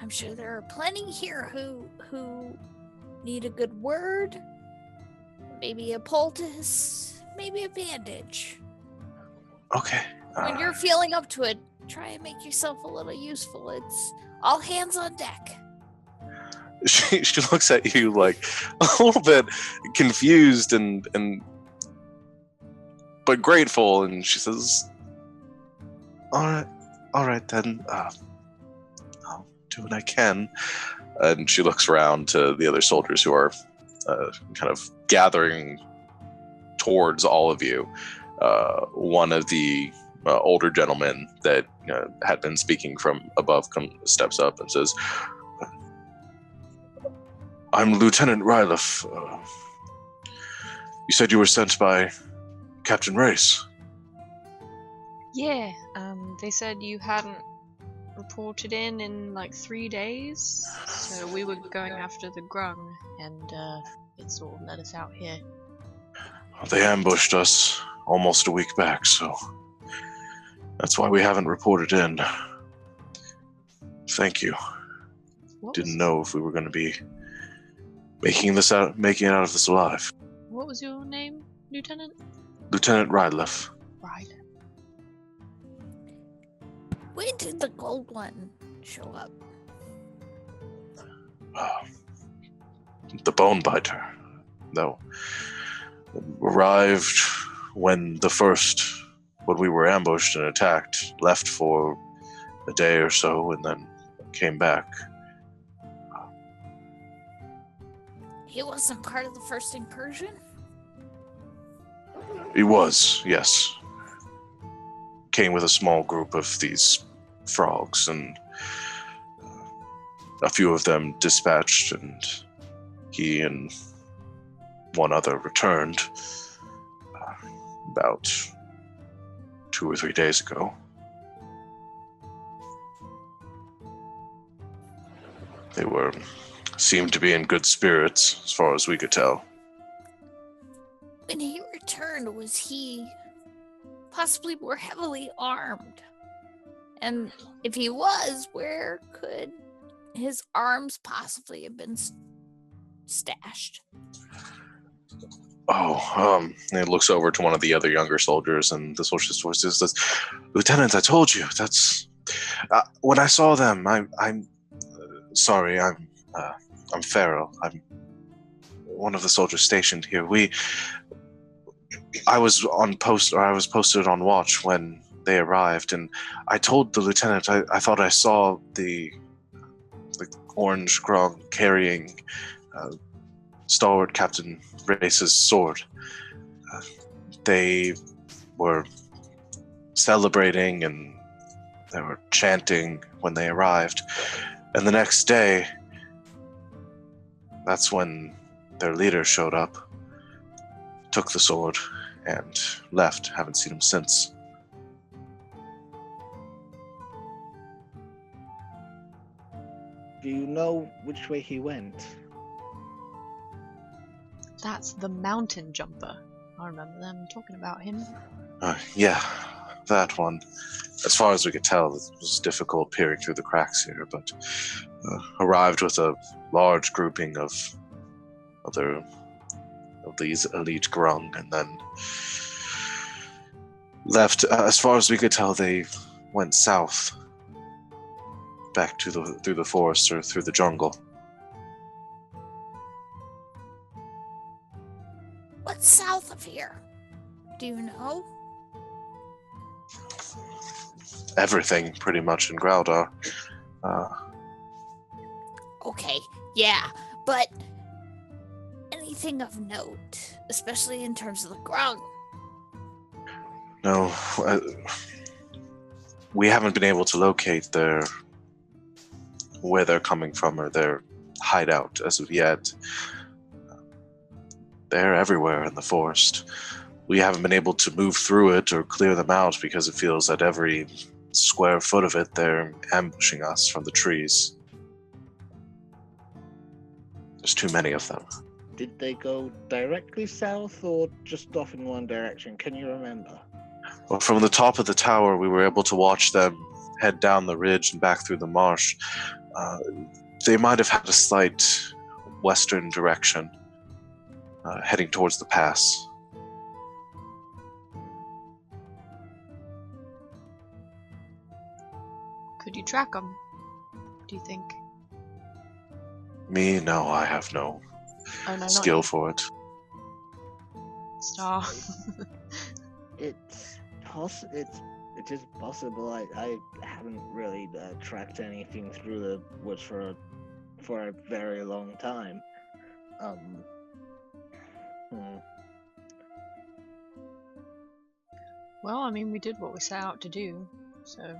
I'm sure there are plenty here who need a good word. Maybe a poultice. Maybe a bandage. Okay. When you're feeling up to it, try and make yourself a little useful. It's all hands on deck. She looks at you like a little bit confused and but grateful, and she says, all right then. I'll do what I can." And she looks around to the other soldiers who are kind of gathering towards all of you. One of the older gentlemen that had been speaking from above steps up and says, "I'm Lieutenant Ryloff. You said you were sent by Captain Race." Yeah, they said you hadn't reported in like 3 days, so we were going after the Grung, and it sort of led us out here. They ambushed us almost a week back, so that's why we haven't reported in. Thank you. Didn't know if we were going to be making it out of this alive. What was your name, Lieutenant? Lieutenant Rydlef. Right. When did the gold one show up? The Bone Biter, though, arrived when we were ambushed and attacked, left for a day or so, and then came back. He wasn't part of the first incursion? He was, yes. Came with a small group of these frogs, and a few of them dispatched, and he and one other returned about 2 or 3 days ago. They seemed to be in good spirits, as far as we could tell. When he returned, was he possibly more heavily armed? And if he was, where could his arms possibly have been stashed? And he looks over to one of the other younger soldiers, and the soldier's voice says, "Lieutenant, I told you, that's... when I saw them, I'm sorry, I'm Farrell. I'm one of the soldiers stationed here. I was posted on watch when they arrived, and I told the lieutenant I thought I saw the orange grog carrying stalwart Captain Race's sword. They were celebrating and they were chanting when they arrived. And the next day, that's when their leader showed up, took the sword, and left. Haven't seen him since. Do you know which way he went? That's the mountain jumper. I remember them talking about him. Yeah, that one. As far as we could tell, it was difficult peering through the cracks here, but arrived with a large grouping of these elite grung, and then left. As far as we could tell, they went south, back to through the forest or through the jungle. What's south of here? Do you know? Everything, pretty much, in Groudar. Okay, yeah, but anything of note, especially in terms of the grung? No, we haven't been able to locate where they're coming from or their hideout as of yet. They're everywhere in the forest. We haven't been able to move through it or clear them out because it feels that every square foot of it, they're ambushing us from the trees. There's too many of them. Did they go directly south or just off in one direction? Can you remember? Well, from the top of the tower, we were able to watch them head down the ridge and back through the marsh. They might have had a slight western direction, heading towards the pass. Could you track them? Do you think? Me? No, I have no skill for it. Star. It is possible. I haven't really tracked anything through the woods for a very long time. Well, I mean, we did what we set out to do, so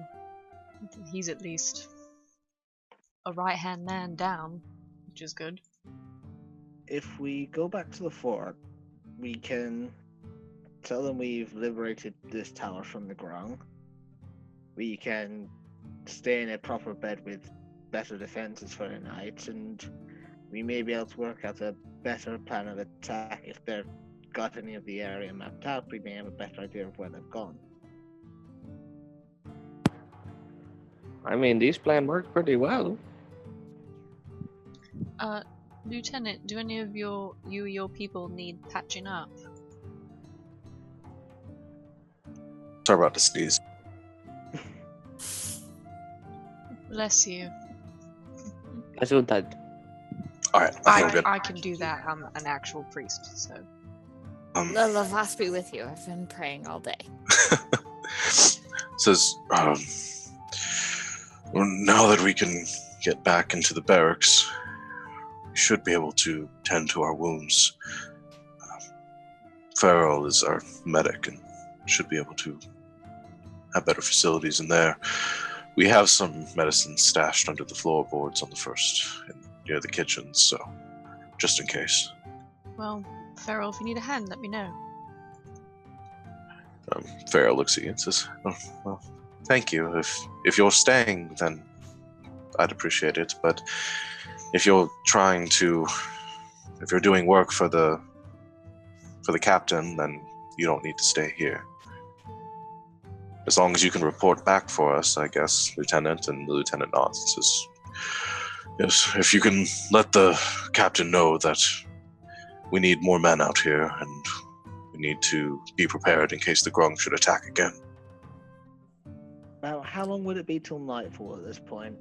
he's at least a right-hand man down, which is good. If we go back to the fort, we can tell them we've liberated this tower from the grung. We can stay in a proper bed with better defenses for the night, and we may be able to work out a better plan of attack. If they've got any of the area mapped out, we may have a better idea of where they've gone. I mean, these plans work pretty well. Lieutenant, do any of your people need patching up? Sorry about to sneeze. Bless you. Gesundheit. All right, I think I'm good. I can do that. I'm an actual priest, so. The Lavas be with you. I've been praying all day. Says, now that we can get back into the barracks, we should be able to tend to our wounds. Farrell is our medic and should be able to have better facilities in there. We have some medicine stashed under the floorboards on the first near the kitchen, so just in case. Well, Farrell, if you need a hand, let me know. Farrell looks at you and says, "Oh, well, thank you. If you're staying, then I'd appreciate it. But if you're doing work for the captain, then you don't need to stay here. As long as you can report back for us, I guess, Lieutenant." And the lieutenant nods and says, "Yes, if you can let the captain know that we need more men out here, and we need to be prepared in case the grung should attack again." About how long would it be till nightfall at this point?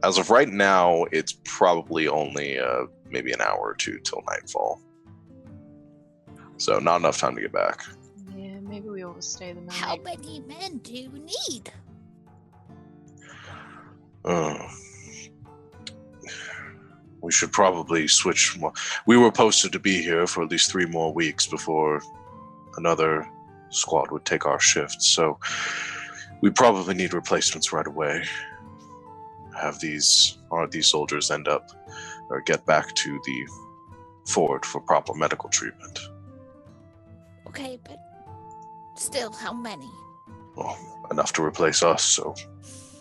As of right now, it's probably only maybe an hour or two till nightfall. So not enough time to get back. Yeah, maybe we overstay the night. How many men do you need? we should probably switch more. We were posted to be here for at least 3 more weeks before another squad would take our shift, so we probably need replacements right away. Have these soldiers end up or get back to the fort for proper medical treatment. Okay, but still, how many? Well, enough to replace us, so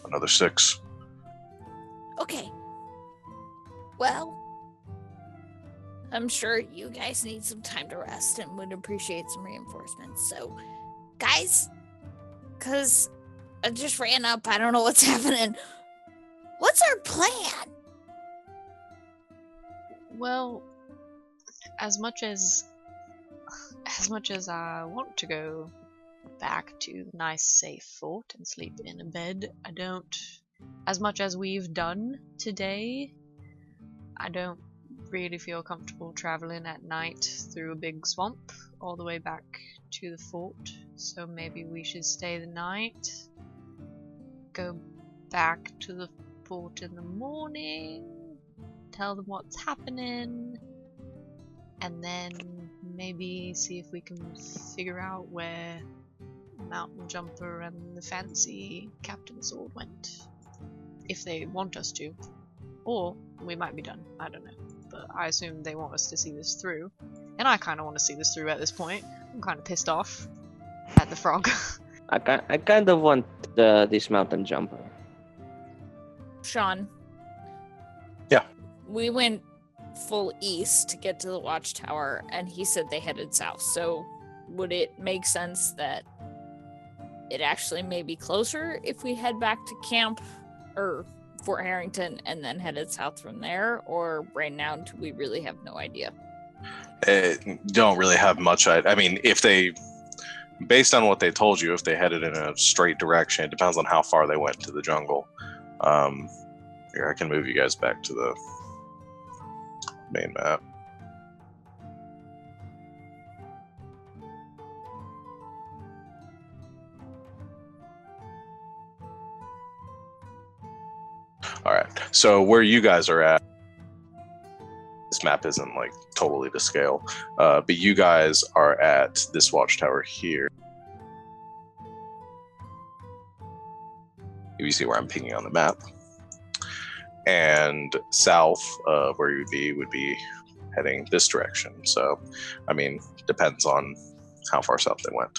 another 6. Okay. Well, I'm sure you guys need some time to rest and would appreciate some reinforcements. So, guys, because I just ran up, I don't know what's happening. What's our plan? Well, as much as I want to go back to the nice safe fort and sleep in a bed, I don't, as much as we've done today, I don't really feel comfortable traveling at night through a big swamp all the way back to the fort. So maybe we should stay the night, go back to the fort in the morning, tell them what's happening, and then maybe see if we can figure out where Mountain Jumper and the fancy Captain Sword went. If they want us to. Or we might be done. I don't know. But I assume they want us to see this through. And I kind of want to see this through at this point. I'm kind of pissed off at the frog. I kind of want this Mountain Jumper. Sean. Yeah. We went full east to get to the watchtower, and he said they headed south. So would it make sense that it actually may be closer if we head back to camp or Fort Harrington and then headed south from there? Or right now, we really have no idea? Don't really have much. I mean, if they, based on what they told you, if they headed in a straight direction, it depends on how far they went to the jungle. Here, I can move you guys back to the main map. All right, so where you guys are at, this map isn't like totally to scale, but you guys are at this watchtower here. You see where I'm pinging on the map. And south, where you would be heading this direction. So, I mean, depends on how far south they went.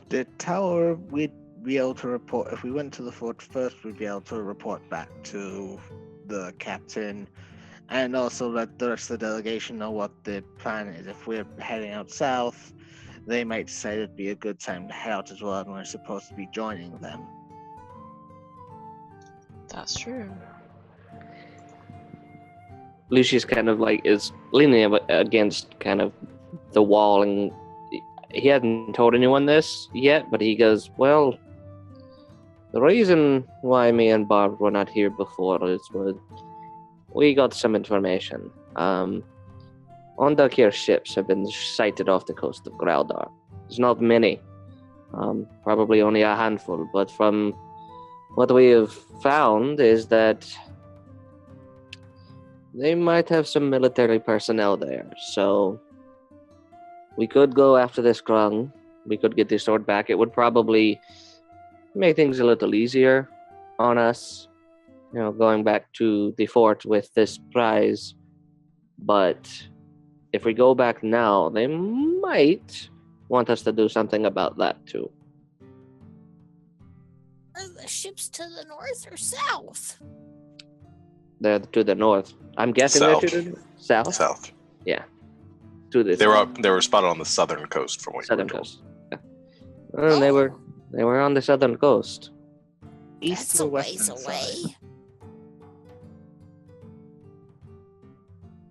The tower, we'd be able to report, if we went to the fort first, we'd be able to report back to the captain and also let the rest of the delegation know what the plan is. If we're heading out south, they might decide it'd be a good time to head out as well, and we're supposed to be joining them. That's true. Lucius kind of like is leaning against kind of the wall, and he hadn't told anyone this yet, but he goes, well, the reason why me and Barb were not here before is we got some information. Ondakir ships have been sighted off the coast of Graldar. There's not many, probably only a handful, but from what we have found is that they might have some military personnel there, so we could go after this Grung. We could get this sword back. It would probably make things a little easier on us, you know, going back to the fort with this prize. But if we go back now, they might want us to do something about that too. Are the ships to the north or south? They're to the north. I'm guessing South. they're to the south. South. Yeah. To the They were spotted on the southern coast from what southern you were told. coast. Yeah. Well, they were on the southern coast. East That's or a ways western away.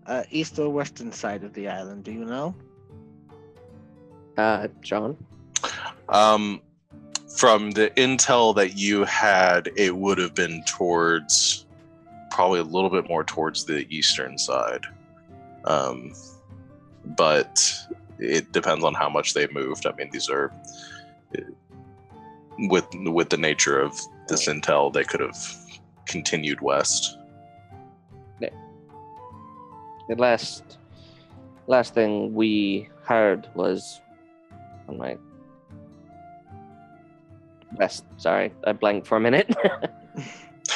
side? East or western side of the island, do you know? John? From the intel that you had, it would have been towards, probably a little bit more towards the eastern side. But it depends on how much they've moved. I mean, these are with the nature of this intel, they could have continued west. The last thing we heard was on my west. Sorry, I blanked for a minute.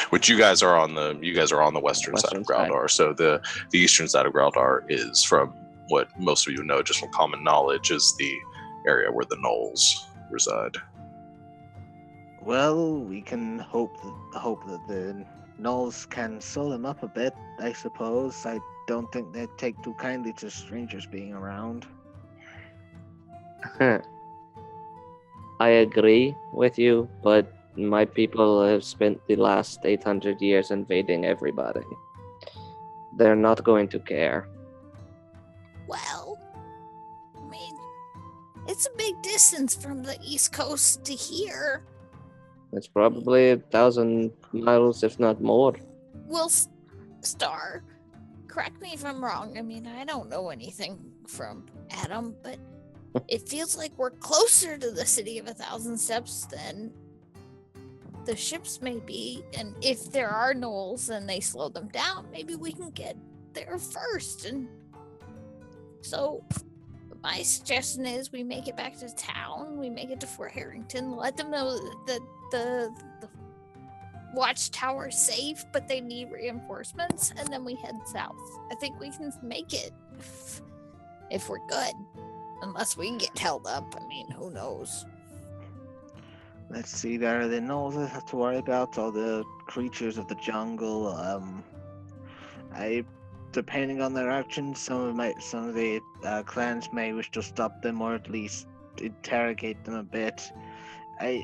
Which you guys are on the western side of Graldar. So the eastern side of Graldar is, from what most of you know, just from common knowledge, is the area where the gnolls reside. Well, we can hope that the gnolls can sew them up a bit, I suppose. I don't think they'd take too kindly to strangers being around. I agree with you, but my people have spent the last 800 years invading everybody. They're not going to care. Well, I mean, it's a big distance from the East Coast to here. It's probably 1,000 miles, if not more. Well, Star, correct me if I'm wrong. I mean, I don't know anything from Adam, but it feels like we're closer to the city of 1,000 steps than the ships may be. And if there are gnolls and they slow them down, maybe we can get there first. And so my suggestion is we make it back to town, we make it to Fort Harrington, let them know that the watchtower is safe, but they need reinforcements, and then we head south. I think we can make it if we're good. Unless we get held up. I mean, who knows? Let's see, there are the gnolls I have to worry about, all the creatures of the jungle. Depending on their actions, some of the clans may wish to stop them or at least interrogate them a bit. I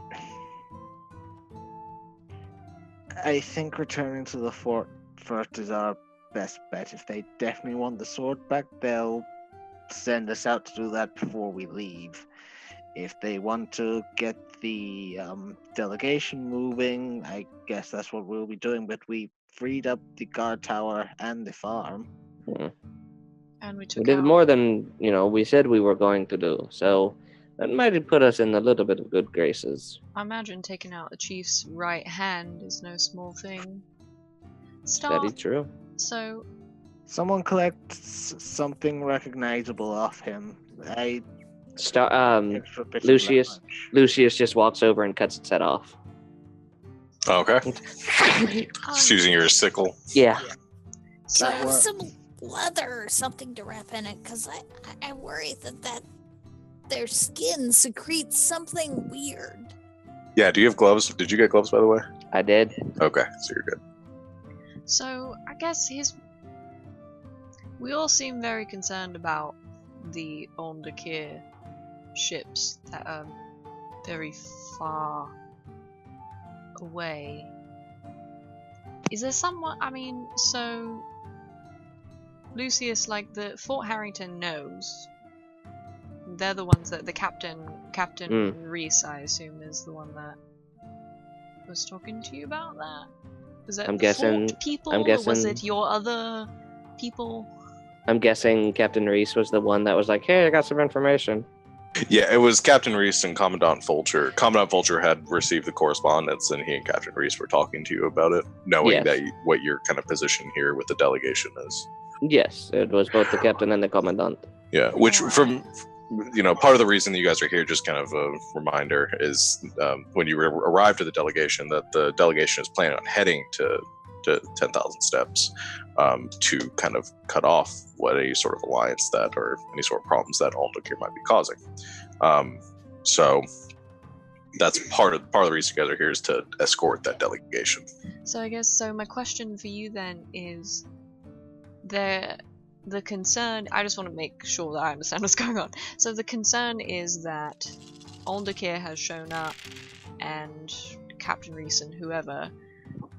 think returning to the fort is our best bet. If they definitely want the sword back, they'll send us out to do that before we leave. If they want to get the delegation moving, I guess that's what we'll be doing. But we freed up the guard tower and the farm. And we We took did out... more than, we said we were going to do. So that might have put us in a little bit of good graces. I imagine taking out the chief's right hand is no small thing. Very true. So... Someone collects something recognizable off him. Lucius just walks over and cuts its head off. Okay. Just using your sickle. Yeah. Do you have some leather or something to wrap in it? Because I worry that their skin secretes something weird. Yeah, do you have gloves? Did you get gloves, by the way? I did. Okay, so you're good. So, I guess we all seem very concerned about the Overkill ships that are very far away. Is there someone, so Lucius, like the Fort Harrington knows. They're the ones that the Captain Reese, I assume, is the one that was talking to you about that. Was it Fort people, or was it your other people? I'm guessing Captain Reese was the one that was like, hey, I got some information. Yeah, it was Captain Reese and Commandant Fulcher. Commandant Fulcher had received the correspondence, and he and Captain Reese were talking to you about it, knowing that what your kind of position here with the delegation is. Yes, it was both the captain and the commandant. Yeah, which from part of the reason that you guys are here, just kind of a reminder, is when you arrived at the delegation, that the delegation is planning on heading to 10,000 steps to kind of cut off any sort of alliance or any sort of problems that Overkill might be causing. So that's part of the reason you guys are here, is to escort that delegation. So I guess my question for you then is the concern. I just want to make sure that I understand what's going on. So the concern is that Overkill has shown up, and Captain Reese and whoever,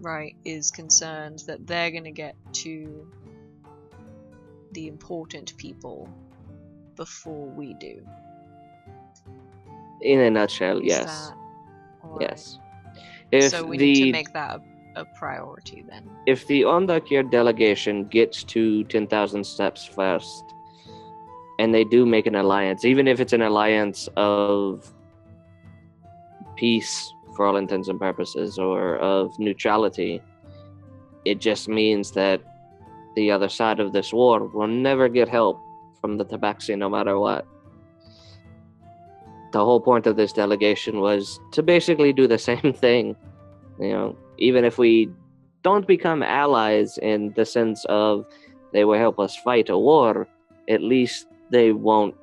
right, is concerned that they're going to get to the important people before we do. In a nutshell, Is yes. that right? Yes. If so we need to make that a priority then. If the Overkill delegation gets to 10,000 steps first, and they do make an alliance, even if it's an alliance of peace for all intents and purposes, or of neutrality, it just means that the other side of this war will never get help from the Tabaxi no matter what. The whole point of this delegation was to basically do the same thing. You know, even if we don't become allies in the sense of they will help us fight a war, at least they won't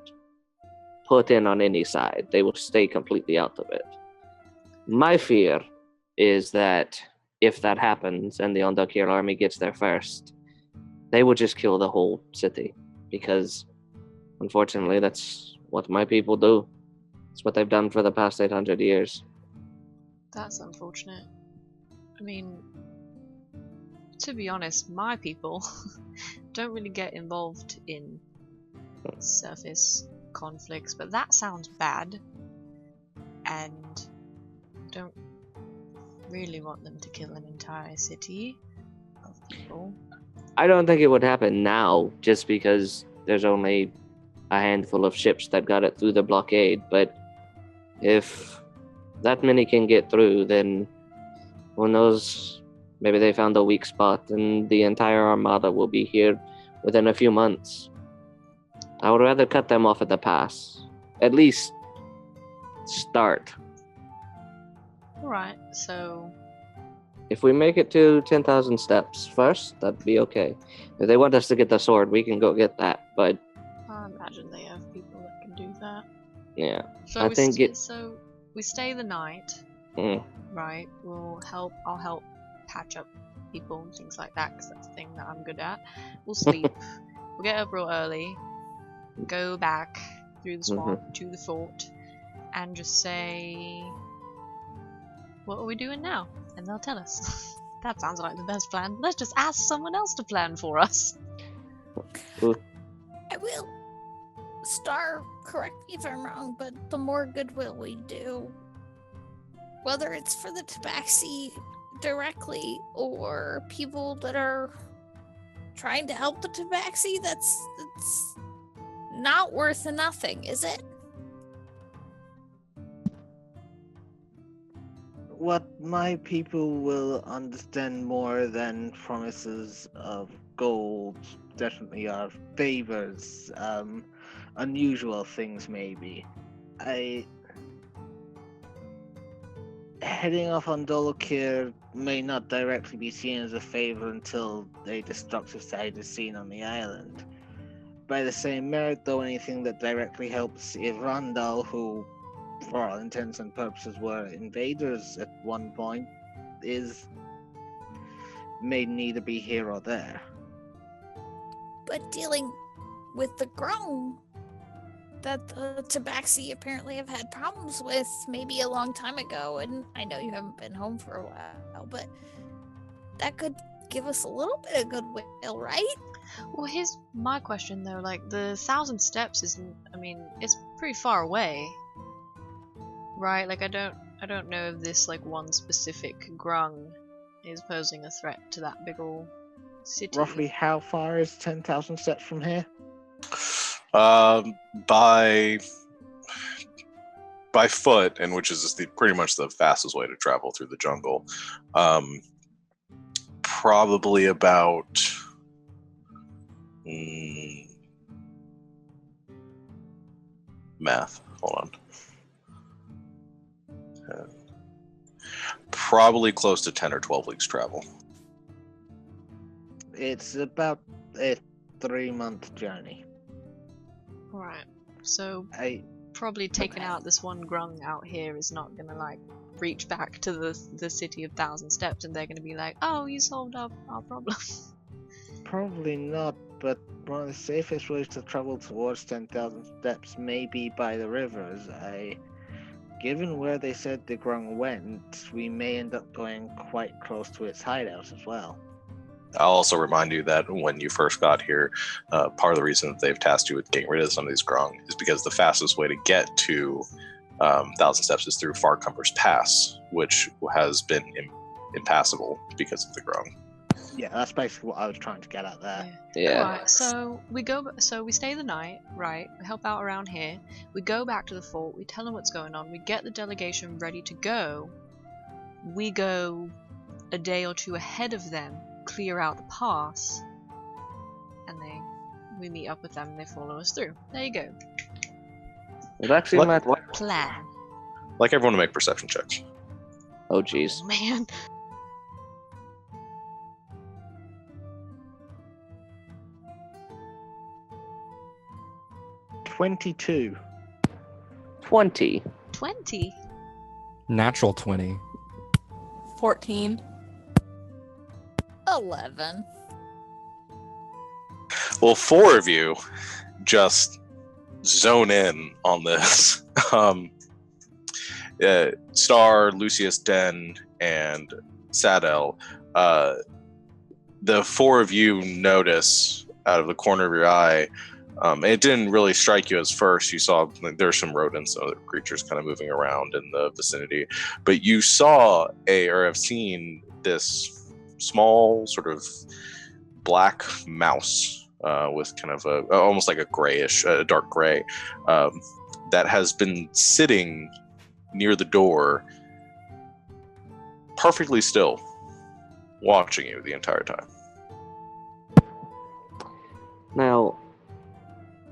put in on any side. They will stay completely out of it. My fear is that if that happens and the Overkill army gets there first, they will just kill the whole city, because unfortunately that's what my people do. It's what they've done for the past 800 years. That's unfortunate. I mean, to be honest, my people don't really get involved in surface conflicts, but that sounds bad, and don't really want them to kill an entire city of people. I don't think it would happen now, just because there's only a handful of ships that got it through the blockade, but if that many can get through, then who knows, maybe they found a weak spot and the entire armada will be here within a few months. I would rather cut them off at the pass. At least start. Alright, so If we make it to 10,000 steps first, that'd be okay. If they want us to get the sword, we can go get that, but I imagine they have people that can do that. yeah. So I think so we stay the night, right? I'll help patch up people and things like that, because that's the thing that I'm good at. We'll sleep. We'll get up real early, go back through the swamp to the fort, and just say, what are we doing now? And they'll tell us. That sounds like the best plan. Let's just ask someone else to plan for us. I will. Star, correct me if I'm wrong, but the more goodwill we do, whether it's for the Tabaxi directly or people that are trying to help the Tabaxi, that's not worth nothing, is it? What my people will understand more than promises of gold definitely are favors, unusual things maybe. Heading off on Dolokir may not directly be seen as a favor until a destructive side is seen on the island. By the same merit, though, anything that directly helps Irandal, who for all intents and purposes were invaders at one point, may neither be here or there. But dealing with the Grung that the Tabaxi apparently have had problems with maybe a long time ago, and I know you haven't been home for a while, but that could give us a little bit of goodwill, right? Well, here's my question though, like the 1,000 steps isn't, I mean, it's pretty far away. Right, like I don't know if this like one specific Grung is posing a threat to that big ol' city. Roughly how far is 10,000 steps from here? By foot, and which is pretty much the fastest way to travel through the jungle. Probably about math. Hold on. Probably close to 10 or 12 weeks travel. It's about a 3-month journey. Right, so probably taking out this one Grung out here is not gonna like reach back to the city of 1,000 steps, and they're gonna be like, oh, you solved our problem. Probably not, but one of the safest ways to travel towards 10,000 steps may be by the rivers. Given where they said the Grung went, we may end up going quite close to its hideout as well. I'll also remind you that when you first got here, part of the reason that they've tasked you with getting rid of some of these Grung is because the fastest way to get to 1,000 Steps is through Farcumber's Pass, which has been impassable because of the Grung. Yeah, that's basically what I was trying to get at there. Yeah. Alright, so we stay the night, right? We help out around here. We go back to the fort. We tell them what's going on. We get the delegation ready to go. We go a day or two ahead of them, clear out the pass, and we meet up with them and they follow us through. There you go. It actually What? might work. Plan. Like everyone to make perception checks. Oh, jeez. Man. $22. 20. 20. Natural 20. 14. 11. Well, 4 of you just zone in on this. Star, Lucius, Den, and Sadel. The 4 of you notice out of the corner of your eye. It didn't really strike you as first. You saw there's some rodents, other creatures kind of moving around in the vicinity. But you saw or have seen this small sort of black mouse with kind of almost like a grayish, dark gray, that has been sitting near the door, perfectly still, watching you the entire time. Now,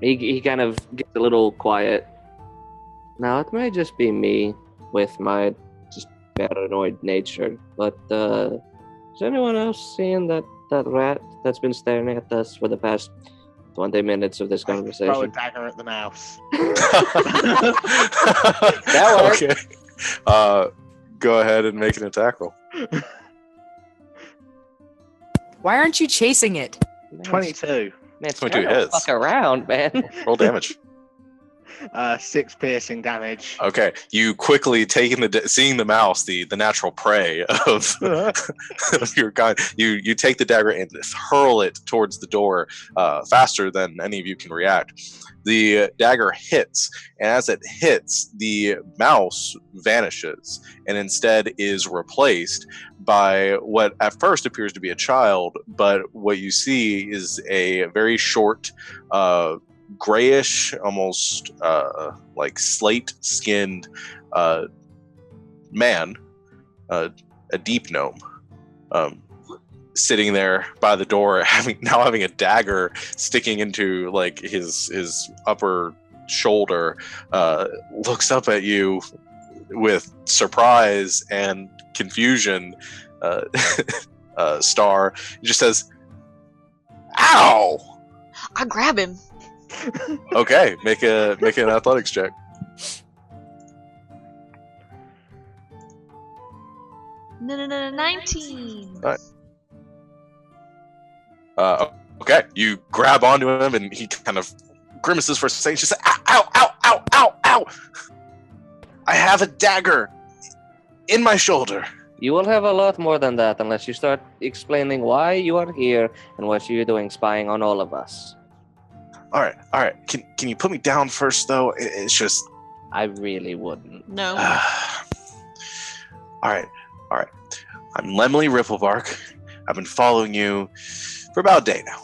he kind of gets a little quiet. Now, it may just be me with my just paranoid nature, but has anyone else seen that rat that's been staring at us for the past 20 minutes of this Throw a conversation? dagger at the mouse. That worked. Okay. Go ahead and make an attack roll. Why aren't you chasing it? 22. Man, 22 don't hits. fuck around, man. Roll damage. 6 piercing damage. Okay, you quickly seeing the mouse, the natural prey of, of your kind. You take the dagger and hurl it towards the door faster than any of you can react. The dagger hits, and as it hits, the mouse vanishes and instead is replaced by what at first appears to be a child, but what you see is a very short, grayish, almost like slate-skinned man, a deep gnome, sitting there by the door, having a dagger sticking into like his upper shoulder, looks up at you with surprise and confusion. Star just says, "Ow!" I grab him. Okay, make an athletics check. No, 19. Okay, you grab onto him and he kind of grimaces for a second. She says, "Ow, ow, ow, ow, ow, ow! I have a dagger in my shoulder." You will have a lot more than that unless you start explaining why you are here and what you're doing spying on all of us. All right. Can you put me down first, though? It's just... I really wouldn't. No. All right. I'm Lemley Ripplebark. I've been following you for about a day now.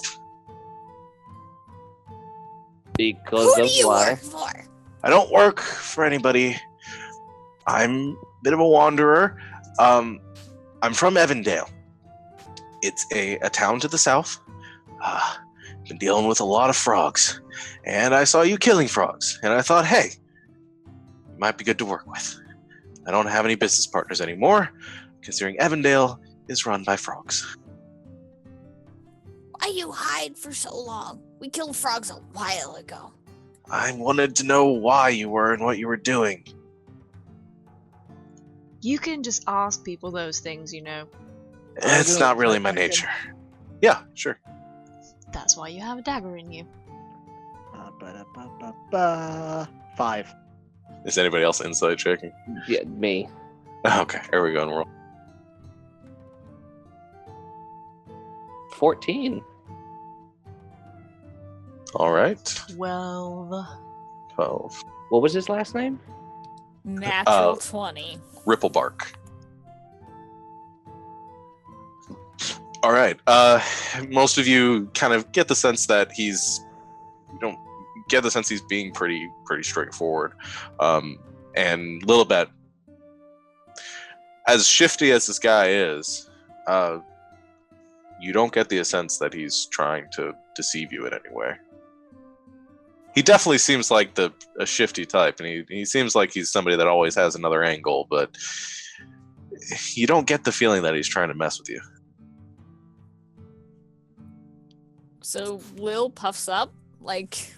Because Who of do you why? work for? I don't work for anybody. I'm a bit of a wanderer. I'm from Evandale. It's a town to the south. Been dealing with a lot of frogs, and I saw you killing frogs, and I thought, hey, you might be good to work with. I don't have any business partners anymore, considering Evandale is run by frogs. Why you hide for so long? We killed frogs a while ago. I wanted to know why you were and what you were doing. You can just ask people those things, you know. It's not really my nature. Yeah, sure. That's why you have a dagger in you. 5. Is anybody else inside checking? Yeah, me. Okay, here we go. And roll. 14. All right. 12. 12. What was his last name? Natural 20. Ripplebark. All right. Most of you kind of get the sense that you don't get the sense he's being pretty straightforward. And Lilibet, as shifty as this guy is, you don't get the sense that he's trying to deceive you in any way. He definitely seems like a shifty type, and he seems like he's somebody that always has another angle, but you don't get the feeling that he's trying to mess with you. So Lil puffs up, like,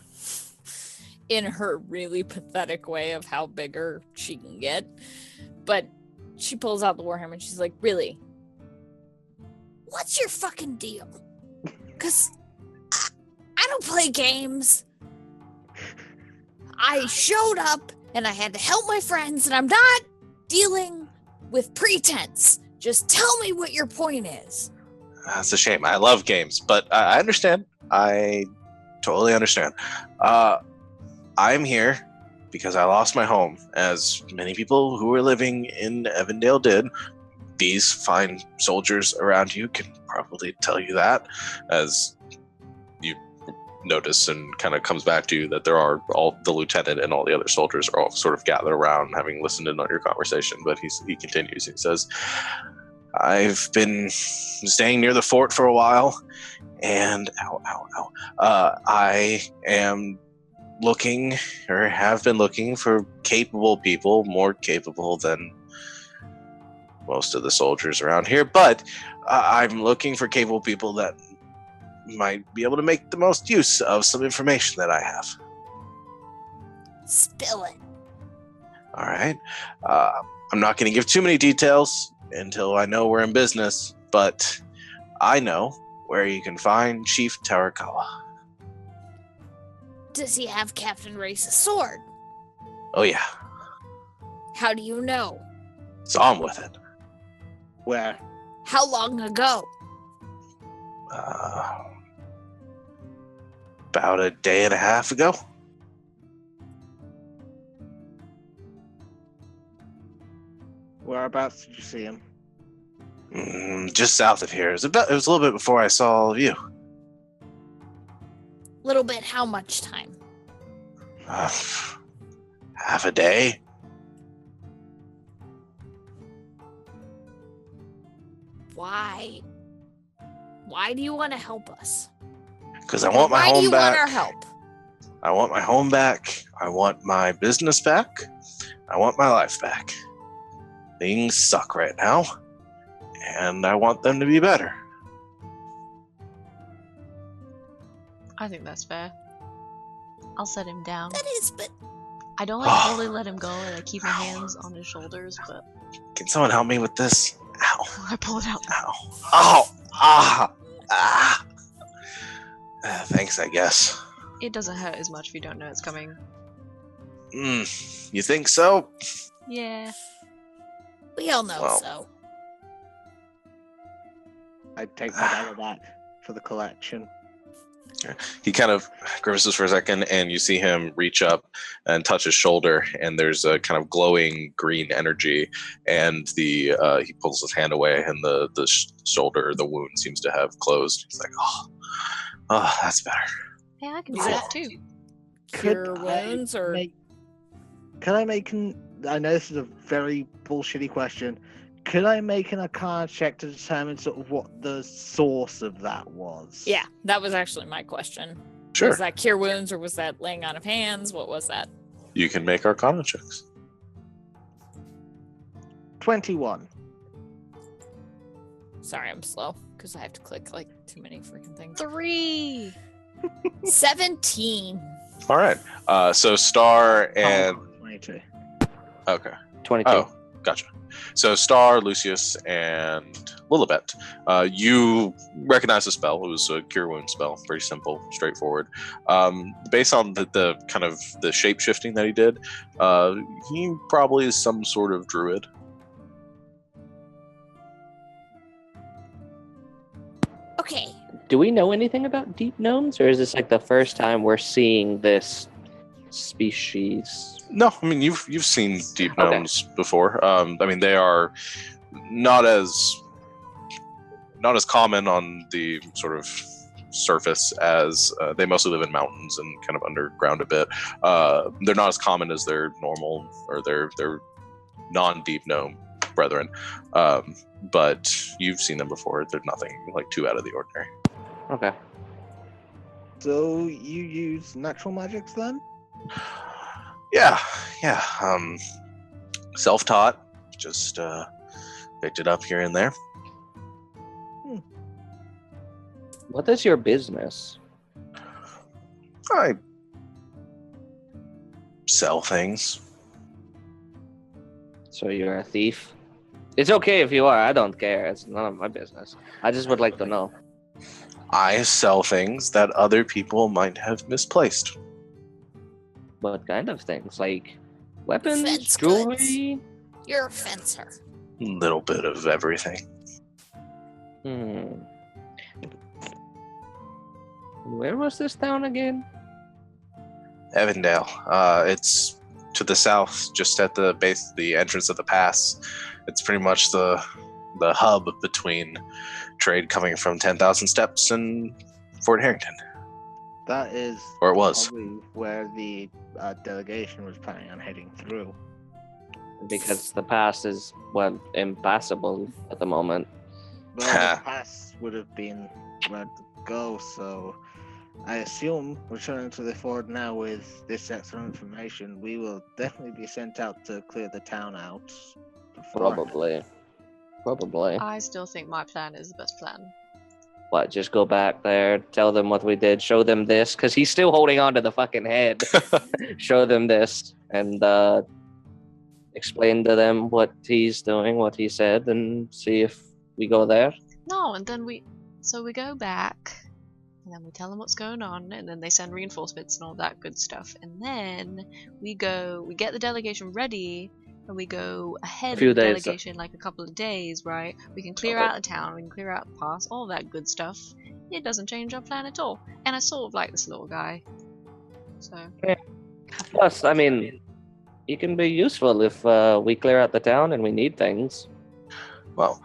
in her really pathetic way of how bigger she can get. But she pulls out the Warhammer and she's like, really? What's your fucking deal? Because I don't play games. I showed up and I had to help my friends, and I'm not dealing with pretense. Just tell me what your point is. That's a shame. I love games, but I understand. I totally understand. I'm here because I lost my home, as many people who were living in Evandale did. These fine soldiers around you can probably tell you that, as you notice and kind of comes back to you that there are all the lieutenant and all the other soldiers are all sort of gathered around, having listened in on your conversation. But he continues. He says, I've been staying near the fort for a while, and I am looking, or have been looking, for capable people, more capable than most of the soldiers around here. But I'm looking for capable people that might be able to make the most use of some information that I have. Spill it. All right. I'm not going to give too many details until I know we're in business, but I know where you can find Chief Tarakawa. Does he have Captain Race's sword? Oh, yeah. How do you know? Saw him with it. Where? How long ago? About a day and a half ago. Whereabouts did you see him? Just south of here. It was a little bit before I saw all of you. Little bit, how much time? Half a day. Why? Why do you want to help us? Because I want my Why home do you back. want our help? I want my home back. I want my business back. I want my life back. Things suck right now, and I want them to be better. I think that's fair. I'll set him down. That is, but I don't like totally let him go, and I keep my hands on his shoulders, but Can someone help me with this? Ow. I pull it out. Ow. Oh. Ah. Ah. Thanks, I guess. It doesn't hurt as much if you don't know it's coming. You think so? Yeah. we all know Well. so. I'd take my dollar back for the collection. He kind of grimaces for a second, and you see him reach up and touch his shoulder, and there's a kind of glowing green energy, and he pulls his hand away, and the shoulder, the wound seems to have closed. He's like, oh, that's better. Yeah, I can do that too. Cure wounds, or Can I make I know this is a very bullshitty question. Could I make an Arcana check to determine sort of what the source of that was? yeah, that was actually my question. Sure. Was that cure wounds, or was that laying on of hands? What was that? You can make Arcana checks. 21. Sorry, I'm slow because I have to click like too many freaking things. 3. 17. All right. So Star and 22. okay. 22. Oh, gotcha. So Star, Lucius, and Lilibet, you recognize the spell. It was a cure wound spell, very simple, straightforward. Based on the kind of the shape shifting that he did, he probably is some sort of druid. Okay. Do we know anything about deep gnomes, or is this like the first time we're seeing this species? No, I mean you've seen deep Okay. gnomes before. I mean they are not as not as common on the sort of surface as they mostly live in mountains and kind of underground a bit. They're not as common as their normal or their non-deep gnome brethren, but you've seen them before. They're nothing like too out of the ordinary. Okay. So you use natural magics then? Yeah. Self-taught, just picked it up here and there. What is your business? I sell things. So you're a thief? It's okay if you are. I don't care. It's none of my business. I just would like to know. I sell things that other people might have misplaced. What kind of things? Like weapons, Fence jewelry? You're a fencer. A little bit of everything. Where was this town again? Evandale. It's to the south, just at the base, the entrance of the pass. It's pretty much the hub between trade coming from 10,000 Steps and Fort Harrington. That is Or it was. probably where the delegation was planning on heading through. Because the pass is, well, impassable at the moment. Well, the pass would have been where to go, so I assume returning to the fort now with this extra information, we will definitely be sent out to clear the town out. beforehand. Probably. I still think my plan is the best plan. What, just go back there, tell them what we did, show them this, because he's still holding on to the fucking head. Show them this, and explain to them what he's doing, what he said, and see if we go there. No, and then we go back, and then we tell them what's going on, and then they send reinforcements and all that good stuff, and then we get the delegation ready, and we go ahead of the delegation like a couple of days, right? We can clear out the town, we can clear out the pass, all that good stuff. It doesn't change our plan at all. And I sort of like this little guy. So. Yeah. Plus, I mean, he can be useful if we clear out the town and we need things. Well,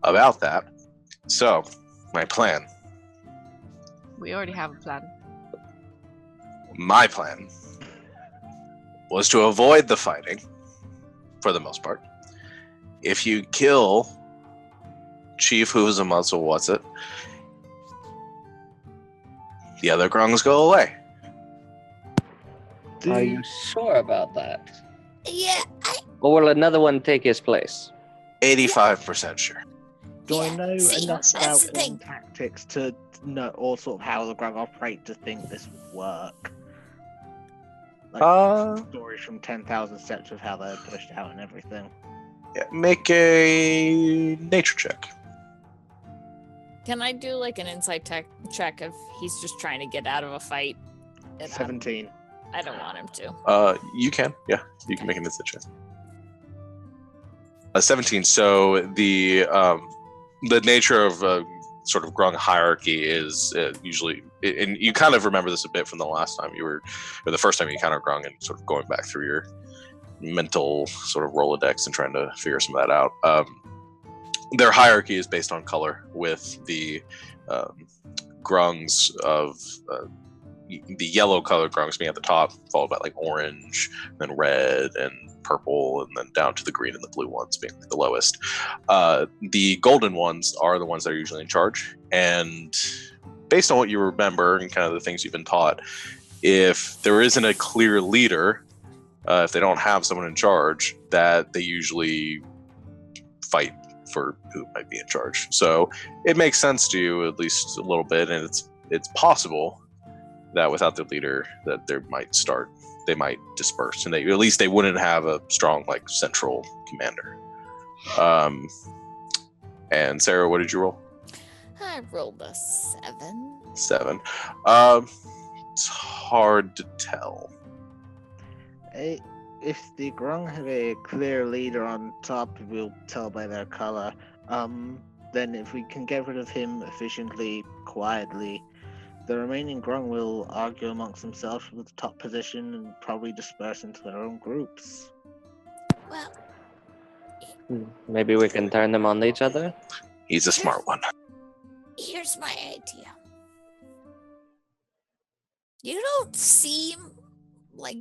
about that. So, my plan. We already have a plan. My plan was to avoid the fighting, for the most part. If you kill Chief Who's a Muzzle, what's it? The other grungs go away. Are you sure about that? Yeah, Or will another one take his place? 85% sure. Do I know see, enough that's about the thing. tactics to know, or sort of how the Grung operate to think this would work? Like stories from 10,000 Steps of how they're pushed out and everything. Yeah, make a nature check. Can I do like an insight check if he's just trying to get out of a fight? And 17. I don't want him to. You can. Yeah, you can make an insight check. 17. So the nature of sort of grung hierarchy is usually, and you kind of remember this a bit from the last time you were, or the first time you encountered grung, and sort of going back through your mental sort of Rolodex and trying to figure some of that out. Their hierarchy is based on color, with the grungs of the yellow colored grungs being at the top, followed by like orange, then red, and purple, and then down to the green and the blue ones being the lowest. The golden ones are the ones that are usually in charge, and based on what you remember and kind of the things you've been taught, if there isn't a clear leader, if they don't have someone in charge, that they usually fight for who might be in charge. So it makes sense to you at least a little bit, and it's possible that without the leader that they might disperse, and at least they wouldn't have a strong like central commander. And Sarah, what did you roll? I rolled a 7. 7. It's hard to tell. If the Grung have a clear leader on top, we'll tell by their color. Then if we can get rid of him efficiently, quietly, the remaining Grung will argue amongst themselves for the top position and probably disperse into their own groups. Well, Maybe we can turn them on each other? He's a smart one. Here's my idea. You don't seem like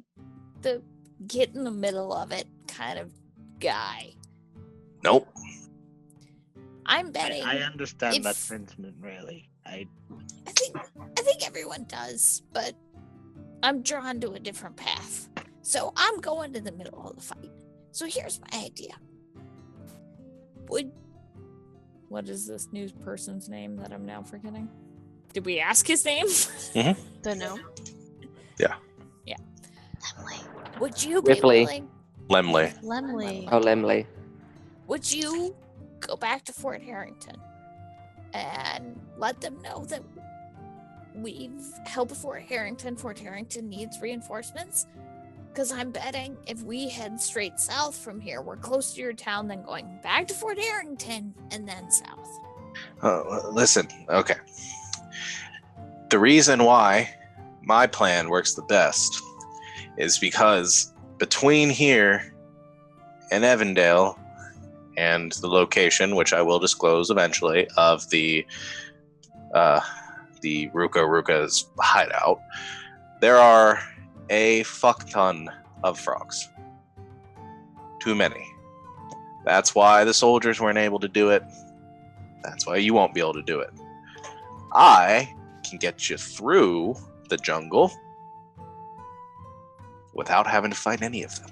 the get in the middle of it kind of guy. Nope. I'm betting. I understand that if- sentiment, really. I think everyone does, but I'm drawn to a different path. So I'm going to the middle of the fight. So here's my idea. What is this news person's name that I'm now forgetting? Did we ask his name? Don't know. Yeah. Would you be Ripley. willing? Lemley. Lemley. Oh, Lemley. Would you go back to Fort Harrington and let them know that we've held Fort Harrington? Fort Harrington needs reinforcements. Because I'm betting if we head straight south from here, we're close to your town, then going back to Fort Harrington and then south. Listen, okay. The reason why my plan works the best is because between here and Evandale and the location, which I will disclose eventually, of the Ruka's hideout, there are a fuck ton of frogs. Too many. That's why the soldiers weren't able to do it. That's why you won't be able to do it. I can get you through the jungle without having to fight any of them.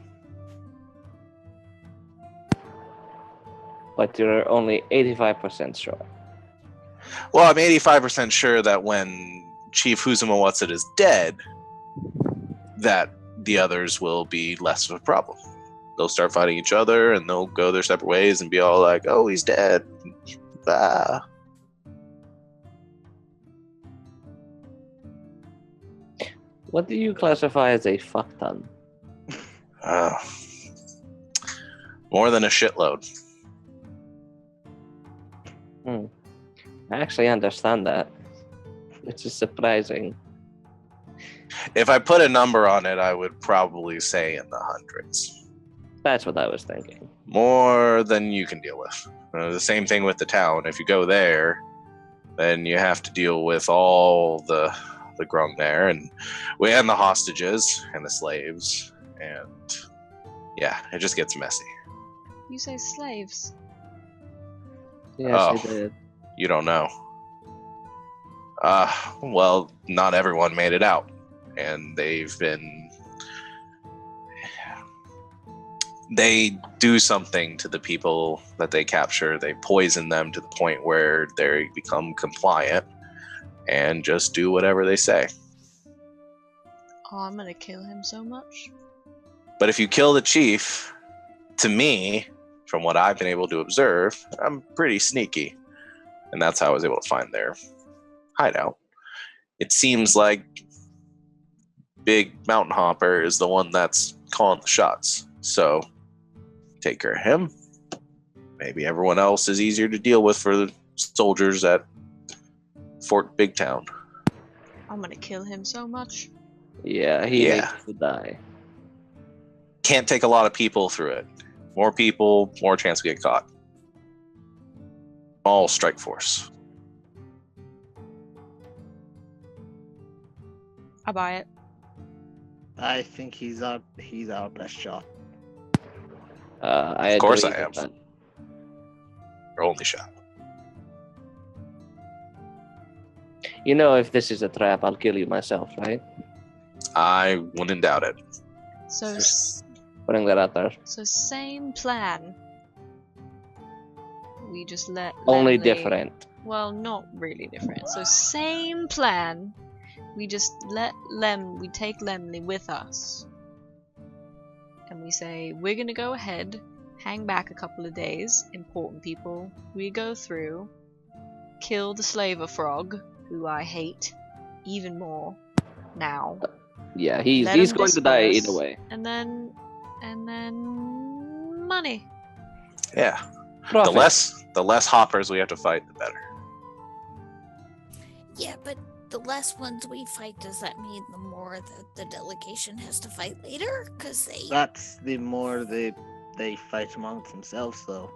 But you're only 85% sure. Well, I'm 85% sure that when Chief Huzuma Whatsit is dead, that the others will be less of a problem. They'll start fighting each other and they'll go their separate ways and be all like, oh, he's dead. Ah. What do you classify as a fuck ton? More than a shitload. I actually understand that. Which is surprising. If I put a number on it, I would probably say in the hundreds. That's what I was thinking. More than you can deal with. The same thing with the town. If you go there, then you have to deal with all the grung there, and the hostages and the slaves, and yeah, it just gets messy. You say slaves. Yes, Oh. I did. You don't know. Well, not everyone made it out, and they do something to the people that they capture. They poison them to the point where they become compliant and just do whatever they say. Oh, I'm gonna kill him so much. But if you kill the chief, to me, from what I've been able to observe, I'm pretty sneaky. And that's how I was able to find their hideout. It seems like Big Mountain Hopper is the one that's calling the shots. So take care of him. Maybe everyone else is easier to deal with for the soldiers at Fort Big Town. I'm gonna kill him so much. Yeah, he Yeah. needs to die. Can't take a lot of people through it. More people, more chance we get caught. All strike force. I buy it. I think he's our best shot. I Of course agree I am. with that. Your only shot. You know, if this is a trap, I'll kill you myself, right? I wouldn't doubt it. So, Just putting that out there. so same plan. We just let Only Lemley- different. Well, not really different. So same plan. We just we take Lemley with us. And we say, we're gonna go ahead, hang back a couple of days, important people. We go through, kill the slaver frog, who I hate even more now. Yeah, he's Let him going to die disperse. either way. And then money. Yeah. Profit. The less hoppers we have to fight, the better. Yeah, but the less ones we fight, does that mean the more that the delegation has to fight later? Because That's the more they fight amongst themselves, though.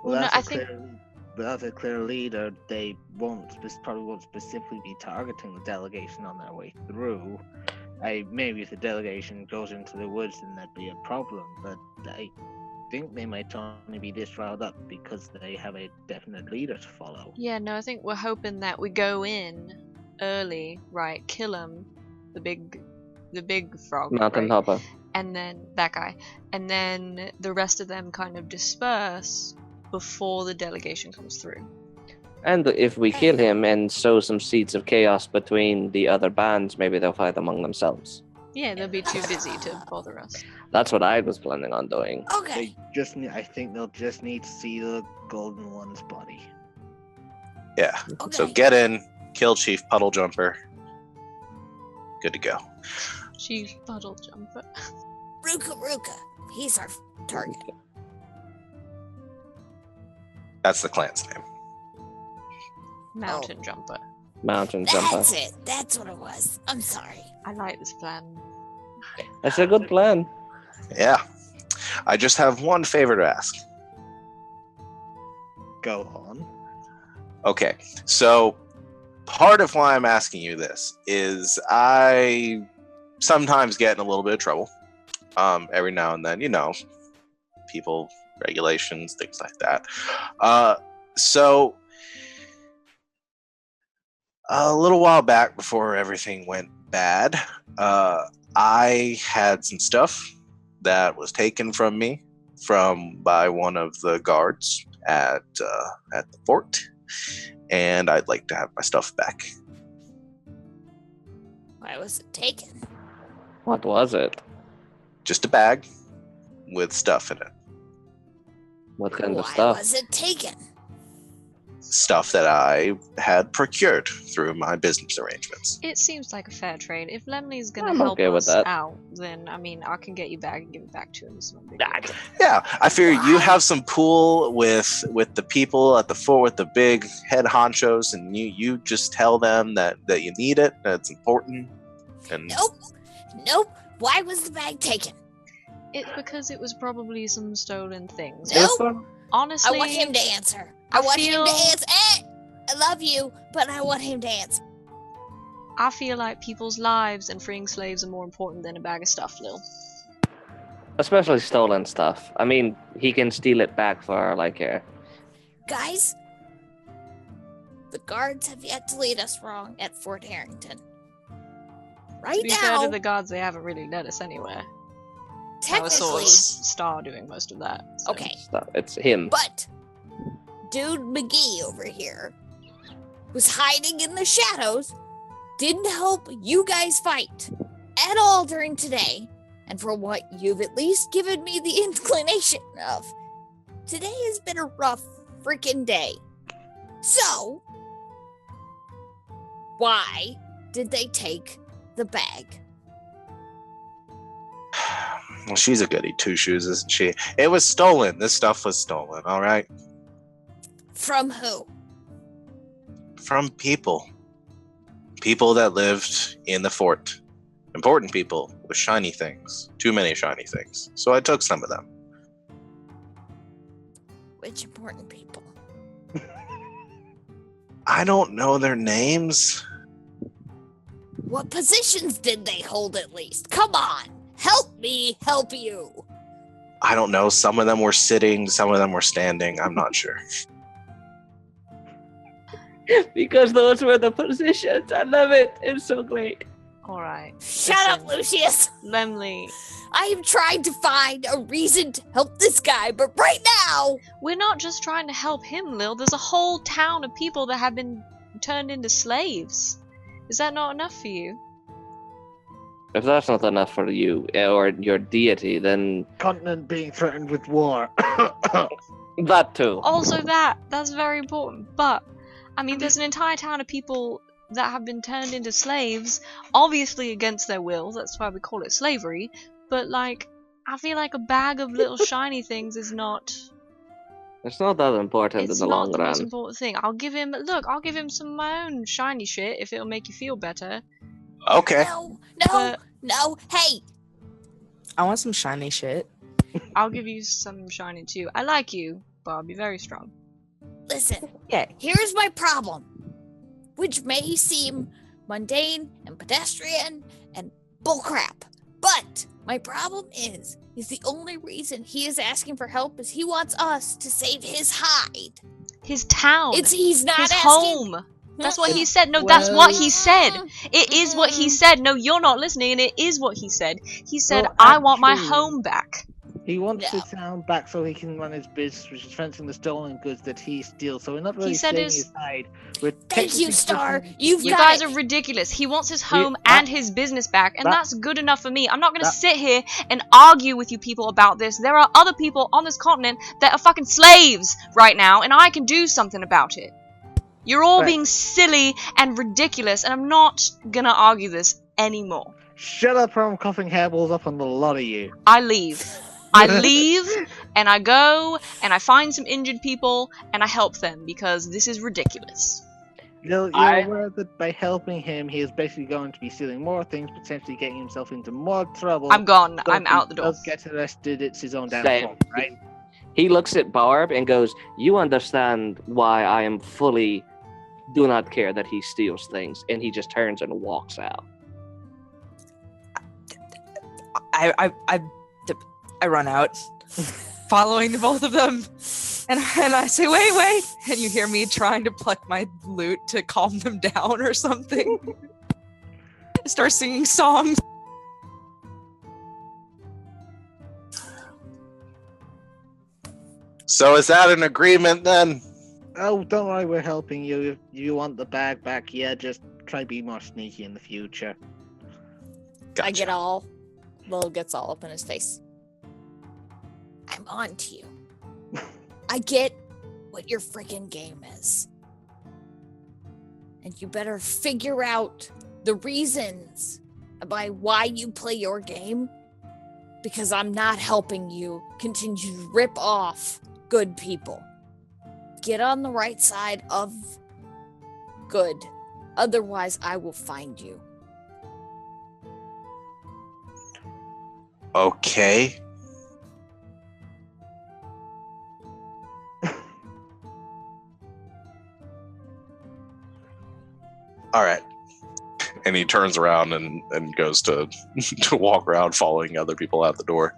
Well, no, that's I a think- clearly without a clear leader, they probably won't specifically be targeting the delegation on their way through. Maybe if the delegation goes into the woods, then that'd be a problem. But I think they might only be this riled up because they have a definite leader to follow. Yeah, no, I think we're hoping that we go in early, right? Kill him, the big frog, Mountain right? hopper. And then that guy, and then the rest of them kind of disperse before the delegation comes through. And if we kill him and sow some seeds of chaos between the other bands, maybe they'll fight among themselves. Yeah, they'll be too busy to bother us. That's what I was planning on doing. Okay. I think they'll just need to see the Golden One's body. Yeah. Okay. So get in, kill Chief Puddle Jumper. Good to go. Chief Puddle Jumper. Ruka. He's our target. That's the clan's name. Mountain Jumper. Mountain jumper. That's it. That's what it was. I'm sorry. I like this plan. That's a good plan. Yeah. I just have one favor to ask. Go on. Okay. So part of why I'm asking you this is I sometimes get in a little bit of trouble. Every now and then, people, regulations, things like that. So a little while back, before everything went bad, I had some stuff that was taken from me by one of the guards at the fort, and I'd like to have my stuff back. Why was it taken? What was it? Just a bag with stuff in it. What kind of Why stuff? was it taken? Stuff that I had procured through my business arrangements. It seems like a fair trade. If Lemley's gonna I'm help okay with us that. out, then I mean, I can get you back and give it back to him. It's not a big deal. Yeah, I figure you have some pull with the people at the fort, with the big head honchos, and you just tell them that you need it, that it's important. And Nope. Why was the bag taken? It's because it was probably some stolen things. No. Honestly, I want him to answer. I want him to answer. I love you, but I want him to answer. I feel like people's lives and freeing slaves are more important than a bag of stuff, Lil. Especially stolen stuff. I mean, he can steal it back for all I care. Guys, the guards have yet to lead us wrong at Fort Harrington. Right To be fair now, to the gods, they haven't really led us anywhere. Our technically, source Star doing most of that. So. okay, It's him. but Dude McGee over here was hiding in the shadows, didn't help you guys fight at all during today, and for what you've at least given me the inclination of, today has been a rough freaking day. So, why did they take the bag? well, she's a goody two shoes, isn't she? It was stolen. This stuff was stolen. All right, From who? from people that lived in the fort. Important people with shiny things. Too many shiny things. So I took some of them. Which important people? I don't know their names. What positions did they hold at least? Come on! Help me help you! I don't know. Some of them were sitting, some of them were standing. I'm not sure. Because those were the positions. I love it. It's so great. Alright. Shut up, Lucius! Lemley, I am trying to find a reason to help this guy, but right now, we're not just trying to help him, Lil. There's a whole town of people that have been turned into slaves. Is that not enough for you? If that's not enough for you or your deity, then Continent being threatened with war. that too. Also that's very important. But, I mean, there's an entire town of people that have been turned into slaves, obviously against their will. That's why we call it slavery. But, like, I feel like a bag of little shiny things is not... It's not that important in It's the not long the most run. important thing. I'll give him some of my own shiny shit if it'll make you feel better. Okay. no, hey! I want some shiny shit. I'll give you some shiny too. I like you, but I'll be very strong. Listen. Yeah. Here's my problem, which may seem mundane and pedestrian and bullcrap, but my problem is the only reason he is asking for help is he wants us to save his hide. His town. He's not his asking. home. That's what he said. No, that's what he said. It is what he said. No, you're not listening, and it is what he said. He said, Well, I want my actually- home back. He wants No. the town back so he can run his business, which is fencing the stolen goods that he steals. So we're not really said saving his- his hide. We're Thank you, technically Star. pushing- You've You got guys it. are ridiculous. He wants his You- home that- and his business back, and that- that's good enough for me. I'm not gonna that- sit here and argue with you people about this. There are other people on this continent that are fucking slaves right now, and I can do something about it. You're all Right. being silly and ridiculous, and I'm not gonna argue this anymore. Shut up, or I'm coughing hairballs up on the lot of you. I leave. I leave, and I go, and I find some injured people, and I help them, because this is ridiculous. You're I- aware that by helping him, he is basically going to be stealing more things, potentially getting himself into more trouble. I'm gone. So I'm if he out the door. does get arrested, it's his own Same. downfall, right? He looks at Barb and goes, "You understand why I am fully do not care that he steals things," and he just turns and walks out. I run out, following the both of them, and I say, wait, and you hear me trying to pluck my lute to calm them down or something. Start singing songs. So is that an agreement then? Oh, don't worry, we're helping you. If you want the bag back, yeah, just try to be more sneaky in the future. I get all. Lil gets all up in his face. I'm on to you. I get what your freaking game is. And you better figure out the reasons by why you play your game, because I'm not helping you continue to rip off good people. Get on the right side of good. Otherwise, I will find you. Okay. All right. And he turns around and goes to to walk around following other people out the door.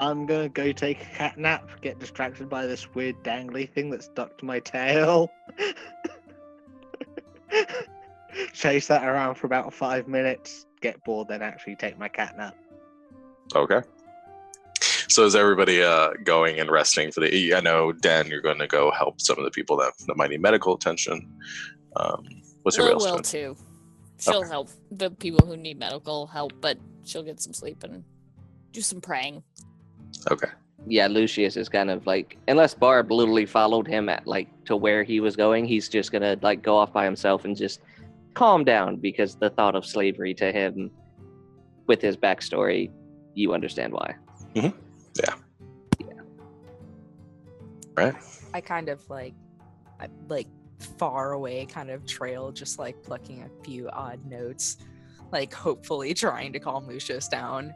I'm gonna go take a cat nap, get distracted by this weird dangly thing that's stuck to my tail. Chase that around for about 5 minutes, get bored, then actually take my cat nap. Okay. So is everybody going and resting for the? I know, Dan, you're going to go help some of the people that might need medical attention. What's Lil everybody else will doing? too. She'll help the people who need medical help, but she'll get some sleep and do some praying. Okay. Yeah, Lucius is kind of like, unless Barb literally followed him at like to where he was going, he's just gonna like go off by himself and just calm down, because the thought of slavery to him, with his backstory, you understand why. Right. I kind of like far away kind of trail, just like plucking a few odd notes, like hopefully trying to calm Lucius down.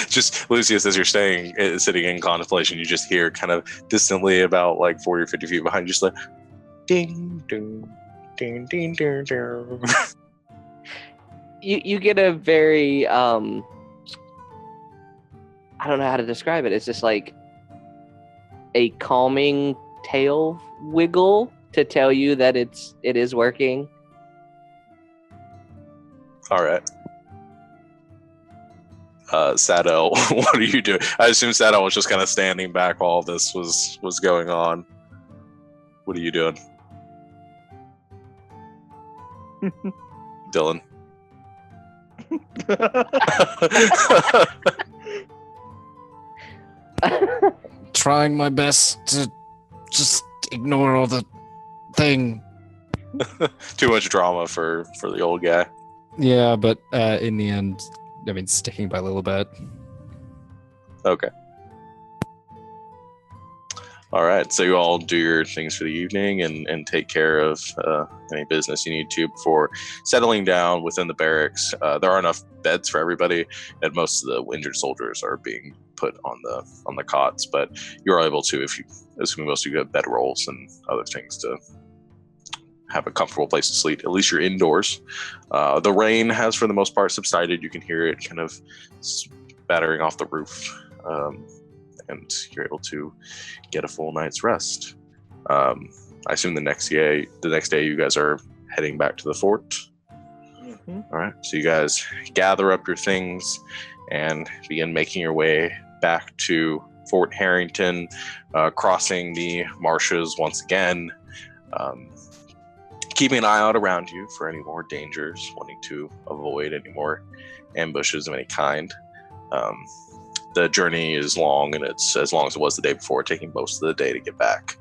Just Lucius, as you're sitting in contemplation, you just hear kind of distantly about like 40 or 50 feet behind you, just like ding ding ding ding ding ding. You get a very I don't know how to describe it. It's just like a calming tail wiggle to tell you that it is working. All right. Sado, what are you doing? I assume Sado was just kind of standing back while all this was going on. What are you doing? Dylan. Trying my best to just ignore all the thing. Too much drama for the old guy. Yeah, but in the end, I mean, sticking by Lilibet. Okay. All right, so you all do your things for the evening and take care of any business you need to before settling down within the barracks. There are enough beds for everybody, and most of the injured soldiers are being put on the cots. But you're able to, if you, assuming most of you have bedrolls and other things to have a comfortable place to sleep. At least you're indoors. The rain has, for the most part, subsided. You can hear it kind of battering off the roof. And you're able to get a full night's rest. I assume the next day you guys are heading back to the fort. Mm-hmm. All right, so you guys gather up your things and begin making your way back to Fort Harrington, crossing the marshes once again, keeping an eye out around you for any more dangers, wanting to avoid any more ambushes of any kind. The journey is long, and it's as long as it was the day before, taking most of the day to get back.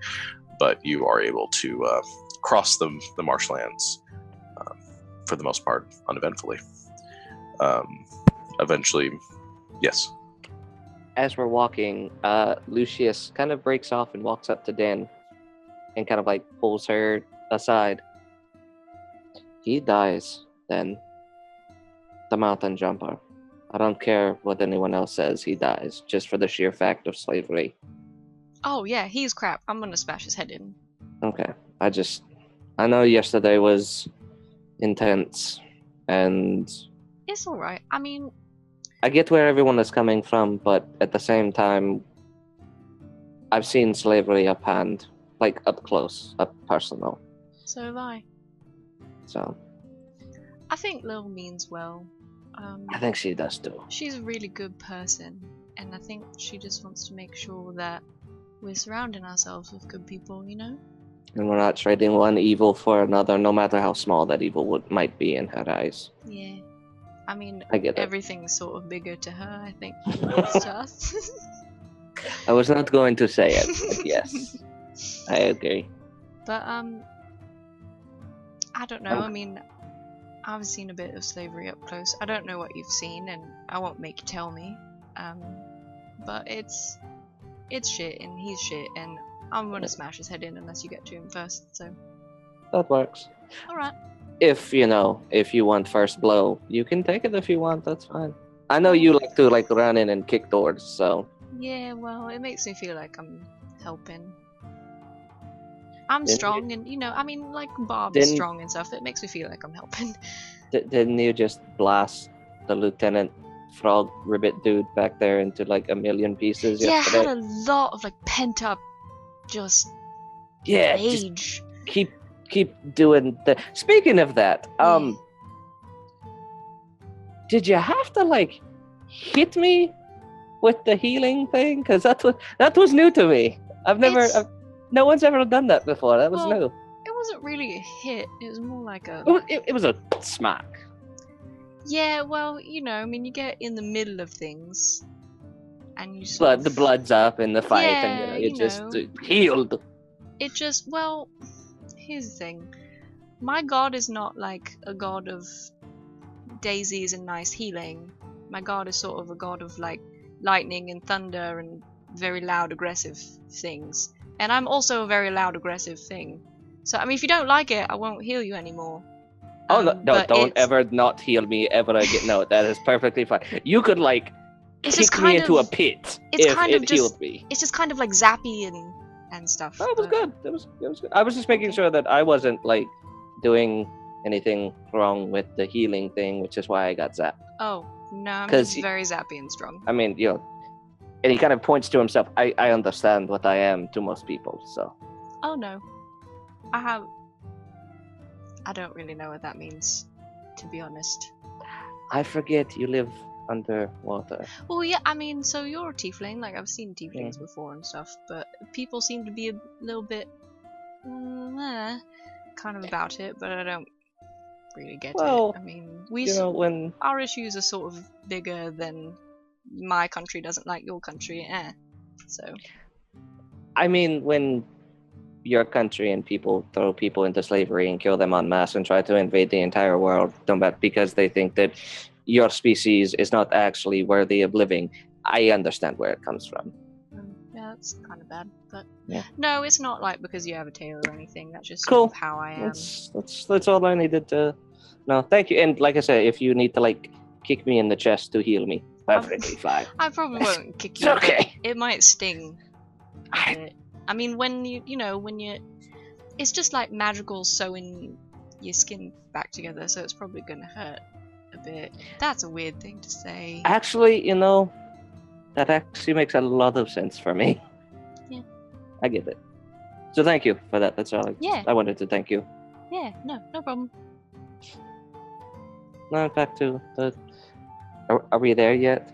But you are able to cross the marshlands, for the most part, uneventfully. Eventually, yes. As we're walking, Lucius kind of breaks off and walks up to Dan and kind of like pulls her aside. He dies, then. The mountain jumper. I don't care what anyone else says, he dies, just for the sheer fact of slavery. Oh yeah, he's crap. I'm gonna smash his head in. Okay. I know yesterday was intense, and It's alright. I mean, I get where everyone is coming from, but at the same time, I've seen slavery up hand, like up close, up personal. so have I. So I think Lil means well. I think she does too. She's a really good person, and I think she just wants to make sure that we're surrounding ourselves with good people, you know? And we're not trading one evil for another, no matter how small that evil might be in her eyes. Yeah. I mean, I get it. everything's sort of bigger to her, I think, than it is to us. I was not going to say it, but yes. I agree. But, I don't know, I mean, I've seen a bit of slavery up close. I don't know what you've seen, and I won't make you tell me. But it's shit, and he's shit, and I'm gonna smash his head in unless you get to him first, so. That works. Alright. If you want first blow, you can take it if you want, that's fine. I know you like to run in and kick doors, so. Yeah, well, it makes me feel like I'm helping. I'm Didn't strong, and, I mean, like, Bob is strong and stuff. It makes me feel like I'm helping. Didn't you just blast the Lieutenant Frog Ribbit dude back there into, a million pieces Yeah, I yesterday? had a lot of, pent-up, just Yeah, rage. just keep doing that. Speaking of that, did you have to, hit me with the healing thing? Because that was new to me. No one's ever done that before. That was new. It wasn't really a hit. It was more like a... It was a smack. Yeah, well, I mean, you get in the middle of things, and you The blood's up in the fight, Yeah, and you just healed. It just, well, here's the thing. My god is not like a god of daisies and nice healing. My god is sort of a god of, lightning and thunder and very loud, aggressive things. And I'm also a very loud, aggressive thing. So, I mean, if you don't like it, I won't heal you anymore. Oh, no, don't ever not heal me ever again. No, that is perfectly fine. You could, kick me into a pit if it healed me. It's just kind of, zappy and stuff. Oh, it was good. It was good. I was just making sure that I wasn't, doing anything wrong with the healing thing, which is why I got zapped. Oh, no, I'm just very zappy and strong. I mean, and he kind of points to himself. I understand what I am to most people, so. Oh, no. I don't really know what that means, to be honest. I forget you live underwater. Well, yeah, I mean, so you're a tiefling. I've seen tieflings before and stuff, but people seem to be a little bit kind of about it, but I don't really get it. I mean, when our issues are sort of bigger than my country doesn't like your country, so. I mean, when your country and people throw people into slavery and kill them en masse and try to invade the entire world because they think that your species is not actually worthy of living, I understand where it comes from. Yeah, that's kind of bad. But Yeah. no, it's not like because you have a tail or anything. That's just Cool. sort of how I am. That's all I needed to. No, thank you. And like I said, if you need to like kick me in the chest to heal me, perfectly fine. I probably won't kick It's you. okay. But it might sting a bit. I mean, when it's just like magical sewing your skin back together, so it's probably gonna hurt a bit. That's a weird thing to say. Actually, that actually makes a lot of sense for me. Yeah. I get it. So thank you for that. That's all. Yeah. I wanted to thank you. Yeah, no problem. Now back to the. Are we there yet?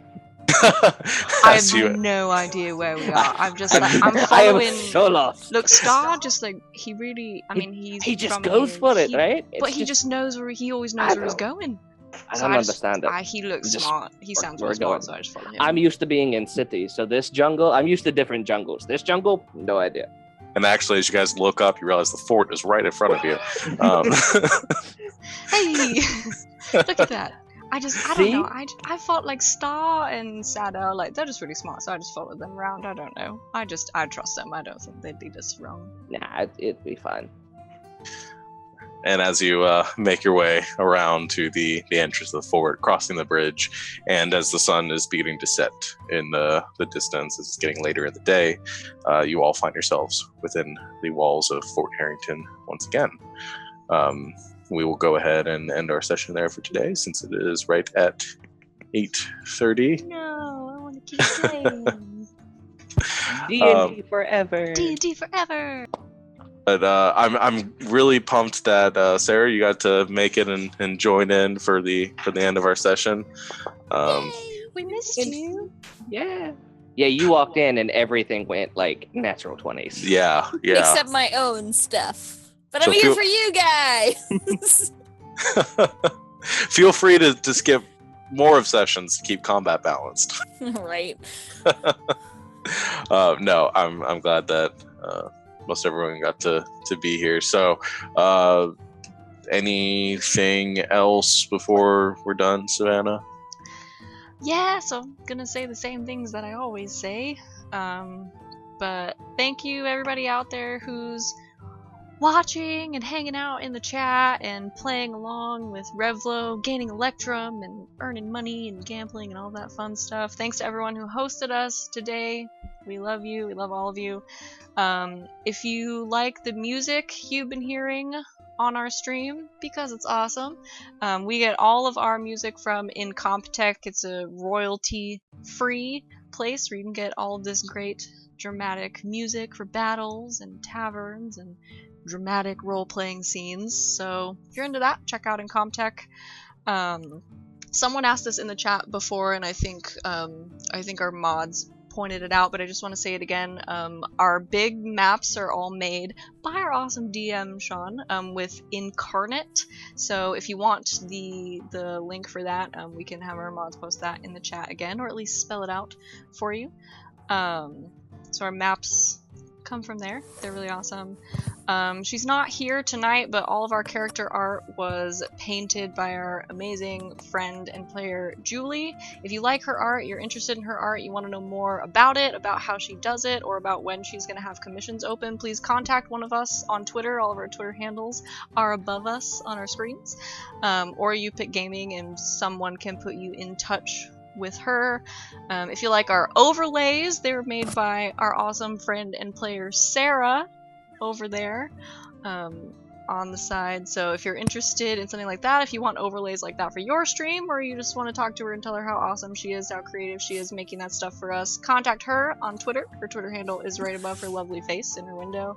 I have no idea where we are. I'm just like I'm following. I am so lost. Look, Star just like he really. I mean, He just from goes here. for it, right? But he just knows where he always knows where he's going. I don't understand it. He looks Just- smart. He sounds we're real smart, going. so I just follow him. I'm used to being in cities, so this jungle. I'm used to different jungles. This jungle, no idea. And actually, as you guys look up, you realize the fort is right in front of you. Hey, look at that. I don't See? know. I thought like Star and Sada, like they're just really smart, so I just followed them around. I don't know. I trust them. I don't think they'd lead us wrong. Nah, it'd be fine. And as you make your way around to the entrance of the fort, crossing the bridge, and as the sun is beginning to set in the distance, as it's getting later in the day, you all find yourselves within the walls of Fort Harrington once again. We will go ahead and end our session there for today, since it is right at 8:30. No, I want to keep playing. D&D forever. D&D forever. But I'm really pumped that Sarah, you got to make it and join in for the end of our session. We missed you. Yeah. Yeah, you walked in and everything went like natural 20s. Yeah. Except my own stuff. But So I'm here feel- for you guys. Feel free to skip more of sessions to keep combat balanced. Right. No, I'm glad that most everyone got to be here. So, anything else before we're done, Savannah? Yeah, so I'm gonna say the same things that I always say. But thank you everybody out there who's watching and hanging out in the chat and playing along with Revlo, gaining Electrum and earning money and gambling and all that fun stuff. Thanks to everyone who hosted us today. We love you. We love all of you. If you like the music you've been hearing on our stream, because it's awesome, we get all of our music from Incompetech. It's a royalty-free place where you can get all of this great dramatic music for battles and taverns and dramatic role-playing scenes. So if you're into that, check out Incompetech. Someone asked us in the chat before, and I think our mods pointed it out, but I just want to say it again. Our big maps are all made by our awesome DM Sean with Incarnate. So if you want the link for that, we can have our mods post that in the chat again, or at least spell it out for you. So our maps come from there. They're really awesome. She's not here tonight, but all of our character art was painted by our amazing friend and player Julie. If you like her art, you're interested in her art, you want to know more about it, about how she does it, or about when she's going to have commissions open, please contact one of us on Twitter. All of our Twitter handles are above us on our screens. Or you pick gaming and someone can put you in touch with her. If you like our overlays, they were made by our awesome friend and player Sarah over there on the side. So if you're interested in something like that, if you want overlays like that for your stream, or you just want to talk to her and tell her how awesome she is, how creative she is making that stuff for us, contact her on Twitter. Her Twitter handle is right above her lovely face in her window.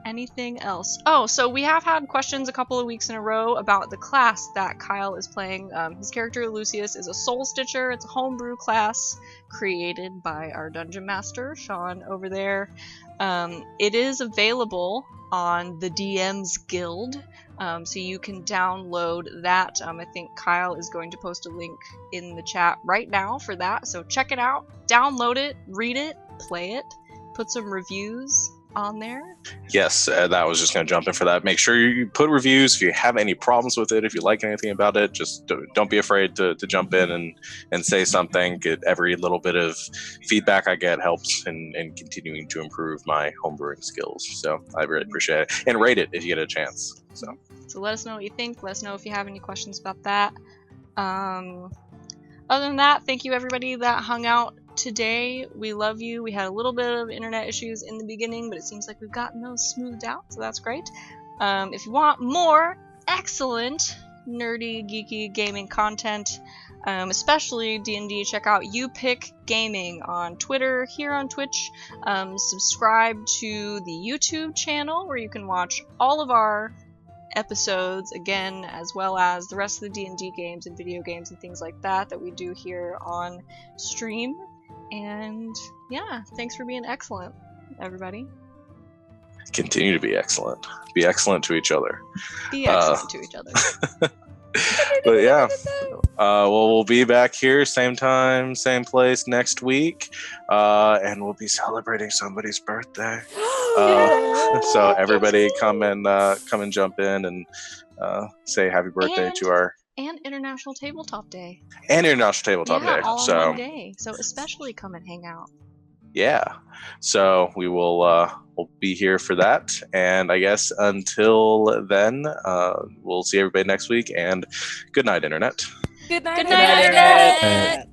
Anything else? Oh, so we have had questions a couple of weeks in a row about the class that Kyle is playing. His character, Lucius, is a Soul Stitcher. It's a homebrew class created by our Dungeon Master, Sean, over there. It is available on the DM's Guild, so you can download that. I think Kyle is going to post a link in the chat right now for that, so check it out, download it, read it, play it, put some reviews on there? Yes, that was just going to jump in for that. Make sure you put reviews if you have any problems with it. If you like anything about it, just don't be afraid to jump in and say something. Get every little bit of feedback I get helps in continuing to improve my homebrewing skills. So I really appreciate it. And rate it if you get a chance. So let us know what you think. Let us know if you have any questions about that. Other than that, thank you everybody that hung out today. We love you. We had a little bit of internet issues in the beginning, but it seems like we've gotten those smoothed out, so that's great. If you want more excellent nerdy, geeky gaming content, especially D&D, check out You Pick Gaming on Twitter, here on Twitch. Subscribe to the YouTube channel where you can watch all of our episodes again, as well as the rest of the D&D games and video games and things like that we do here on stream. And yeah, thanks for being excellent, everybody. Continue to be excellent. Be excellent to each other. Be excellent to each other. But yeah, well, we'll be back here same time, same place next week, and we'll be celebrating somebody's birthday. So everybody come and jump in and say happy birthday to our International Tabletop Day. And International Tabletop Day. All so in one day. So especially come and hang out. Yeah. So we will we'll be here for that. And I guess until then, we'll see everybody next week. And good night, Internet. Good night, Good night, Internet. Internet.